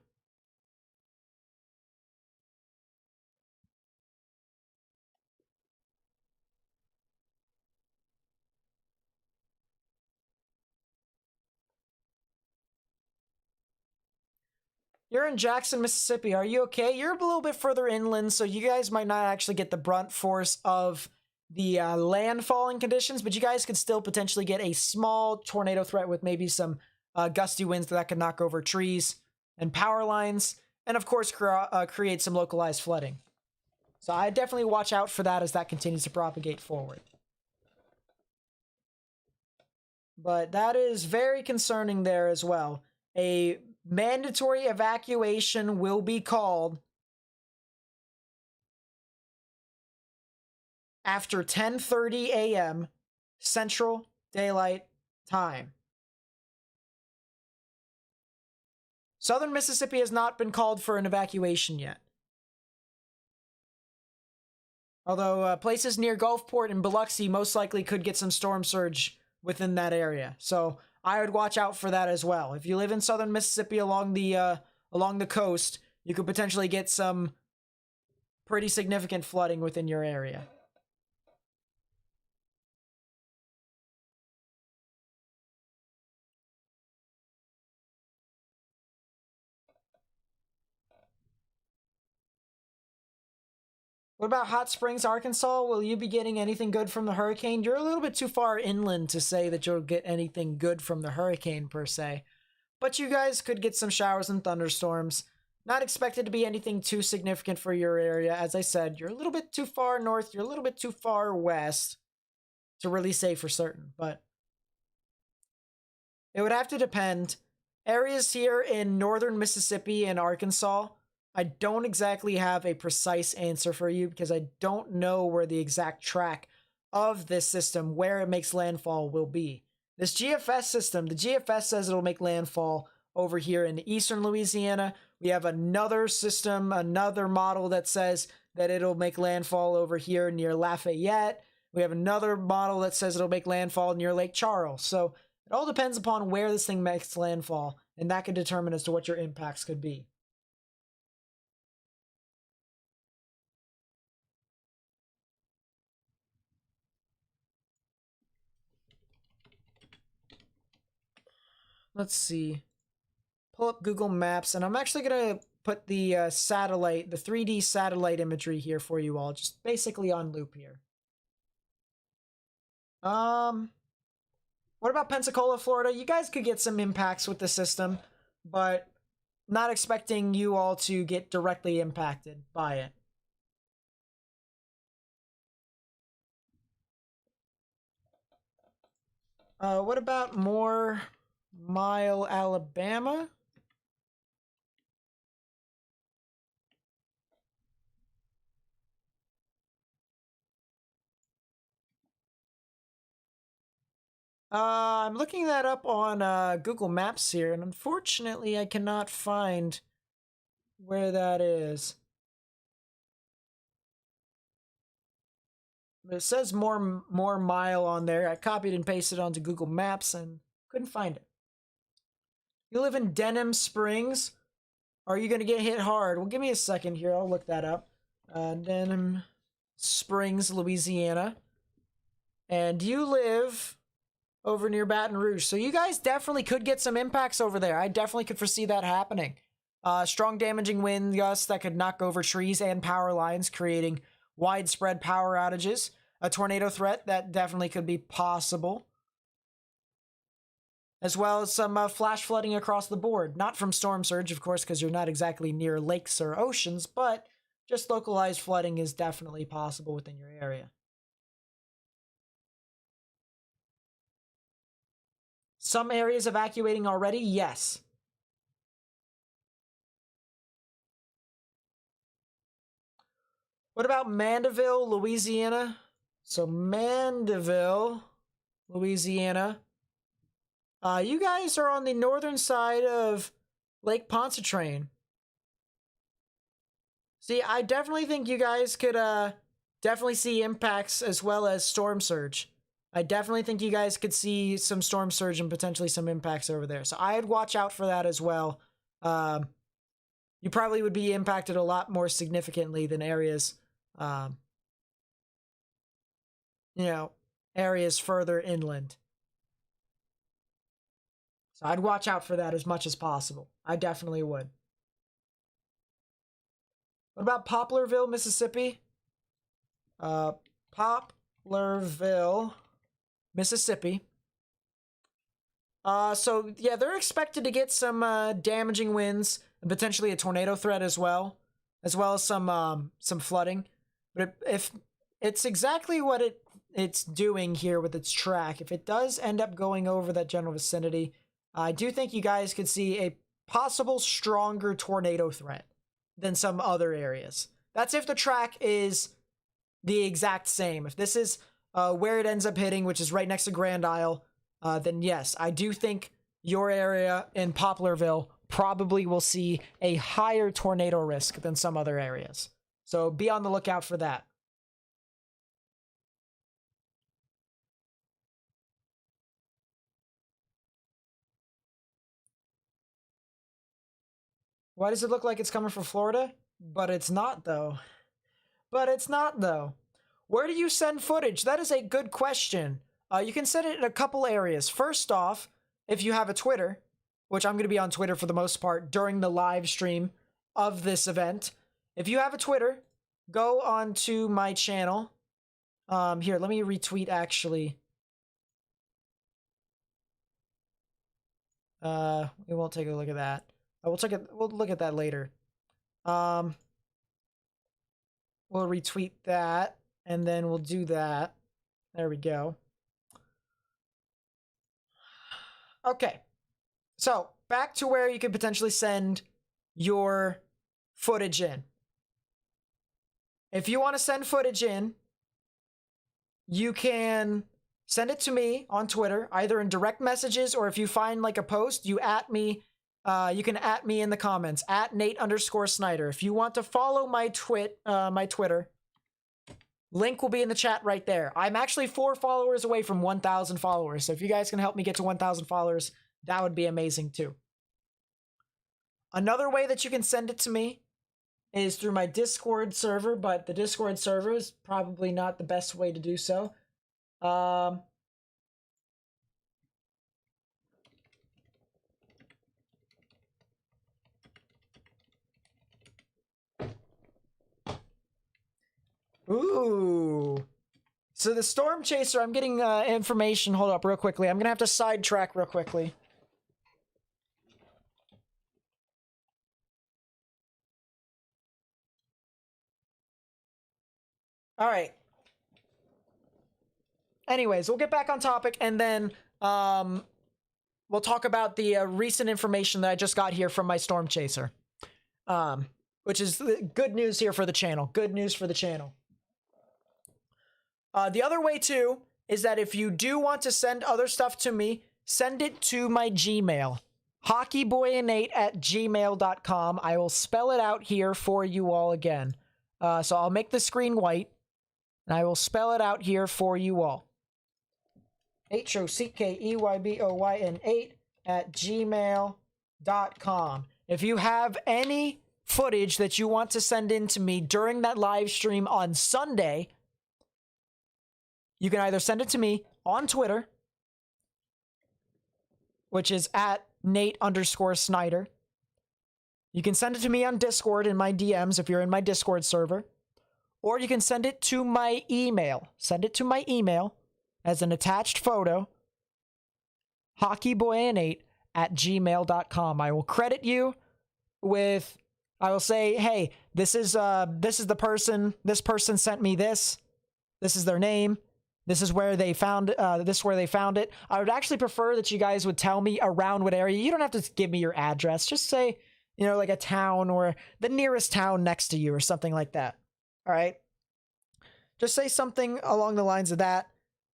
You're in Jackson, Mississippi. Are you okay? You're a little bit further inland, so you guys might not actually get the brunt force of the landfalling conditions, but you guys could still potentially get a small tornado threat with maybe some gusty winds that could knock over trees and power lines, and of course create some localized flooding. So I definitely watch out for that as that continues to propagate forward. But that is very concerning there as well. A mandatory evacuation will be called after 10:30 a.m. Central Daylight Time. Southern Mississippi has not been called for an evacuation yet. Although places near Gulfport and Biloxi most likely could get some storm surge within that area. So I would watch out for that as well. If you live in southern Mississippi along the coast, you could potentially get some pretty significant flooding within your area. What about Hot Springs, Arkansas? Will you be getting anything good from the hurricane? You're a little bit too far inland to say that you'll get anything good from the hurricane per se. But you guys could get some showers and thunderstorms. Not expected to be anything too significant for your area. As I said, you're a little bit too far north, you're a little bit too far west to really say for certain. But it would have to depend. Areas here in northern Mississippi and Arkansas, I don't exactly have a precise answer for you because I don't know where the exact track of this system, where it makes landfall, will be. This GFS system, the GFS says it'll make landfall over here in eastern Louisiana. We have another system, another model that says that it'll make landfall over here near Lafayette. We have another model that says it'll make landfall near Lake Charles. So it all depends upon where this thing makes landfall, and that can determine as to what your impacts could be. Let's see. Pull up Google Maps, and I'm actually going to put the satellite, the 3D satellite imagery here for you all, just basically on loop here. What about Pensacola, Florida? You guys could get some impacts with the system, but not expecting you all to get directly impacted by it. What about Moore Mile, Alabama? I'm looking that up on Google Maps here, and unfortunately I cannot find where that is. But it says more mile on there. I copied and pasted onto Google Maps and couldn't find it. You live in Denham Springs? Are you going to get hit hard? Well, give me a second here. I'll look that up. Denham Springs, Louisiana. And you live over near Baton Rouge. So you guys definitely could get some impacts over there. I definitely could foresee that happening. Strong damaging wind gusts that could knock over trees and power lines, creating widespread power outages. A tornado threat that definitely could be possible. As well as some flash flooding across the board. Not from storm surge, of course, because you're not exactly near lakes or oceans, but just localized flooding is definitely possible within your area. some areas evacuating already? Yes. What about Mandeville, Louisiana? So Mandeville, Louisiana. You guys are on the northern side of Lake Pontchartrain. See, I definitely think you guys could definitely see impacts as well as storm surge. I definitely think you guys could see some storm surge and potentially some impacts over there. So I'd watch out for that as well. You probably would be impacted a lot more significantly than areas, areas further inland. So I'd watch out for that as much as possible. I definitely would. What about Poplarville, Mississippi? Poplarville, Mississippi. So yeah, they're expected to get some damaging winds and potentially a tornado threat as well as some flooding. But if it's exactly what it's doing here with its track, if it does end up going over that general vicinity, I do think you guys could see a possible stronger tornado threat than some other areas. That's if the track is the exact same. If this is where it ends up hitting, which is right next to Grand Isle, then yes, I do think your area in Poplarville probably will see a higher tornado risk than some other areas. So be on the lookout for that. Why does it look like it's coming from Florida? But it's not, though. Where do you send footage? That is a good question. You can send it in a couple areas. First off, if you have a Twitter, which I'm going to be on Twitter for the most part during the live stream of this event. If you have a Twitter, go on to my channel. Here, let me retweet actually. We won't take a look at that. We'll look at that later. We'll retweet that, and then we'll do that. There we go. Okay. So, back to where you could potentially send your footage in. If you want to send footage in, you can send it to me on Twitter, either in direct messages, or if you find like a post, you at me. You can at me in the comments, at Nate_Snyder. If you want to follow my Twitter, link will be in the chat right there. I'm actually 4 followers away from 1,000 followers. So if you guys can help me get to 1,000 followers, that would be amazing too. Another way that you can send it to me is through my Discord server, but the Discord server is probably not the best way to do so. Ooh. So the Storm Chaser, I'm getting information. Hold up real quickly. I'm going to have to sidetrack real quickly. All right. Anyways, we'll get back on topic, and then we'll talk about the recent information that I just got here from my Storm Chaser, which is good news here for the channel. Good news for the channel. The other way, too, is that if you do want to send other stuff to me, send it to my Gmail. hockeyboyanate@gmail.com. I will spell it out here for you all again. So I'll make the screen white, and I will spell it out here for you all. HOCKEYBOYN8@gmail.com. If you have any footage that you want to send in to me during that live stream on Sunday, you can either send it to me on Twitter, which is at Nate_Snyder. You can send it to me on Discord in my DMs if you're in my Discord server. Or you can send it to my email. Send it to my email as an attached photo, hockeyboyanate@gmail.com. I will credit you with, I will say, hey, this is the person, this person sent me this. This is their name. This is where they found it. I would actually prefer that you guys would tell me around what area. You don't have to give me your address. Just say, you know, like a town or the nearest town next to you or something like that. All right. Just say something along the lines of that,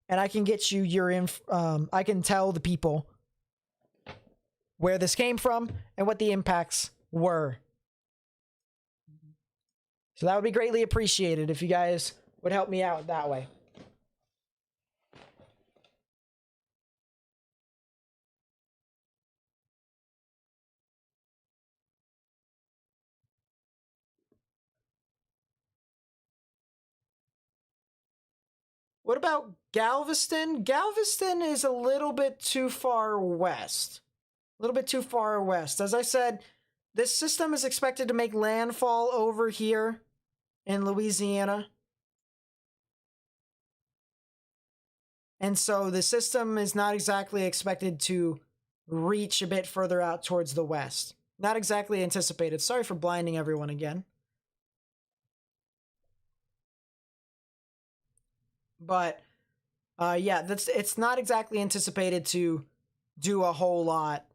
and I can get you your I can tell the people where this came from and what the impacts were. So that would be greatly appreciated if you guys would help me out that way. What about Galveston? Galveston is a little bit too far west. A little bit too far west. As I said, this system is expected to make landfall over here in Louisiana. And so the system is not exactly expected to reach a bit further out towards the west. Not exactly anticipated. Sorry for blinding everyone again. But yeah, it's not exactly anticipated to do a whole lot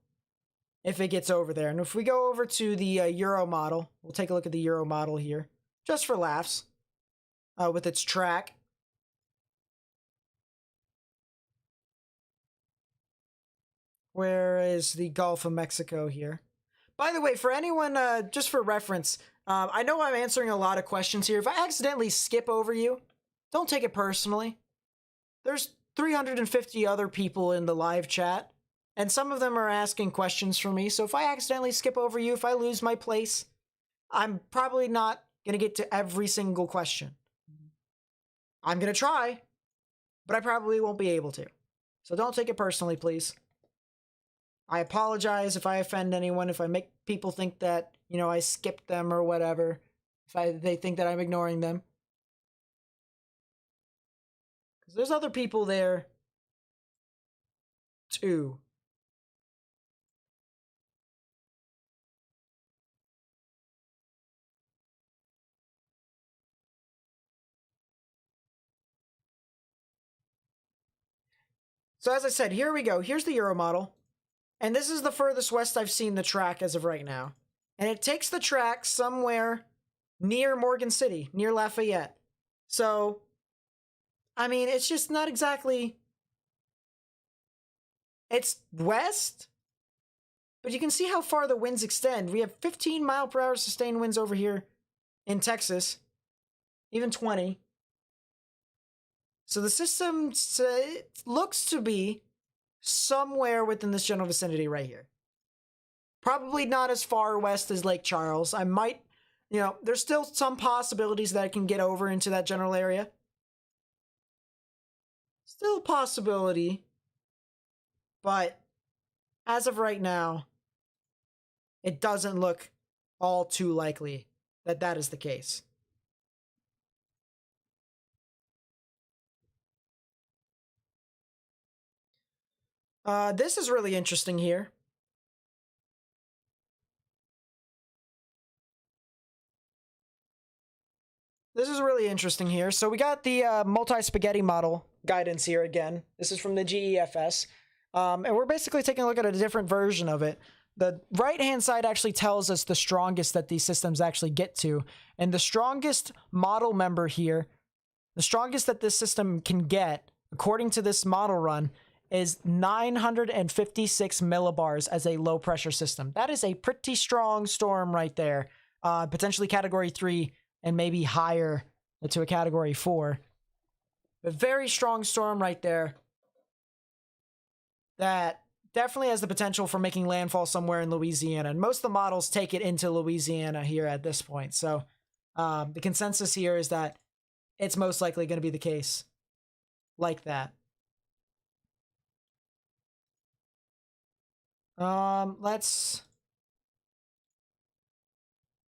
if it gets over there. And if we go over to the Euro model, we'll take a look at the Euro model here, just for laughs, with its track. Where is the Gulf of Mexico here? By the way, for anyone, just for reference, I know I'm answering a lot of questions here. If I accidentally skip over you, don't take it personally. There's 350 other people in the live chat, and some of them are asking questions for me. So if I accidentally skip over you, if I lose my place, I'm probably not going to get to every single question. I'm going to try, but I probably won't be able to. So don't take it personally, please. I apologize if I offend anyone, if I make people think that, you know, I skipped them or whatever, if they think that I'm ignoring them. Because there's other people there, too. So as I said, here we go. Here's the Euro model. And this is the furthest west I've seen the track as of right now. And it takes the track somewhere near Morgan City, near Lafayette. So, I mean, it's just not exactly... It's west, but you can see how far the winds extend. We have 15 mile per hour sustained winds over here in Texas, even 20. So the system looks to be somewhere within this general vicinity right here. Probably not as far west as Lake Charles. I might, you know, there's still some possibilities that I can get over into that general area. Still a possibility. But as of right now, it doesn't look all too likely that that is the case. This is really interesting here. This is really interesting here. So we got the multi-spaghetti model guidance here again. This is from the GEFS. And we're basically taking a look at a different version of it. The right-hand side actually tells us the strongest that these systems actually get to. And the strongest model member here, the strongest that this system can get, according to this model run, is 956 millibars as a low-pressure system. That is a pretty strong storm right there. Potentially Category 3 and maybe higher to a Category 4. A very strong storm right there that definitely has the potential for making landfall somewhere in Louisiana. And most of the models take it into Louisiana here at this point. So the consensus here is that it's most likely going to be the case like that. Let's...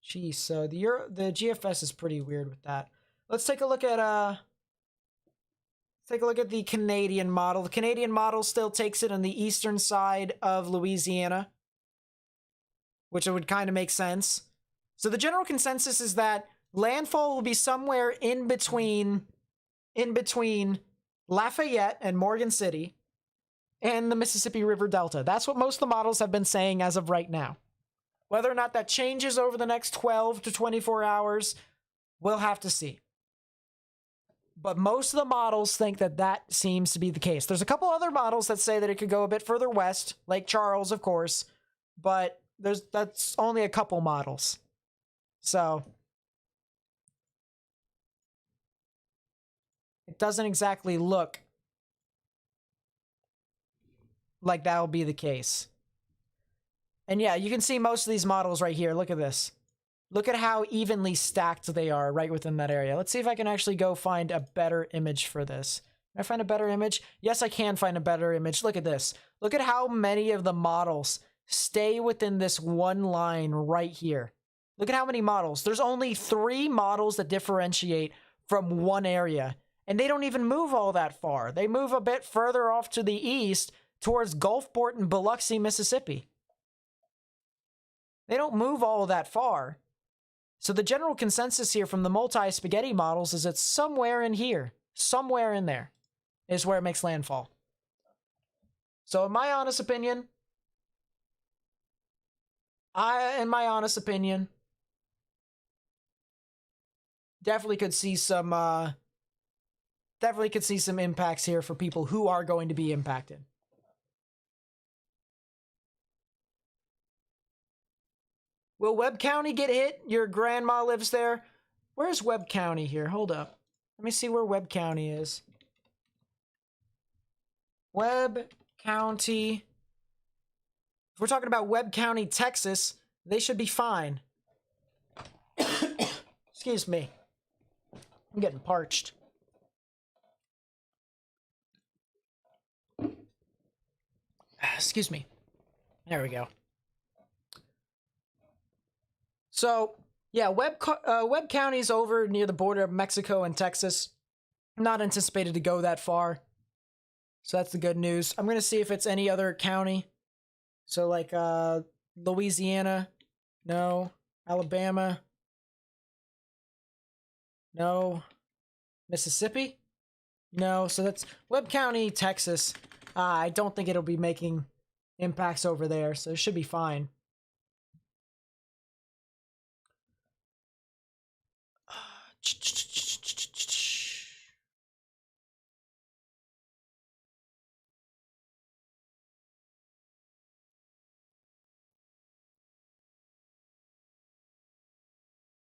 Geez, so the GFS is pretty weird with that. Let's take a look at the Canadian model. The Canadian model still takes it on the eastern side of Louisiana, which would kind of make sense. So the general consensus is that landfall will be somewhere in between Lafayette and Morgan City, and the Mississippi River Delta. That's what most of the models have been saying as of right now. Whether or not that changes over the next 12 to 24 hours, we'll have to see. But most of the models think that that seems to be the case. There's a couple other models that say that it could go a bit further west, Lake Charles, of course, but that's only a couple models. So it doesn't exactly look like that'll be the case. And yeah, you can see most of these models right here. Look at this. Look at how evenly stacked they are right within that area. Let's see if I can actually go find a better image for this. Can I find a better image? Yes, I can find a better image. Look at this. Look at how many of the models stay within this one line right here. Look at how many models. There's only 3 models that differentiate from one area. And they don't even move all that far. They move a bit further off to the east towards Gulfport and Biloxi, Mississippi. They don't move all that far. So the general consensus here from the multi-spaghetti models is it's somewhere in here. Somewhere in there is where it makes landfall. So in my honest opinion, definitely could see some impacts here for people who are going to be impacted. Will Webb County get hit? Your grandma lives there. Where's Webb County here? Hold up. Let me see where Webb County is. Webb County. If we're talking about Webb County, Texas, they should be fine. Excuse me. I'm getting parched. Excuse me. There we go. So, yeah, Webb County's over near the border of Mexico and Texas. Not anticipated to go that far. So that's the good news. I'm going to see if it's any other county. So, like, Louisiana. No. Alabama. No. Mississippi? No. So that's Webb County, Texas. I don't think it'll be making impacts over there, so it should be fine.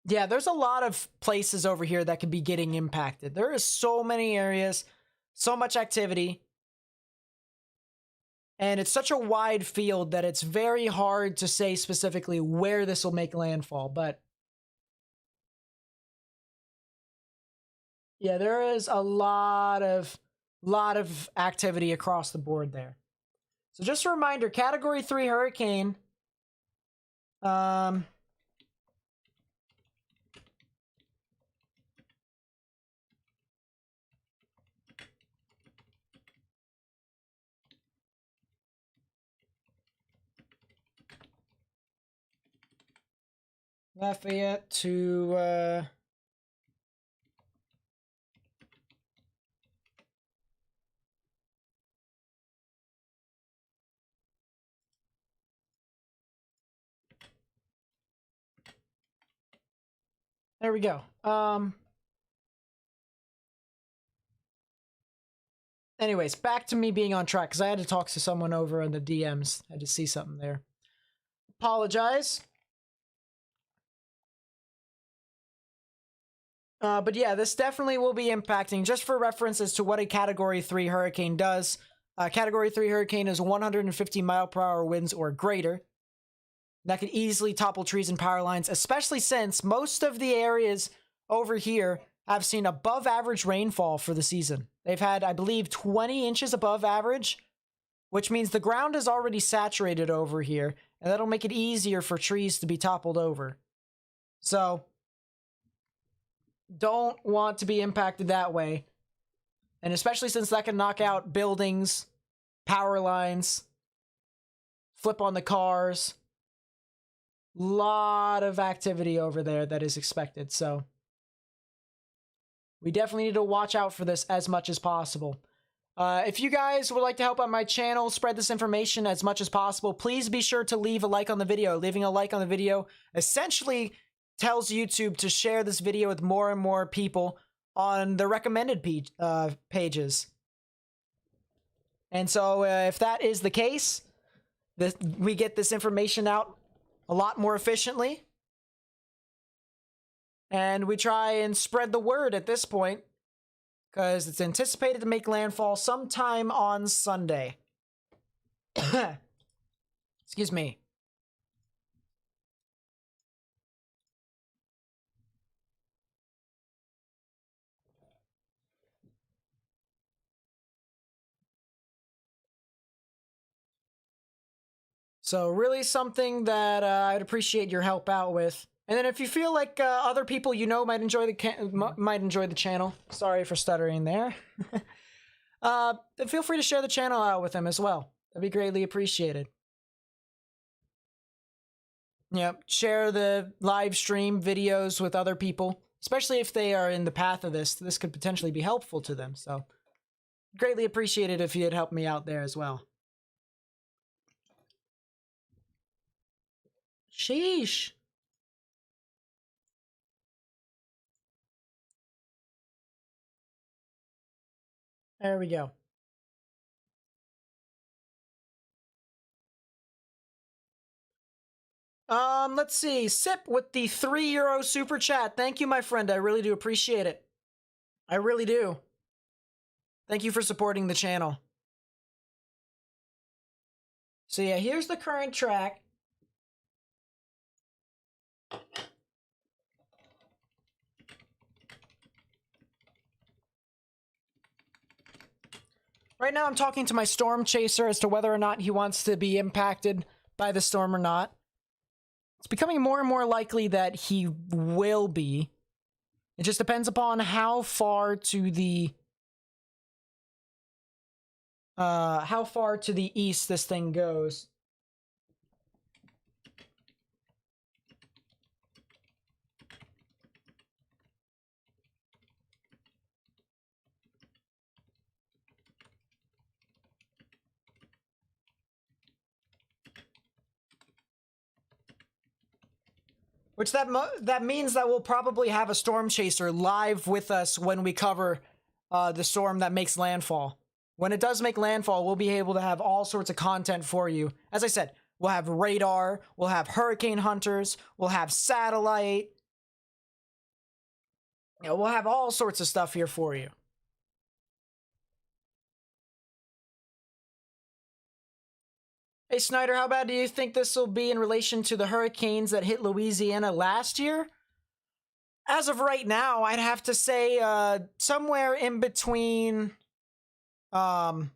Yeah, there's a lot of places over here that could be getting impacted. There is so many areas, so much activity. And it's such a wide field that it's very hard to say specifically where this will make landfall. But yeah, there is a lot of activity across the board there. So just a reminder, Category 3 hurricane. Lafayette to there we go. Anyways, back to me being on track because I had to talk to someone over in the DMs. I had to see something there. Apologize. But yeah, this definitely will be impacting. Just for reference as to what a Category 3 hurricane does. Category 3 hurricane is 150 mile per hour winds or greater. That could easily topple trees and power lines, especially since most of the areas over here have seen above average rainfall for the season. They've had, I believe, 20 inches above average, which means the ground is already saturated over here, and that'll make it easier for trees to be toppled over. So, don't want to be impacted that way. And especially since that can knock out buildings, power lines, flip on the cars. Lot of activity over there that is expected, so We definitely need to watch out for this as much as possible. If you guys would like to help out my channel, spread this information as much as possible, please be sure to leave a like on the video. Leaving a like on the video essentially tells YouTube to share this video with more and more people on the recommended pages. And so if that is the case, we get this information out a lot more efficiently. And we try and spread the word at this point, because it's anticipated to make landfall sometime on Sunday. Excuse me. So really something that I'd appreciate your help out with. And then if you feel like other people you know might enjoy the channel, sorry for stuttering there, then feel free to share the channel out with them as well. That'd be greatly appreciated. Yep, share the live stream videos with other people, especially if they are in the path of this. This could potentially be helpful to them. So greatly appreciated if you'd help me out there as well. Sheesh. There we go. Let's see. Sip with the €3 super chat. Thank you, my friend. I really do appreciate it. I really do. Thank you for supporting the channel. So yeah, here's the current track. Right now I'm talking to my storm chaser as to whether or not he wants to be impacted by the storm or not. It's becoming more and more likely that he will be. It just depends upon how far to the east this thing goes. Which that means that we'll probably have a storm chaser live with us when we cover the storm that makes landfall. When it does make landfall, we'll be able to have all sorts of content for you. As I said, we'll have radar, we'll have hurricane hunters, we'll have satellite. You know, we'll have all sorts of stuff here for you. Hey Snyder, how bad do you think this will be in relation to the hurricanes that hit Louisiana last year? As of right now, I'd have to say somewhere in between. I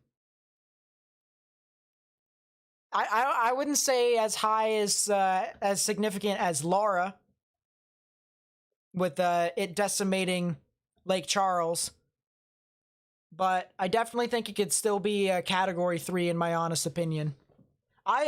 wouldn't say as high as significant as Laura, with it decimating Lake Charles, but I definitely think it could still be a Category 3 in my honest opinion. I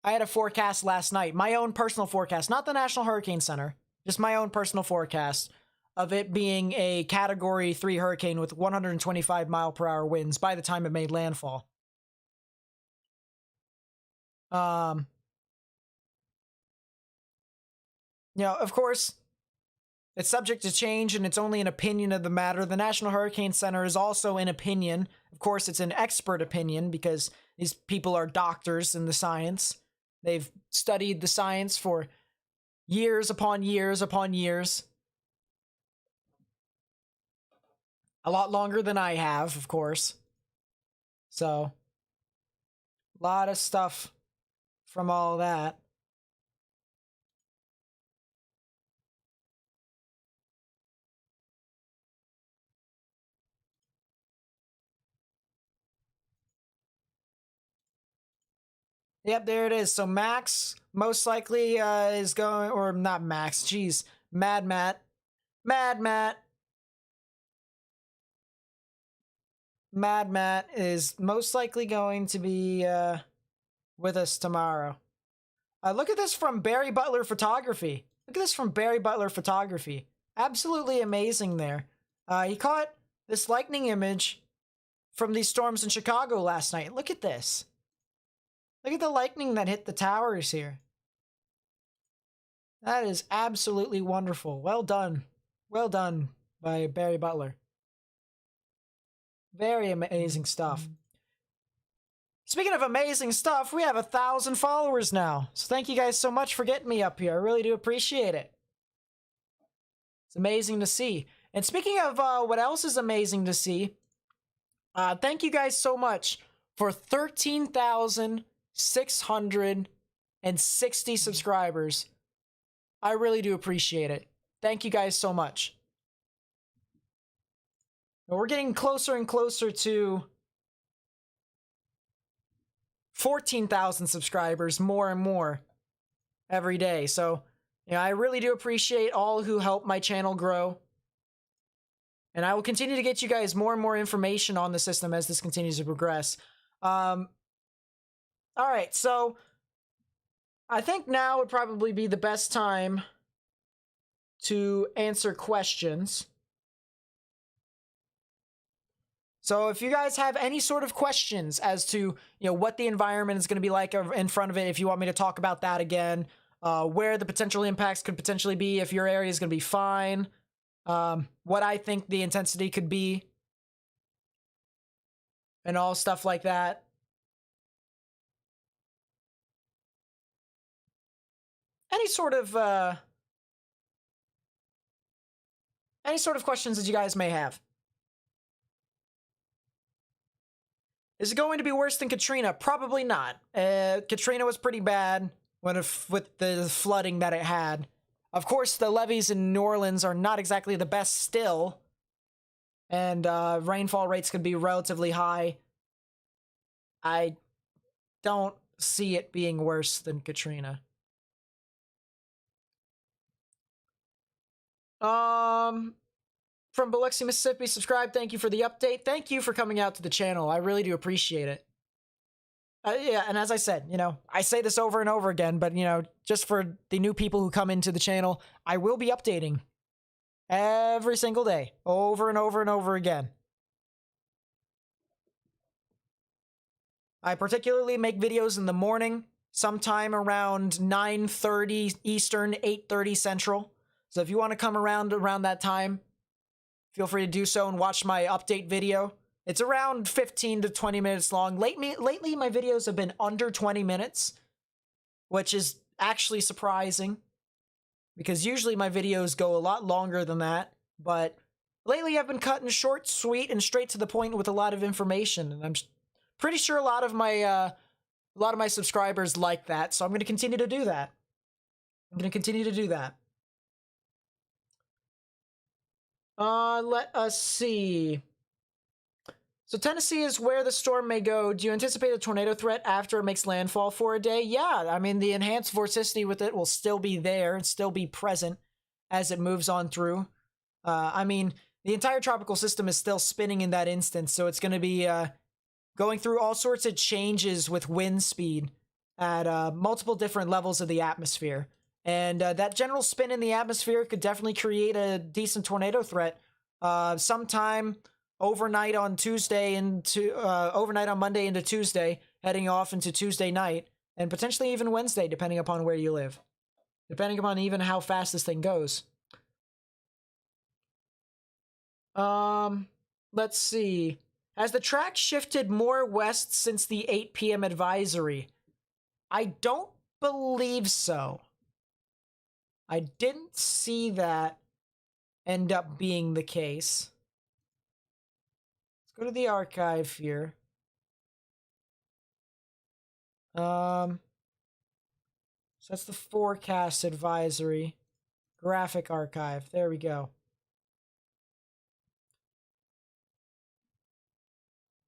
had a forecast last night, my own personal forecast, not the National Hurricane Center, just my own personal forecast of it being a Category 3 hurricane with 125-mile-per-hour winds by the time it made landfall. You know, of course, it's subject to change and it's only an opinion of the matter. The National Hurricane Center is also an opinion. Of course, it's an expert opinion because these people are doctors in the science. They've studied the science for years upon years upon years. A lot longer than I have, of course. So, a lot of stuff from all that. Yep, there it is. So Max most likely is going, or not Max, geez, Mad Matt is most likely going to be with us tomorrow. Look at this from Barry Butler Photography. Look at this from Barry Butler Photography. Absolutely amazing there. He caught this lightning image from these storms in Chicago last night. Look at this. Look at the lightning that hit the towers here. That is absolutely wonderful. Well done. Well done by Barry Butler. Very amazing stuff. Speaking of amazing stuff, we have 1,000 followers now. So thank you guys so much for getting me up here. I really do appreciate it. It's amazing to see. And speaking of what else is amazing to see, thank you guys so much for 13,660 subscribers. I really do appreciate it. Thank you guys so much. We're getting closer and closer to 14,000 subscribers, more and more every day. So, I really do appreciate all who help my channel grow. And I will continue to get you guys more and more information on the system as this continues to progress. All right, so I think now would probably be the best time to answer questions. So if you guys have any sort of questions as to, what the environment is going to be like in front of it, if you want me to talk about that again, where the potential impacts could potentially be, if your area is going to be fine, what I think the intensity could be, and all stuff like that. Any sort of questions that you guys may have. Is it going to be worse than Katrina? Probably not. Katrina was pretty bad with the flooding that it had. Of course, the levees in New Orleans are not exactly the best still. And rainfall rates could be relatively high. I don't see it being worse than Katrina. From Biloxi, Mississippi, subscribe. Thank you for the update. Thank you for coming out to the channel. I really do appreciate it. Yeah, and as I said, I say this over and over again, but, just for the new people who come into the channel, I will be updating every single day, over and over and over again. I particularly make videos in the morning, sometime around 9:30 Eastern, 8:30 Central. So if you want to come around that time, feel free to do so and watch my update video. It's around 15 to 20 minutes long. Lately, my videos have been under 20 minutes, which is actually surprising because usually my videos go a lot longer than that. But lately, I've been cutting short, sweet, and straight to the point with a lot of information, and I'm pretty sure a lot of my subscribers like that. So I'm going to continue to do that. Let us see. So Tennessee is where the storm may go. Do you anticipate a tornado threat after it makes landfall for a day? Yeah, I mean, the enhanced vorticity with it will still be there and still be present as it moves on through. I mean, the entire tropical system is still spinning in that instance, so it's going to be going through all sorts of changes with wind speed at multiple different levels of the atmosphere. And that general spin in the atmosphere could definitely create a decent tornado threat sometime overnight on Monday into Tuesday, heading off into Tuesday night, and potentially even Wednesday, depending upon where you live, depending upon even how fast this thing goes. Let's see. Has the track shifted more west since the 8 p.m. advisory? I don't believe so. I didn't see that end up being the case. Let's go to the archive here. So that's the forecast advisory. Graphic archive. There we go.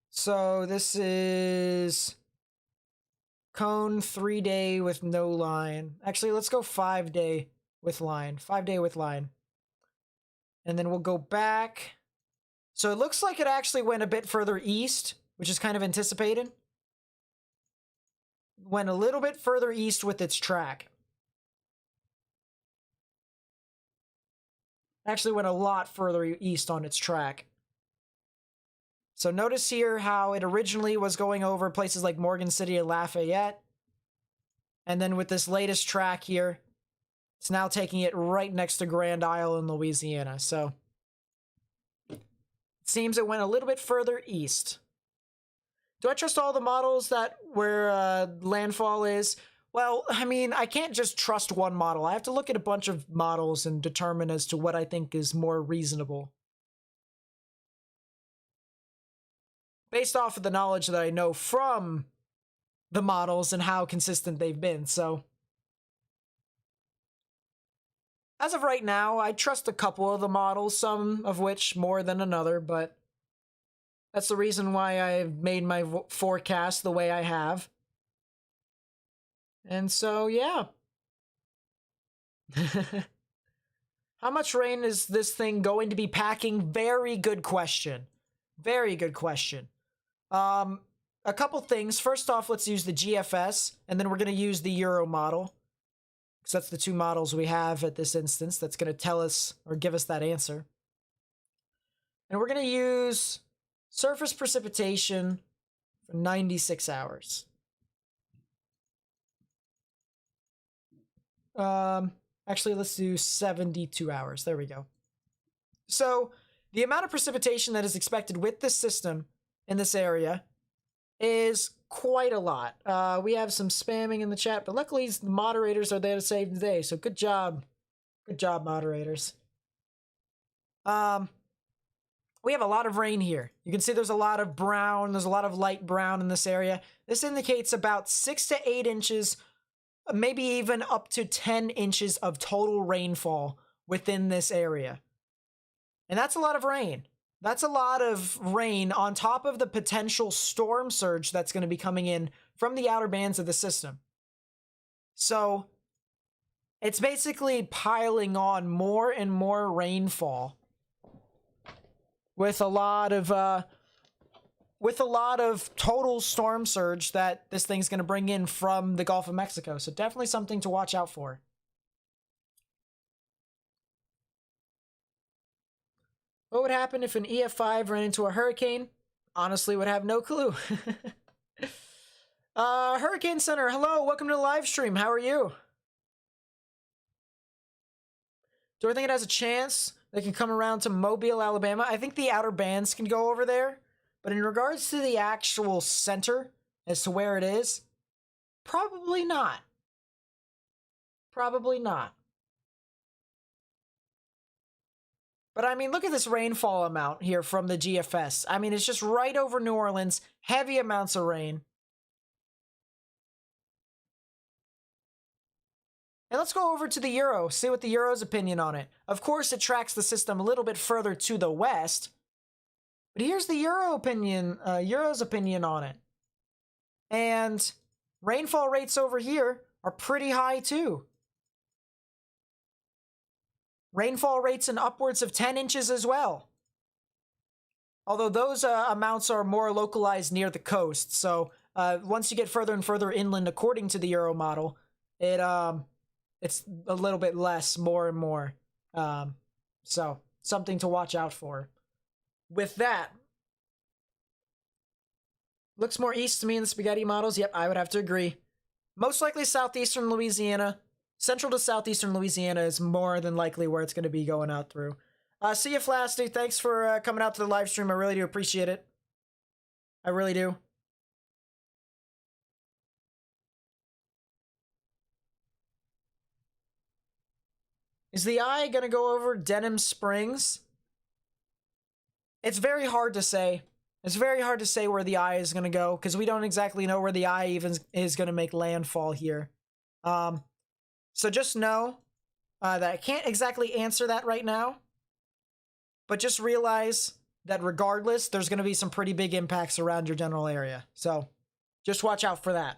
So this is cone 3-day with no line. Actually, let's go 5-day with line. 5-day with line. And then we'll go back. So it looks like it actually went a bit further east, which is kind of anticipated. Went a little bit further east with its track. Actually went a lot further east on its track. So notice here how it originally was going over places like Morgan City and Lafayette. And then with this latest track here, it's now taking it right next to Grand Isle in Louisiana. So it seems it went a little bit further east. Do I trust all the models that where landfall is? Well, I mean, I can't just trust one model. I have to look at a bunch of models and determine as to what I think is more reasonable. Based off of the knowledge that I know from the models and how consistent they've been, so. As of right now, I trust a couple of the models, some of which more than another, but that's the reason why I've made my forecast the way I have. And so, yeah. How much rain is this thing going to be packing? Very good question. Very good question. A couple things. First off, let's use the GFS, and then we're going to use the Euro model, because that's the two models we have at this instance that's going to tell us or give us that answer. And we're going to use surface precipitation for 96 hours. Actually, let's do 72 hours. There we go. So the amount of precipitation that is expected with this system in this area is quite a lot. We have some spamming in the chat, but luckily the moderators are there to save the day, so good job. Good job, moderators. We have a lot of rain here. You can see there's a lot of brown, there's a lot of light brown in this area. This indicates about 6 to 8 inches, maybe even up to 10 inches of total rainfall within this area. And that's a lot of rain. That's a lot of rain on top of the potential storm surge that's going to be coming in from the outer bands of the system. So it's basically piling on more and more rainfall with a lot of total storm surge that this thing's going to bring in from the Gulf of Mexico. So definitely something to watch out for. What would happen if an EF5 ran into a hurricane? Honestly, would have no clue. Hurricane Center, hello, welcome to the live stream. How are you? Do I think it has a chance they can come around to Mobile, Alabama? I think the outer bands can go over there. But in regards to the actual center, as to where it is, probably not. Probably not. But I mean, look at this rainfall amount here from the GFS. I mean, it's just right over New Orleans. Heavy amounts of rain. And let's go over to the Euro, see what the Euro's opinion on it. Of course, it tracks the system a little bit further to the west. But here's the Euro's opinion on it. And rainfall rates over here are pretty high too. Rainfall rates in upwards of 10 inches as well. Although those amounts are more localized near the coast. So once you get further and further inland, according to the Euro model, it's a little bit less, more and more. So something to watch out for. With that, looks more east to me in the spaghetti models. Yep, I would have to agree. Most likely southeastern Louisiana. Central to southeastern Louisiana is more than likely where it's going to be going out through. See you, Flasty. Thanks for coming out to the live stream. I really do appreciate it. I really do. Is the eye going to go over Denham Springs? It's very hard to say. It's very hard to say where the eye is going to go because we don't exactly know where the eye even is going to make landfall here. So just know that I can't exactly answer that right now, but just realize that regardless, there's going to be some pretty big impacts around your general area. So just watch out for that.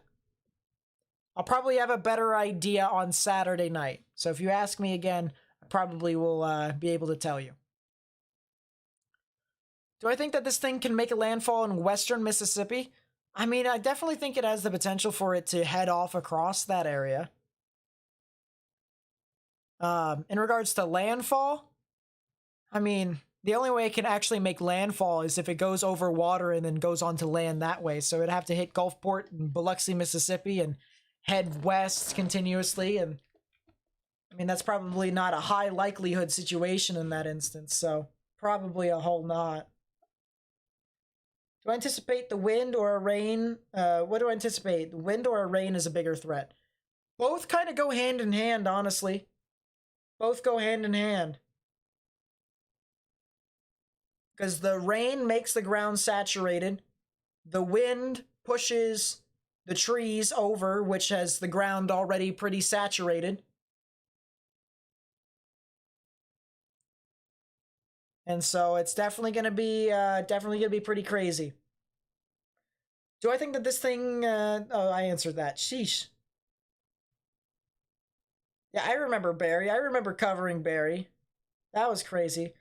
I'll probably have a better idea on Saturday night. So if you ask me again, I probably will be able to tell you. Do I think that this thing can make a landfall in western Mississippi? I mean, I definitely think it has the potential for it to head off across that area. In regards to landfall, I mean, the only way it can actually make landfall is if it goes over water and then goes onto land that way. So it'd have to hit Gulfport and Biloxi, Mississippi, and head west continuously. And I mean, that's probably not a high likelihood situation in that instance. So probably a whole lot. Do I anticipate the wind or a rain? What do I anticipate? The wind or a rain is a bigger threat. Both kind of go hand in hand, honestly. Both go hand in hand. Because the rain makes the ground saturated. The wind pushes the trees over, which has the ground already pretty saturated. And so it's definitely gonna be pretty crazy. Do I think that this thing? Oh, I answered that. Sheesh. Yeah, I remember Barry. I remember covering Barry. That was crazy.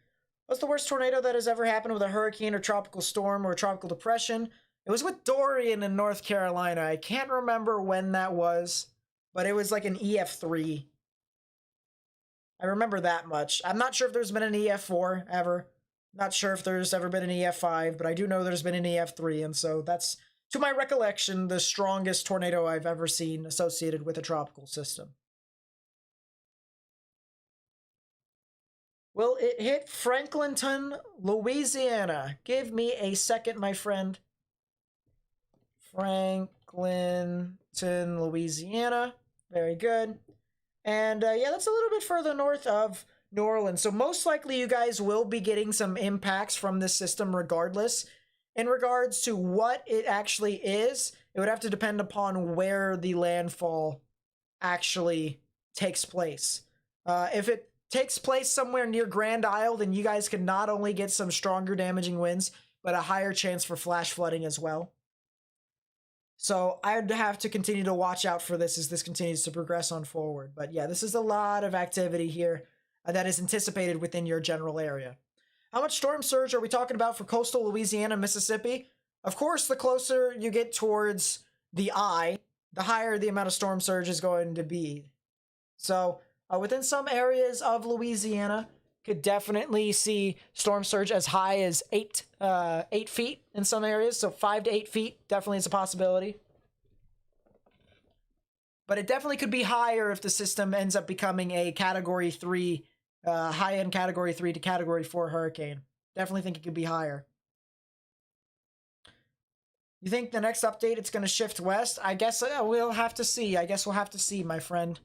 What's the worst tornado that has ever happened with a hurricane or tropical storm or tropical depression? It was with Dorian in North Carolina. I can't remember when that was, but it was like an EF3. I remember that much. I'm not sure if there's been an EF4 ever. Not sure if there's ever been an EF5, but I do know there's been an EF3, and so that's, to my recollection, the strongest tornado I've ever seen associated with a tropical system. Well, it hit Franklinton, Louisiana. Give me a second, my friend. Franklinton, Louisiana. Very good. And yeah, that's a little bit further north of New Orleans. So most likely you guys will be getting some impacts from this system regardless. In regards to what it actually is, it would have to depend upon where the landfall actually takes place. If it takes place somewhere near Grand Isle, then you guys could not only get some stronger damaging winds, but a higher chance for flash flooding as well. So I'd have to continue to watch out for this as this continues to progress on forward. But yeah, this is a lot of activity here that is anticipated within your general area. How much storm surge are we talking about for coastal Louisiana, Mississippi? Of course, the closer you get towards the eye, the higher the amount of storm surge is going to be. So within some areas of Louisiana, could definitely see storm surge as high as 8 feet in some areas. So 5 to 8 feet definitely is a possibility. But it definitely could be higher if the system ends up becoming a Category 3, high-end Category 3 to Category 4 hurricane. Definitely think it could be higher. You think the next update it's going to shift west? I guess we'll have to see. I guess we'll have to see, my friend.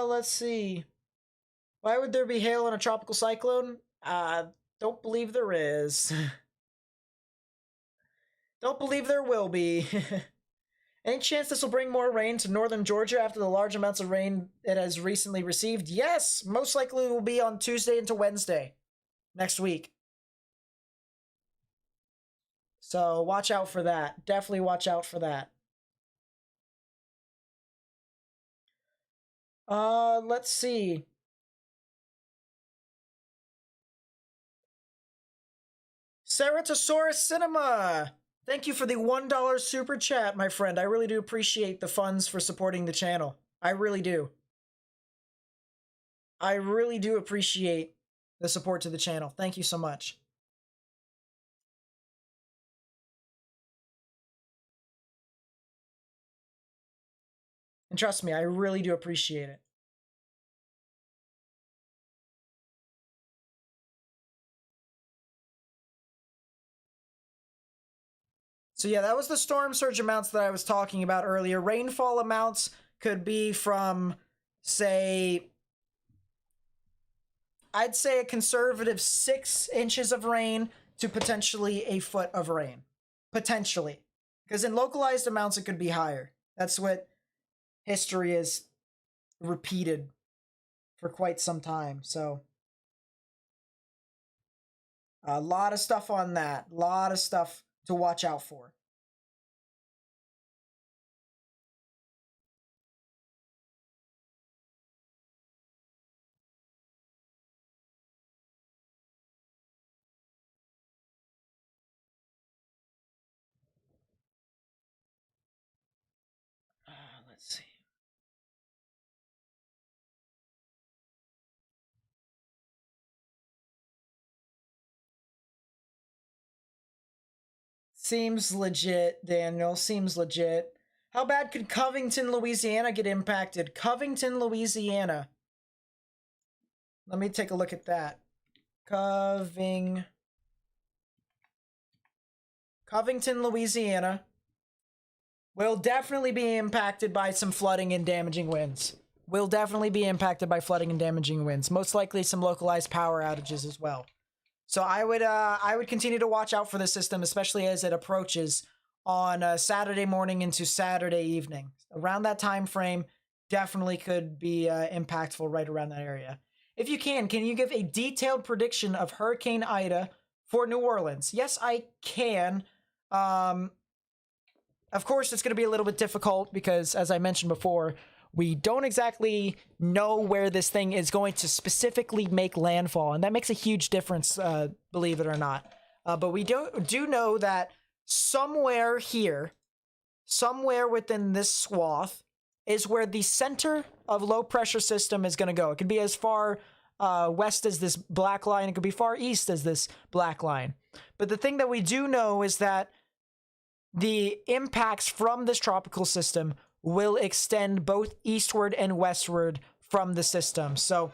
Let's see. Why would there be hail in a tropical cyclone? Don't believe there is. Don't believe there will be. Any chance this will bring more rain to northern Georgia after the large amounts of rain it has recently received? Yes, most likely will be on Tuesday into Wednesday next week. So watch out for that. Definitely watch out for that. Let's see. Ceratosaurus Cinema! Thank you for the $1 super chat, my friend. I really do appreciate the funds for supporting the channel. I really do. I really do appreciate the support to the channel. Thank you so much. And trust me, I really do appreciate it. So yeah, that was the storm surge amounts that I was talking about earlier. Rainfall amounts could be from, say, I'd say a conservative 6 inches of rain to potentially a foot of rain. Potentially. Because in localized amounts, it could be higher. That's what history has repeated for quite some time. So a lot of stuff on that. A lot of stuff to watch out for. Let's see. Seems legit, Daniel. Seems legit. How bad could Covington, Louisiana get impacted? Covington, Louisiana. Let me take a look at that. Covington, Louisiana will definitely be impacted by some flooding and damaging winds. Will definitely be impacted by flooding and damaging winds. Most likely some localized power outages as well. So I would continue to watch out for the system, especially as it approaches on Saturday morning into Saturday evening. Around that time frame, definitely could be impactful right around that area. If you can you give a detailed prediction of Hurricane Ida for New Orleans? Yes, I can. Of course, it's going to be a little bit difficult because, as I mentioned before, we don't exactly know where this thing is going to specifically make landfall, and that makes a huge difference, believe it or not. But we do know that somewhere here, somewhere within this swath, is where the center of low pressure system is going to go. It could be as far west as this black line. It could be far east as this black line. But the thing that we do know is that the impacts from this tropical system will extend both eastward and westward from the system. So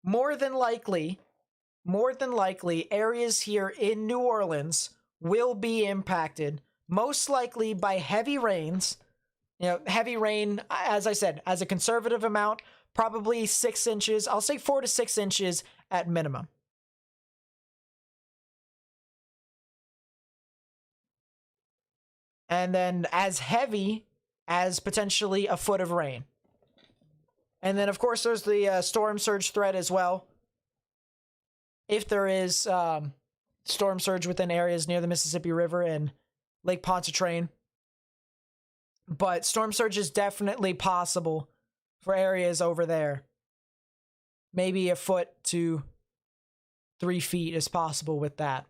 more than likely, areas here in New Orleans will be impacted, most likely by heavy rains. You know, heavy rain, as I said, as a conservative amount, probably 6 inches. I'll say 4 to 6 inches at minimum. And then as heavy as potentially a foot of rain. And then, of course, there's the storm surge threat as well. If there is storm surge within areas near the Mississippi River and Lake Pontchartrain. But storm surge is definitely possible for areas over there. Maybe a foot to 3 feet is possible with that.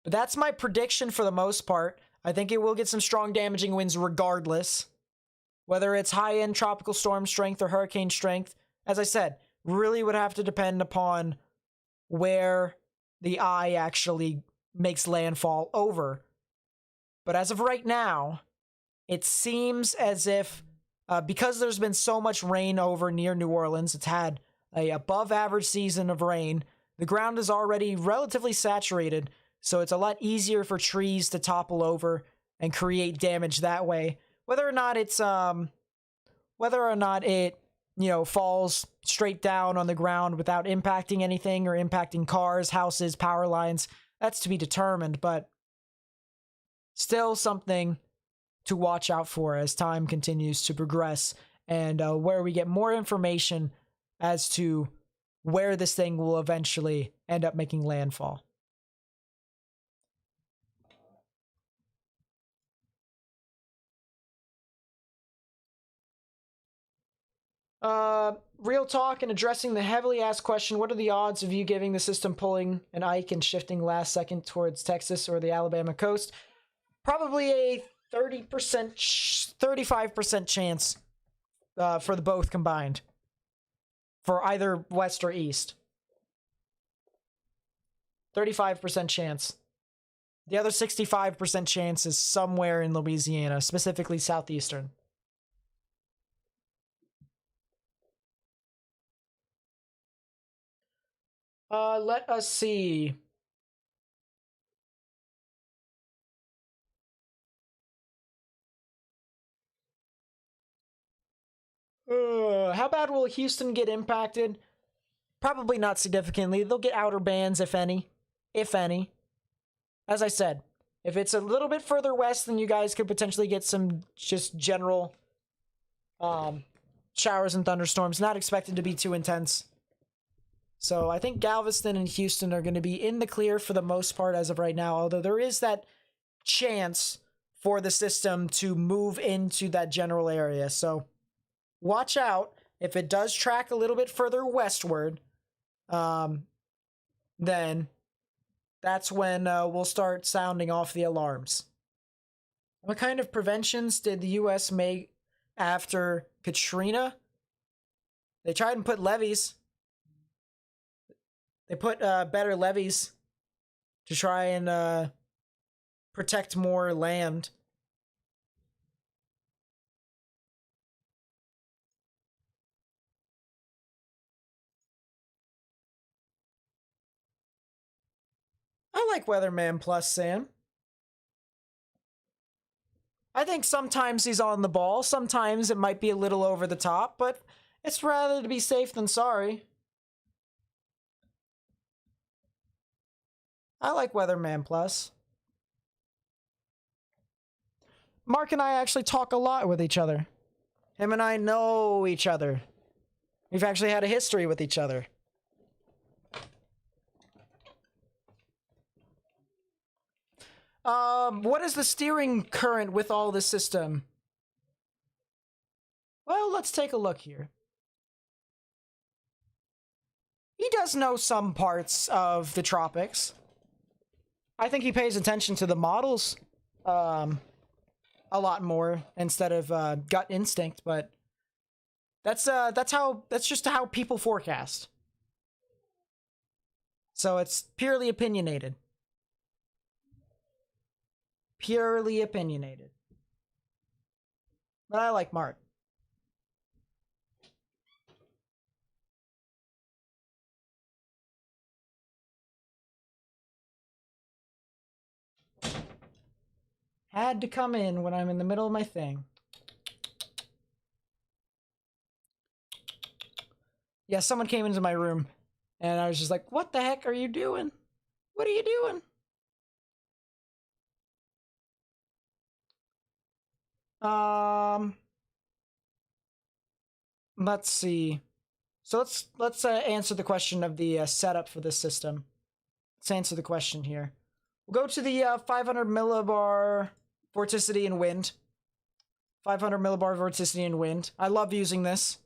But that's my prediction for the most part. I think it will get some strong damaging winds regardless. Whether it's high-end tropical storm strength or hurricane strength, as I said, really would have to depend upon where the eye actually makes landfall over. But as of right now, it seems as if, because there's been so much rain over near New Orleans, it's had a above average season of rain, the ground is already relatively saturated, so it's a lot easier for trees to topple over and create damage that way. Whether or not it, falls straight down on the ground without impacting anything or impacting cars, houses, power lines, that's to be determined, but still something to watch out for as time continues to progress and where we get more information as to where this thing will eventually end up making landfall. Real talk and addressing the heavily asked question, what are the odds of you giving the system pulling an Ike and shifting last second towards Texas or the Alabama coast? Probably a 30%, 35% chance for the both combined. For either west or east. 35% chance. The other 65% chance is somewhere in Louisiana, specifically southeastern. Let us see. How bad will Houston get impacted? Probably not significantly. They'll get outer bands, if any. If any. As I said, if it's a little bit further west, then you guys could potentially get some just general showers and thunderstorms. Not expected to be too intense. So I think Galveston and Houston are going to be in the clear for the most part as of right now, although there is that chance for the system to move into that general area. So watch out. If it does track a little bit further westward, then that's when we'll start sounding off the alarms. What kind of preventions did the U.S. make after Katrina? They tried and put levees. They put better levees to try and protect more land. I like Weatherman Plus, Sam. I think sometimes he's on the ball. Sometimes it might be a little over the top, but it's rather to be safe than sorry. I like Weatherman Plus. Mark and I actually talk a lot with each other. Him and I know each other. We've actually had a history with each other. What is the steering current with all this system? Well, let's take a look here. He does know some parts of the tropics. I think he pays attention to the models a lot more instead of gut instinct, but that's just how people forecast. So it's purely opinionated. Purely opinionated. But I like Mark. Had to come in when I'm in the middle of my thing. Yeah, someone came into my room and I was just like, what the heck are you doing? What are you doing? Let's see. So let's answer the question of the setup for this system. Let's answer the question here. We'll go to the 500 millibar vorticity and wind. 500 millibar vorticity and wind. I love using this.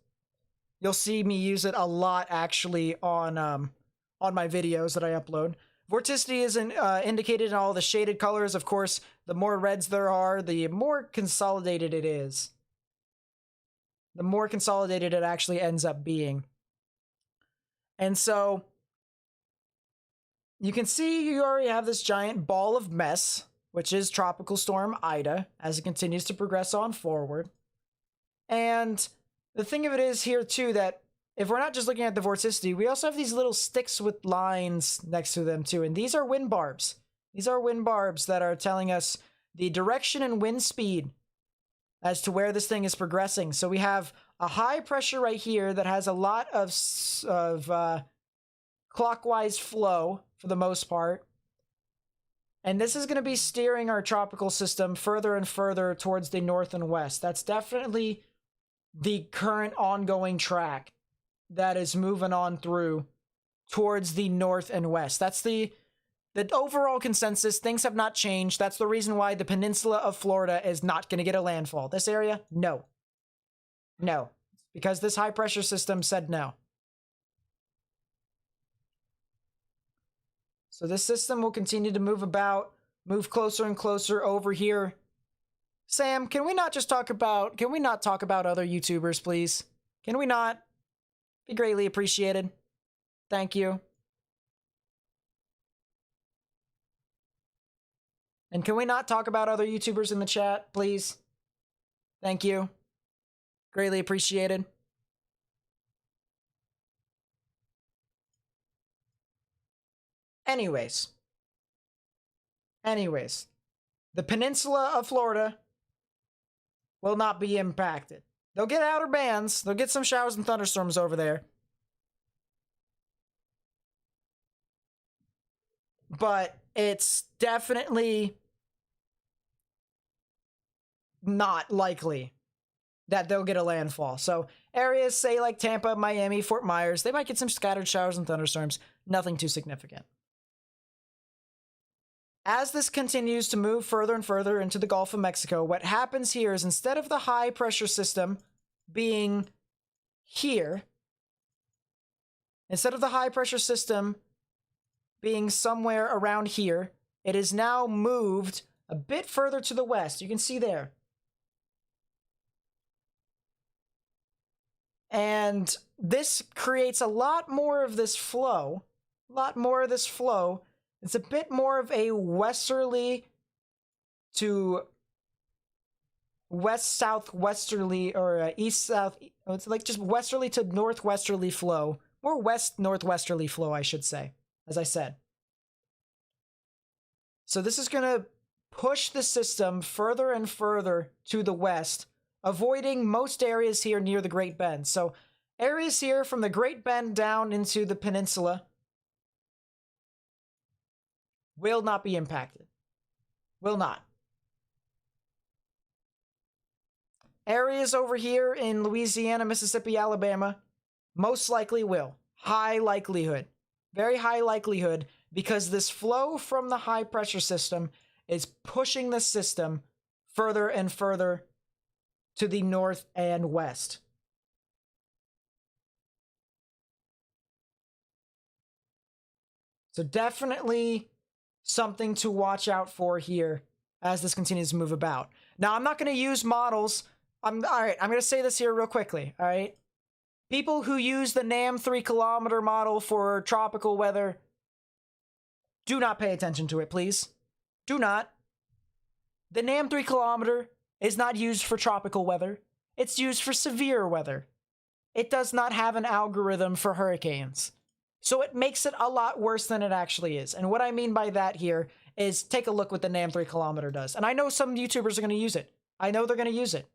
You'll see me use it a lot actually on my videos that I upload. Vorticity is indicated in all the shaded colors. Of course, the more reds there are, the more consolidated it is. The more consolidated it actually ends up being. And so you can see you already have this giant ball of mess, which is Tropical Storm Ida, as it continues to progress on forward. And the thing of it is here too that if we're not just looking at the vorticity, we also have these little sticks with lines next to them too. And these are wind barbs. These are wind barbs that are telling us the direction and wind speed as to where this thing is progressing. So we have a high pressure right here that has a lot of clockwise flow for the most part. And this is going to be steering our tropical system further and further towards the north and west. That's definitely the current ongoing track that is moving on through towards the north and west. That's the overall consensus. Things have not changed. That's the reason why the peninsula of Florida is not going to get a landfall. This area, no. No. Because this high pressure system said no. So this system will continue to move about, move closer and closer over here. Sam, can we not talk about other YouTubers, please? Can we not? Be greatly appreciated. Thank you. And can we not talk about other YouTubers in the chat, please? Thank you. Greatly appreciated. Anyways, the peninsula of Florida will not be impacted. They'll get outer bands. They'll get some showers and thunderstorms over there. But it's definitely not likely that they'll get a landfall. So areas, say like Tampa, Miami, Fort Myers, they might get some scattered showers and thunderstorms. Nothing too significant. As this continues to move further and further into the Gulf of Mexico, what happens here is instead of the high pressure system being here, instead of the high pressure system being somewhere around here, it is now moved a bit further to the west. You can see there. And this creates a lot more of this flow. It's a bit more of a westerly to west-southwesterly, or east-south. It's like just westerly to northwesterly flow. More west-northwesterly flow, I should say, as I said. So this is going to push the system further and further to the west, avoiding most areas here near the Great Bend. So areas here from the Great Bend down into the peninsula will not be impacted. Will not. Areas over here in Louisiana, Mississippi, Alabama, most likely will. High likelihood. Very high likelihood, because this flow from the high pressure system is pushing the system further and further to the north and west. So definitely something to watch out for here as this continues to move about. Now, I'm not going to use models. All right, I'm going to say this here real quickly, all right? People who use the NAM 3-kilometer model for tropical weather, do not pay attention to it, please. Do not. The NAM 3-kilometer is not used for tropical weather. It's used for severe weather. It does not have an algorithm for hurricanes. So it makes it a lot worse than it actually is. And what I mean by that here is take a look what the NAM 3-kilometer does. And I know some YouTubers are going to use it. I know they're going to use it.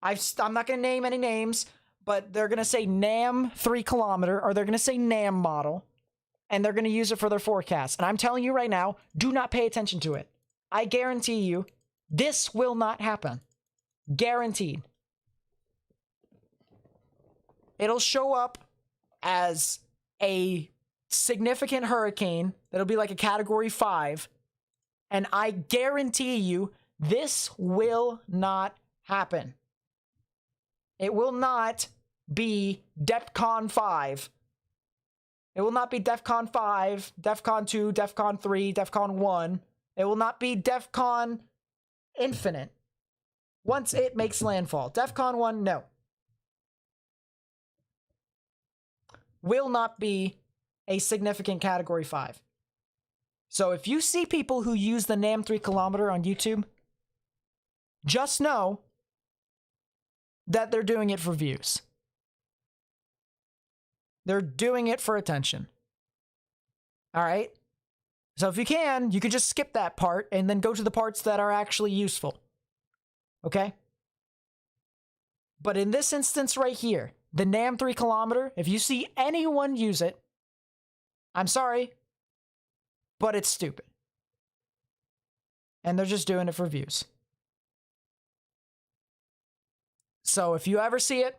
I'm not going to name any names, but they're going to say NAM 3-kilometer, or they're going to say NAM model, and they're going to use it for their forecast. And I'm telling you right now, do not pay attention to it. I guarantee you, this will not happen. Guaranteed. It'll show up as a significant hurricane that'll be like a Category 5, and I guarantee you, this will not happen. It will not be DEFCON 5. It will not be DEFCON 5, DEFCON 2, DEFCON 3, DEFCON 1. It will not be DEFCON Infinite once it makes landfall. DEFCON 1, no. Will not be a significant Category 5. So if you see people who use the NAM 3-kilometer on YouTube, just know that they're doing it for views. They're doing it for attention. All right? So if you can just skip that part and then go to the parts that are actually useful. Okay? But in this instance right here, the NAM 3-kilometer, if you see anyone use it, I'm sorry, but it's stupid. And they're just doing it for views. So if you ever see it,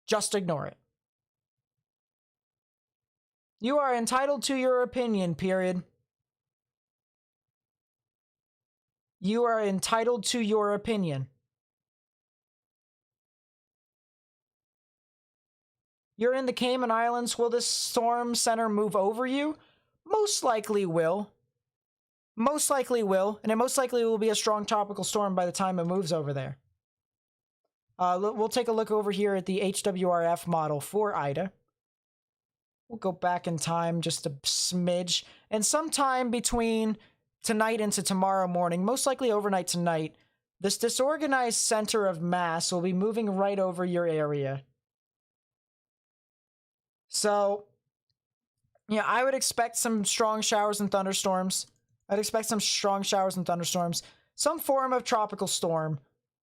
just ignore it. You are entitled to your opinion, period. You are entitled to your opinion. You're in the Cayman Islands. Will this storm center move over you? Most likely will. Most likely will. And it most likely will be a strong tropical storm by the time it moves over there. We'll take a look over here at the HWRF model for Ida. We'll go back in time just a smidge. And sometime between tonight into tomorrow morning, most likely overnight tonight, this disorganized center of mass will be moving right over your area. So, yeah, I would expect some strong showers and thunderstorms. Some form of tropical storm,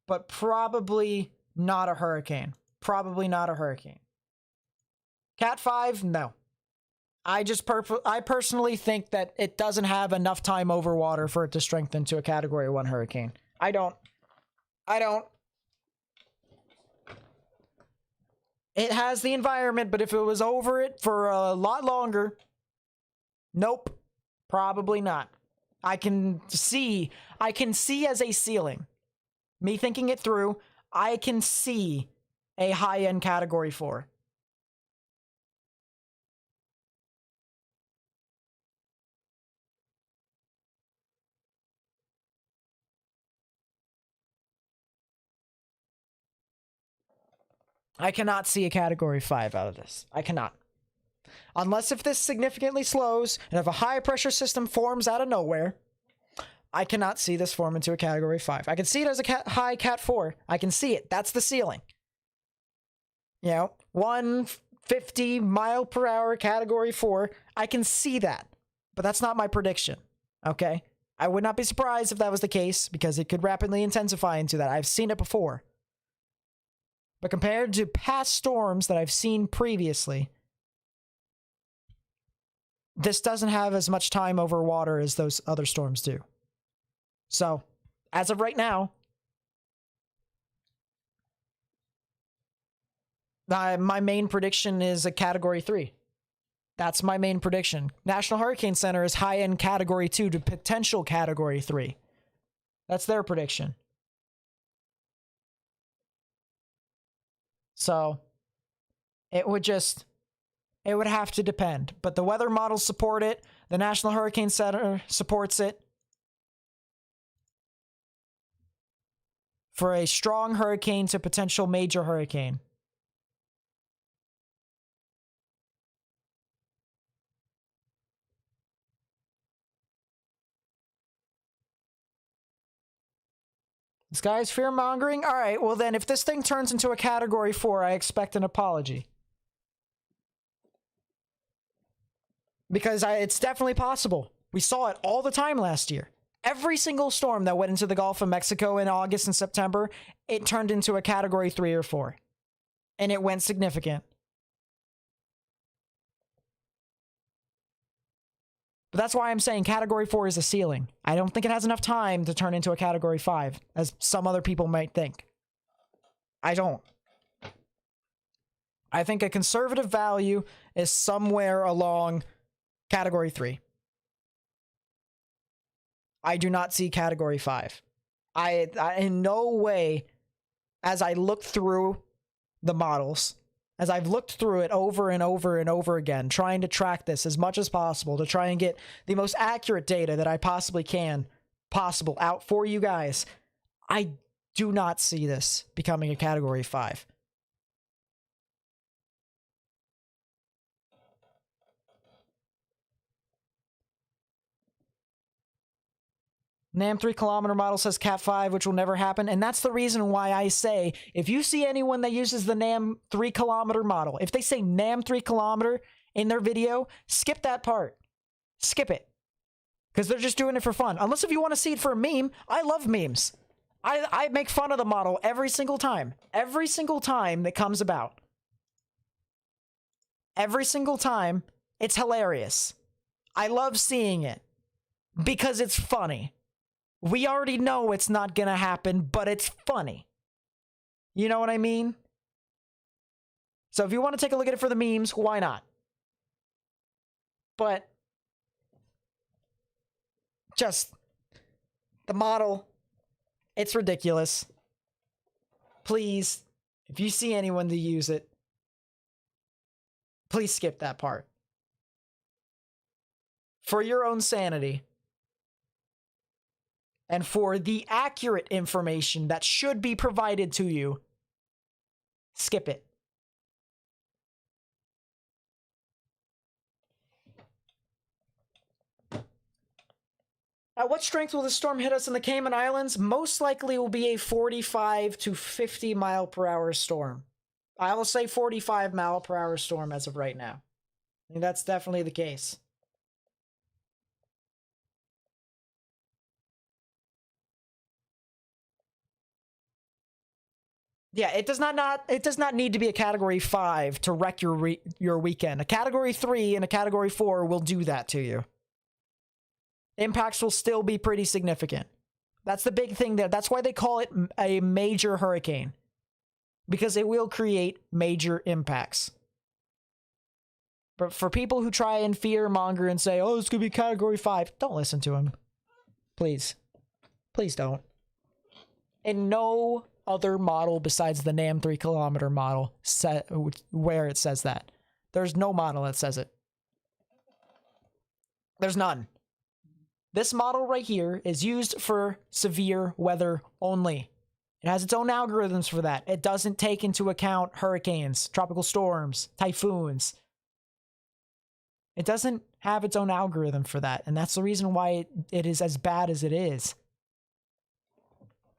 but probably not a hurricane. Cat 5, no. I personally think that it doesn't have enough time over water for it to strengthen to a Category 1 hurricane. I don't. It has the environment, but if it was over it for a lot longer, nope, probably not. I can see as a ceiling. Me thinking it through, I can see a high-end Category 4. I cannot see a Category 5 out of this. I cannot. Unless if this significantly slows, and if a high pressure system forms out of nowhere, I cannot see this form into a Category 5. I can see it as a high Cat 4. I can see it. That's the ceiling. You know, 150 mile per hour Category 4. I can see that. But that's not my prediction. Okay? I would not be surprised if that was the case, because it could rapidly intensify into that. I've seen it before. But compared to past storms that I've seen previously, this doesn't have as much time over water as those other storms do. So, as of right now, my main prediction is a Category 3. That's my main prediction. National Hurricane Center is high-end Category 2 to potential Category 3. That's their prediction. So, it would have to depend. But the weather models support it. The National Hurricane Center supports it. For a strong hurricane to potential major hurricane. This guy's fear-mongering? Alright, well then, if this thing turns into a Category 4, I expect an apology. Because it's definitely possible. We saw it all the time last year. Every single storm that went into the Gulf of Mexico in August and September, it turned into a Category 3 or 4. And it went significant. But that's why I'm saying Category 4 is a ceiling. I don't think it has enough time to turn into a Category 5, as some other people might think. I don't. I think a conservative value is somewhere along Category 3. I do not see Category 5. I in no way, as I look through the models, as I've looked through it over and over and over again, trying to track this as much as possible to try and get the most accurate data that I possibly can out for you guys, I do not see this becoming a Category 5. NAM 3-kilometer model says Cat 5, which will never happen. And that's the reason why I say, if you see anyone that uses the NAM 3-kilometer model, if they say NAM 3-kilometer in their video, skip that part. Skip it. Because they're just doing it for fun. Unless if you want to see it for a meme. I love memes. I make fun of the model every single time. Every single time that comes about. Every single time, it's hilarious. I love seeing it. Because it's funny. We already know it's not gonna happen, but it's funny. You know what I mean? So if you want to take a look at it for the memes, why not? But just the model, it's ridiculous. Please, if you see anyone to use it, please skip that part. For your own sanity. And for the accurate information that should be provided to you, skip it. At what strength will the storm hit us in the Cayman Islands? Most likely will be a 45 to 50 mile per hour storm. I will say 45 mile per hour storm as of right now. I think that's definitely the case. Yeah, it does not need to be a Category 5 to wreck your weekend. A Category 3 and a Category 4 will do that to you. Impacts will still be pretty significant. That's the big thing there. That's why they call it a major hurricane. Because it will create major impacts. But for people who try and fear-monger and say, oh, it's going to be Category 5, don't listen to them. Please. Please don't. And no other model besides the NAM 3-kilometer model where it says that. There's no model that says it. There's none. This model right here is used for severe weather only. It has its own algorithms for that. It doesn't take into account hurricanes, tropical storms, typhoons. It doesn't have its own algorithm for that, and that's the reason why it is as bad as it is.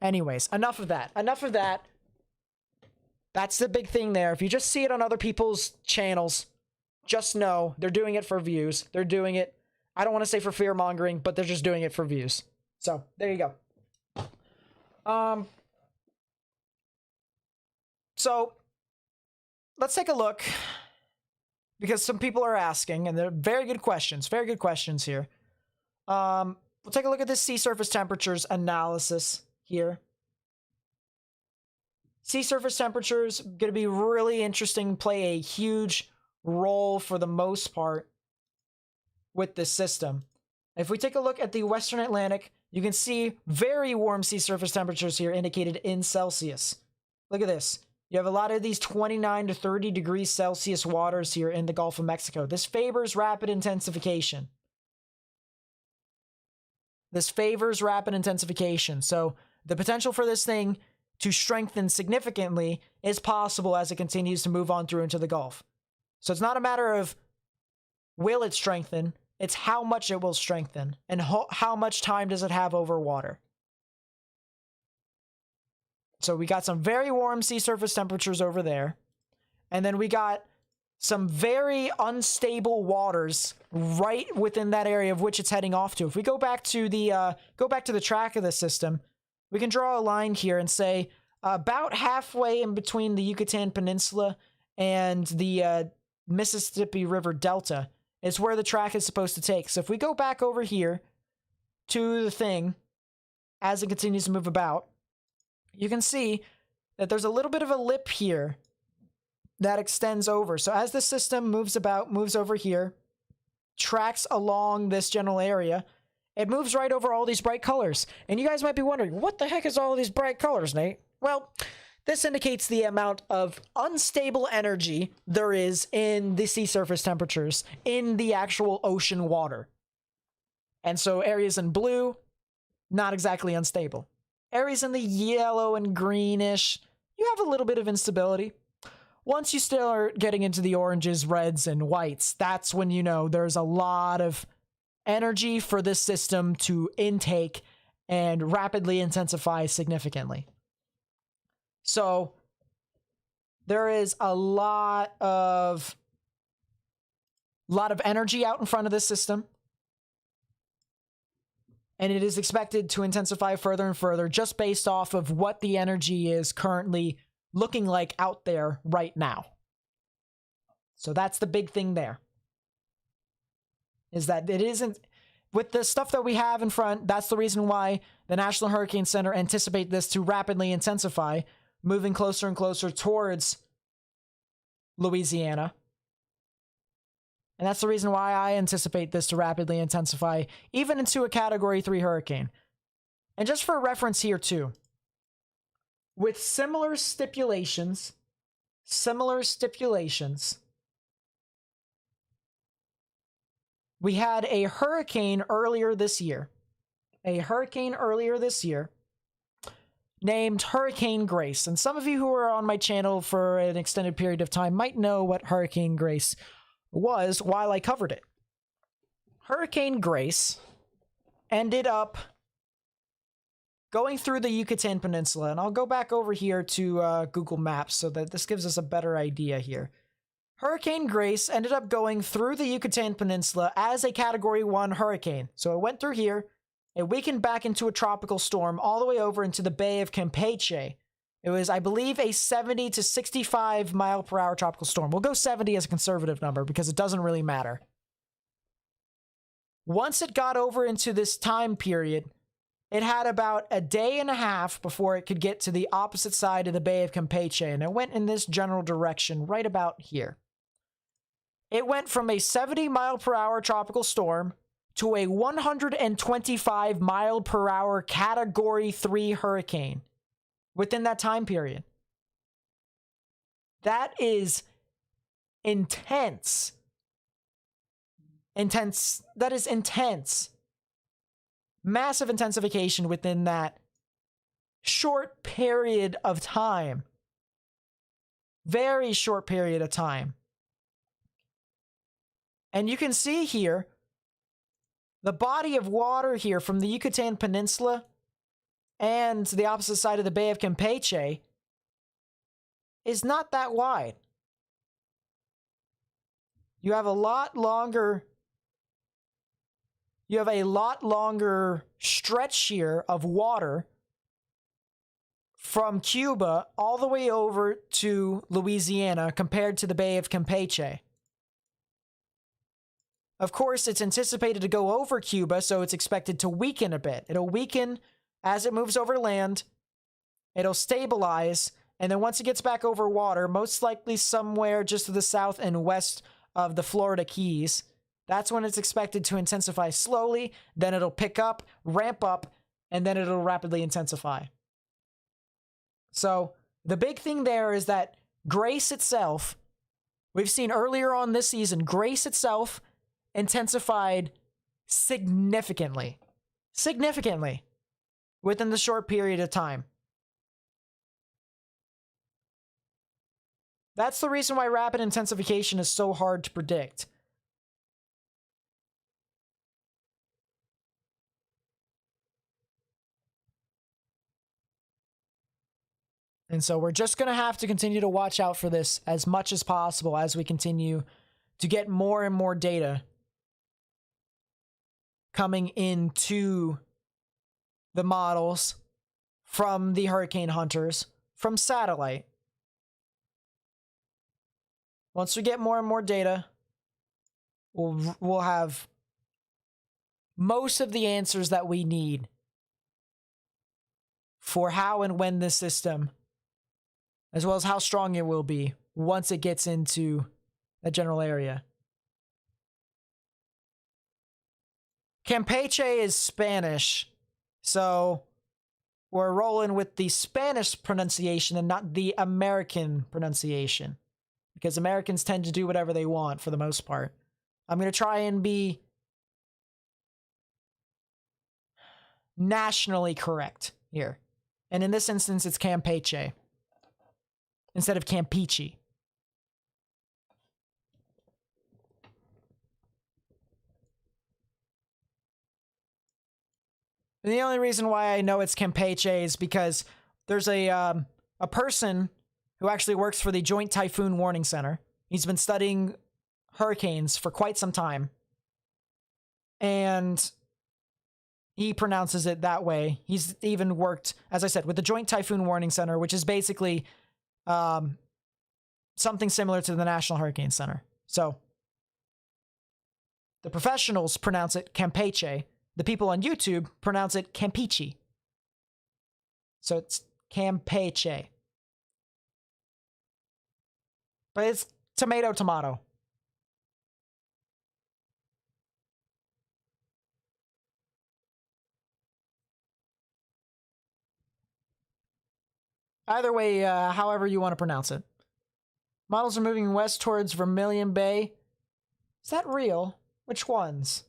Anyways, enough of that. Enough of that. That's the big thing there. If you just see it on other people's channels, just know they're doing it for views. They're doing it, I don't want to say for fear-mongering, but they're just doing it for views. So, there you go. So, let's take a look, because some people are asking, and they're very good questions here. We'll take a look at this sea surface temperatures analysis here. Sea surface temperatures going to be really interesting, play a huge role for the most part with this system. If we take a look at the Western Atlantic, you can see very warm sea surface temperatures here indicated in Celsius. Look at this. You have a lot of these 29 to 30 degrees Celsius waters here in the Gulf of Mexico. This favors rapid intensification. So the potential for this thing to strengthen significantly is possible as it continues to move on through into the Gulf. So it's not a matter of will it strengthen, it's how much it will strengthen and how much time does it have over water. So we got some very warm sea surface temperatures over there. And then we got some very unstable waters right within that area of which it's heading off to. If we go back to the track of the system, we can draw a line here and say about halfway in between the Yucatan Peninsula and the Mississippi River Delta is where the track is supposed to take. So if we go back over here to the thing as it continues to move about, you can see that there's a little bit of a lip here that extends over. So as the system moves about, moves over here, tracks along this general area, it moves right over all these bright colors. And you guys might be wondering, what the heck is all of these bright colors, Nate? Well, this indicates the amount of unstable energy there is in the sea surface temperatures in the actual ocean water. And so areas in blue, not exactly unstable. Areas in the yellow and greenish, you have a little bit of instability. Once you start getting into the oranges, reds, and whites, that's when you know there's a lot of energy for this system to intake and rapidly intensify significantly. So there is a lot of energy out in front of this system. And it is expected to intensify further and further just based off of what the energy is currently looking like out there right now. So that's the big thing there. Is that it isn't, with the stuff that we have in front, that's the reason why the National Hurricane Center anticipate this to rapidly intensify, moving closer and closer towards Louisiana. And that's the reason why I anticipate this to rapidly intensify, even into a Category 3 hurricane. And just for reference here too, with similar stipulations, we had a hurricane earlier this year. Named Hurricane Grace. And some of you who are on my channel for an extended period of time might know what Hurricane Grace was while I covered it. Hurricane Grace ended up going through the Yucatan Peninsula, and I'll go back over here to Google Maps so that this gives us a better idea here. Hurricane Grace ended up going through the Yucatan Peninsula as a Category 1 hurricane. So it went through here, it weakened back into a tropical storm all the way over into the Bay of Campeche. It was, I believe, a 70 to 65 mile per hour tropical storm. We'll go 70 as a conservative number because it doesn't really matter. Once it got over into this time period, it had about a day and a half before it could get to the opposite side of the Bay of Campeche, and it went in this general direction right about here. It went from a 70 mile per hour tropical storm to a 125 mile per hour Category 3 hurricane within that time period. That is intense. That is intense. Massive intensification within that short period of time. Very short period of time. And you can see here, the body of water here from the Yucatan Peninsula and the opposite side of the Bay of Campeche is not that wide. You have a lot longer stretch here of water from Cuba all the way over to Louisiana compared to the Bay of Campeche. Of course, it's anticipated to go over Cuba, so it's expected to weaken a bit. It'll weaken as it moves over land. It'll stabilize, and then once it gets back over water, most likely somewhere just to the south and west of the Florida Keys, that's when it's expected to intensify slowly. Then it'll pick up, ramp up, and then it'll rapidly intensify. So the big thing there is that Grace itself, we've seen earlier on this season, Grace itself intensified significantly within the short period of time. That's the reason why rapid intensification is so hard to predict. And so we're just going to have to continue to watch out for this as much as possible as we continue to get more and more data coming into the models from the hurricane hunters from satellite. Once we get more and more data, we'll have most of the answers that we need for how and when this system, as well as how strong it will be once it gets into that general area. Campeche is Spanish, so we're rolling with the Spanish pronunciation and not the American pronunciation, because Americans tend to do whatever they want for the most part. I'm going to try and be nationally correct here. And in this instance, it's Campeche instead of Campeche. And the only reason why I know it's Campeche is because there's a person who actually works for the Joint Typhoon Warning Center. He's been studying hurricanes for quite some time. And he pronounces it that way. He's even worked, as I said, with the Joint Typhoon Warning Center, which is basically something similar to the National Hurricane Center. So the professionals pronounce it Campeche. The people on YouTube pronounce it Campeche. So it's Campeche. But it's tomato, tomato. Either way, however you want to pronounce it. Models are moving west towards Vermilion Bay. Is that real? Which ones?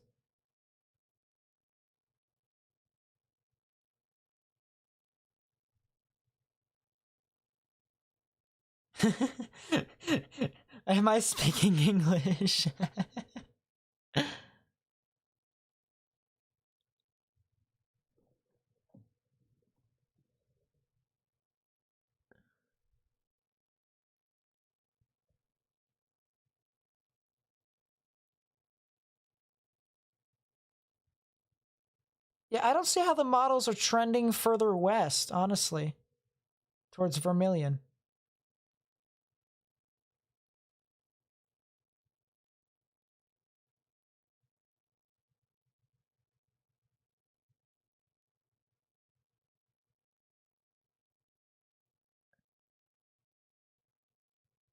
Am I speaking English? Yeah, I don't see how the models are trending further west, honestly, towards Vermilion.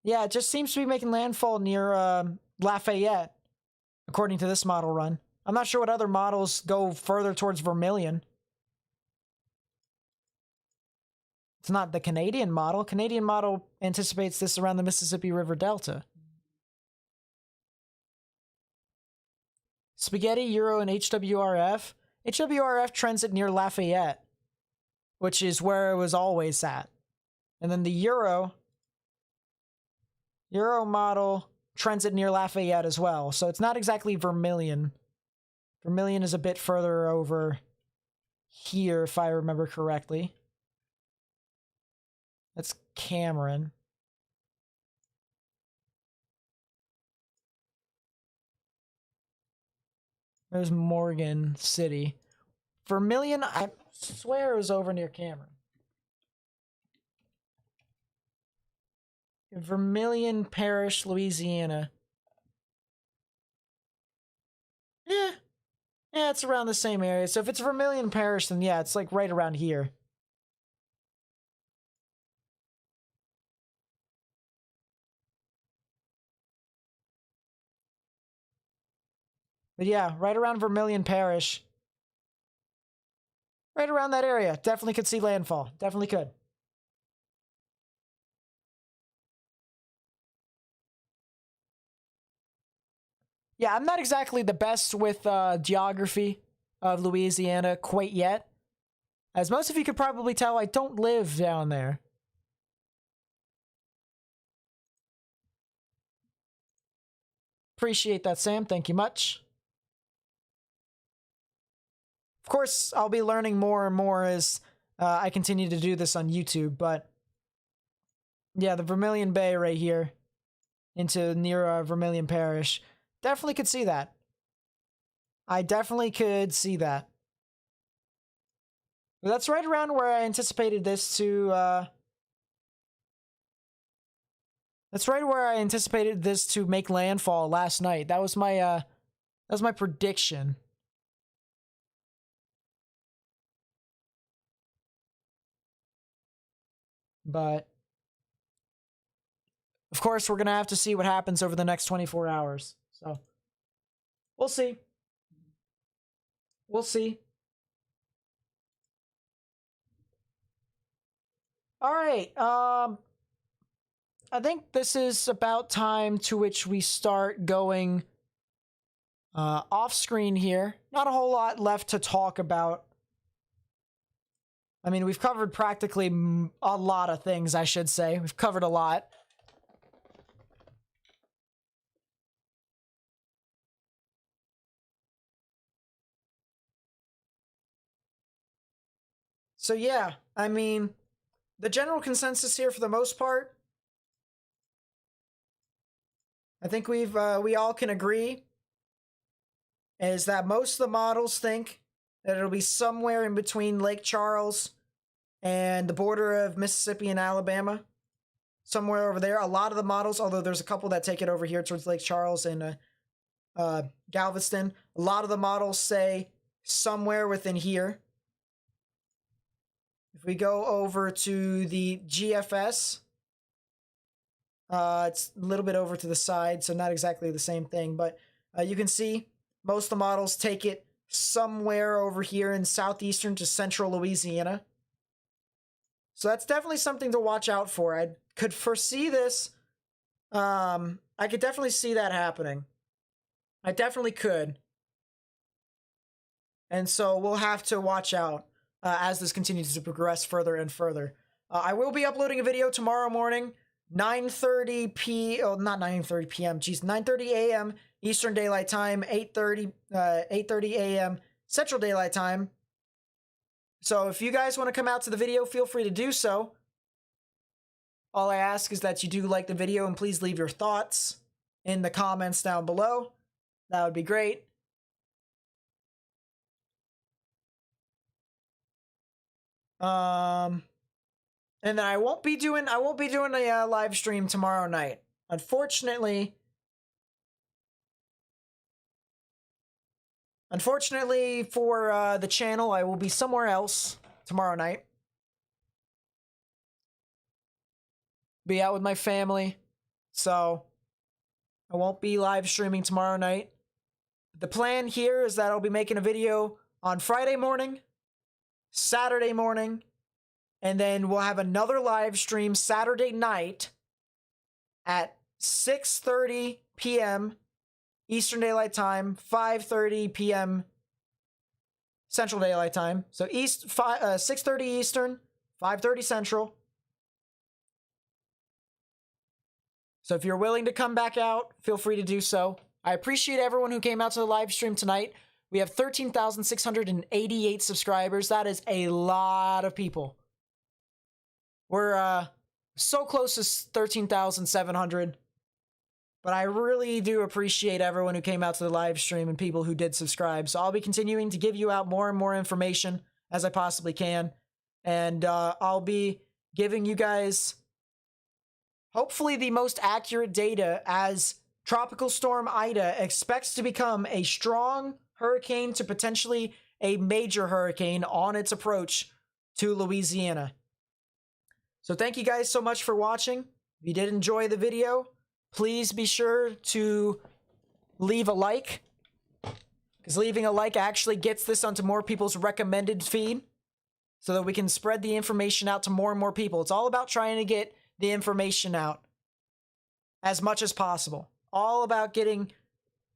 Yeah, it just seems to be making landfall near Lafayette, according to this model run. I'm not sure what other models go further towards Vermilion. It's not the Canadian model. Canadian model anticipates this around the Mississippi River Delta. Spaghetti, Euro, and HWRF. HWRF trends it near Lafayette. which is where it was always at. And then the Euro model transit near Lafayette as well. So it's not exactly Vermilion. Vermilion is a bit further over here, if I remember correctly. That's Cameron. There's Morgan City. Vermilion, I swear, is over near Cameron. Vermilion Parish, Louisiana. Yeah, it's around the same area. So if it's Vermilion Parish, then yeah, it's like right around here. But yeah, right around Vermilion Parish. Right around that area. Definitely could see landfall. Definitely could. Yeah, I'm not exactly the best with geography of Louisiana quite yet. As most of you could probably tell, I don't live down there. Appreciate that, Sam. Thank you much. Of course, I'll be learning more and more as I continue to do this on YouTube, but yeah, the Vermilion Bay right here into near Vermilion Parish. Definitely could see that. I definitely could see that. But that's right around where I anticipated this to, that's right where I anticipated this to make landfall last night. That was my prediction. But of course, we're going to have to see what happens over the next 24 hours. So we'll see. We'll see. All right. I think this is about time to which we start going off screen here. Not a whole lot left to talk about. I mean, we've covered practically a lot of things, I should say. We've covered a lot. So yeah, I mean, the general consensus here for the most part, I think we all can agree, is that most of the models think that it'll be somewhere in between Lake Charles and the border of Mississippi and Alabama. Somewhere over there. A lot of the models, although there's a couple that take it over here towards Lake Charles and Galveston, a lot of the models say somewhere within here. If we go over to the GFS, it's a little bit over to the side, so not exactly the same thing, but you can see most of the models take it somewhere over here in southeastern to central Louisiana. So that's definitely something to watch out for. I could foresee this. I could definitely see that happening. I definitely could. And so we'll have to watch out as this continues to progress further and further. I will be uploading a video tomorrow morning, 9:30 p. Oh, not 9:30 p.m. Geez, 9:30 a.m. Eastern Daylight Time, 8:30 a.m. Central Daylight Time. So if you guys want to come out to the video, feel free to do so. All I ask is that you do like the video and please leave your thoughts in the comments down below. That would be great. And then I won't be doing a live stream tomorrow night. Unfortunately for the channel, I will be somewhere else tomorrow night. Be out with my family, so I won't be live streaming tomorrow night. The plan here is that I'll be making a video on Friday morning, Saturday morning, and then we'll have another live stream Saturday night at 6:30 p.m. Eastern Daylight Time, 5:30 p.m. Central Daylight Time. So 6:30 Eastern, 5:30 Central. So if you're willing to come back out, feel free to do so. I appreciate everyone who came out to the live stream tonight. We have 13,688 subscribers. That is a lot of people. We're so close to 13,700. But I really do appreciate everyone who came out to the live stream and people who did subscribe. So I'll be continuing to give you out more and more information as I possibly can. And I'll be giving you guys hopefully the most accurate data as Tropical Storm Ida expects to become a strong hurricane to potentially a major hurricane on its approach to Louisiana. So thank you guys so much for watching. If you did enjoy the video, please be sure to leave a like, because leaving a like actually gets this onto more people's recommended feed so that we can spread the information out to more and more people. It's all about trying to get the information out as much as possible. All about getting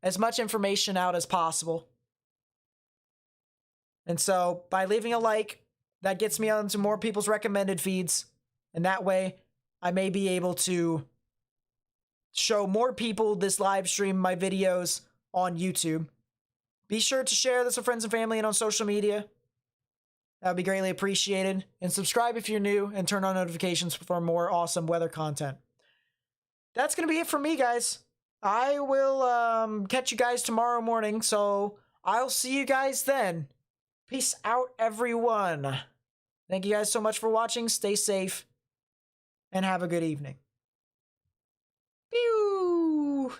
as much information out as possible. And so by leaving a like, that gets me onto more people's recommended feeds. And that way I may be able to show more people this live stream, my videos on YouTube. Be sure to share this with friends and family and on social media. That would be greatly appreciated. And subscribe if you're new and turn on notifications for more awesome weather content. That's going to be it from me, guys. I will catch you guys tomorrow morning, so I'll see you guys then. Peace out, everyone. Thank you guys so much for watching. Stay safe and have a good evening. Pew!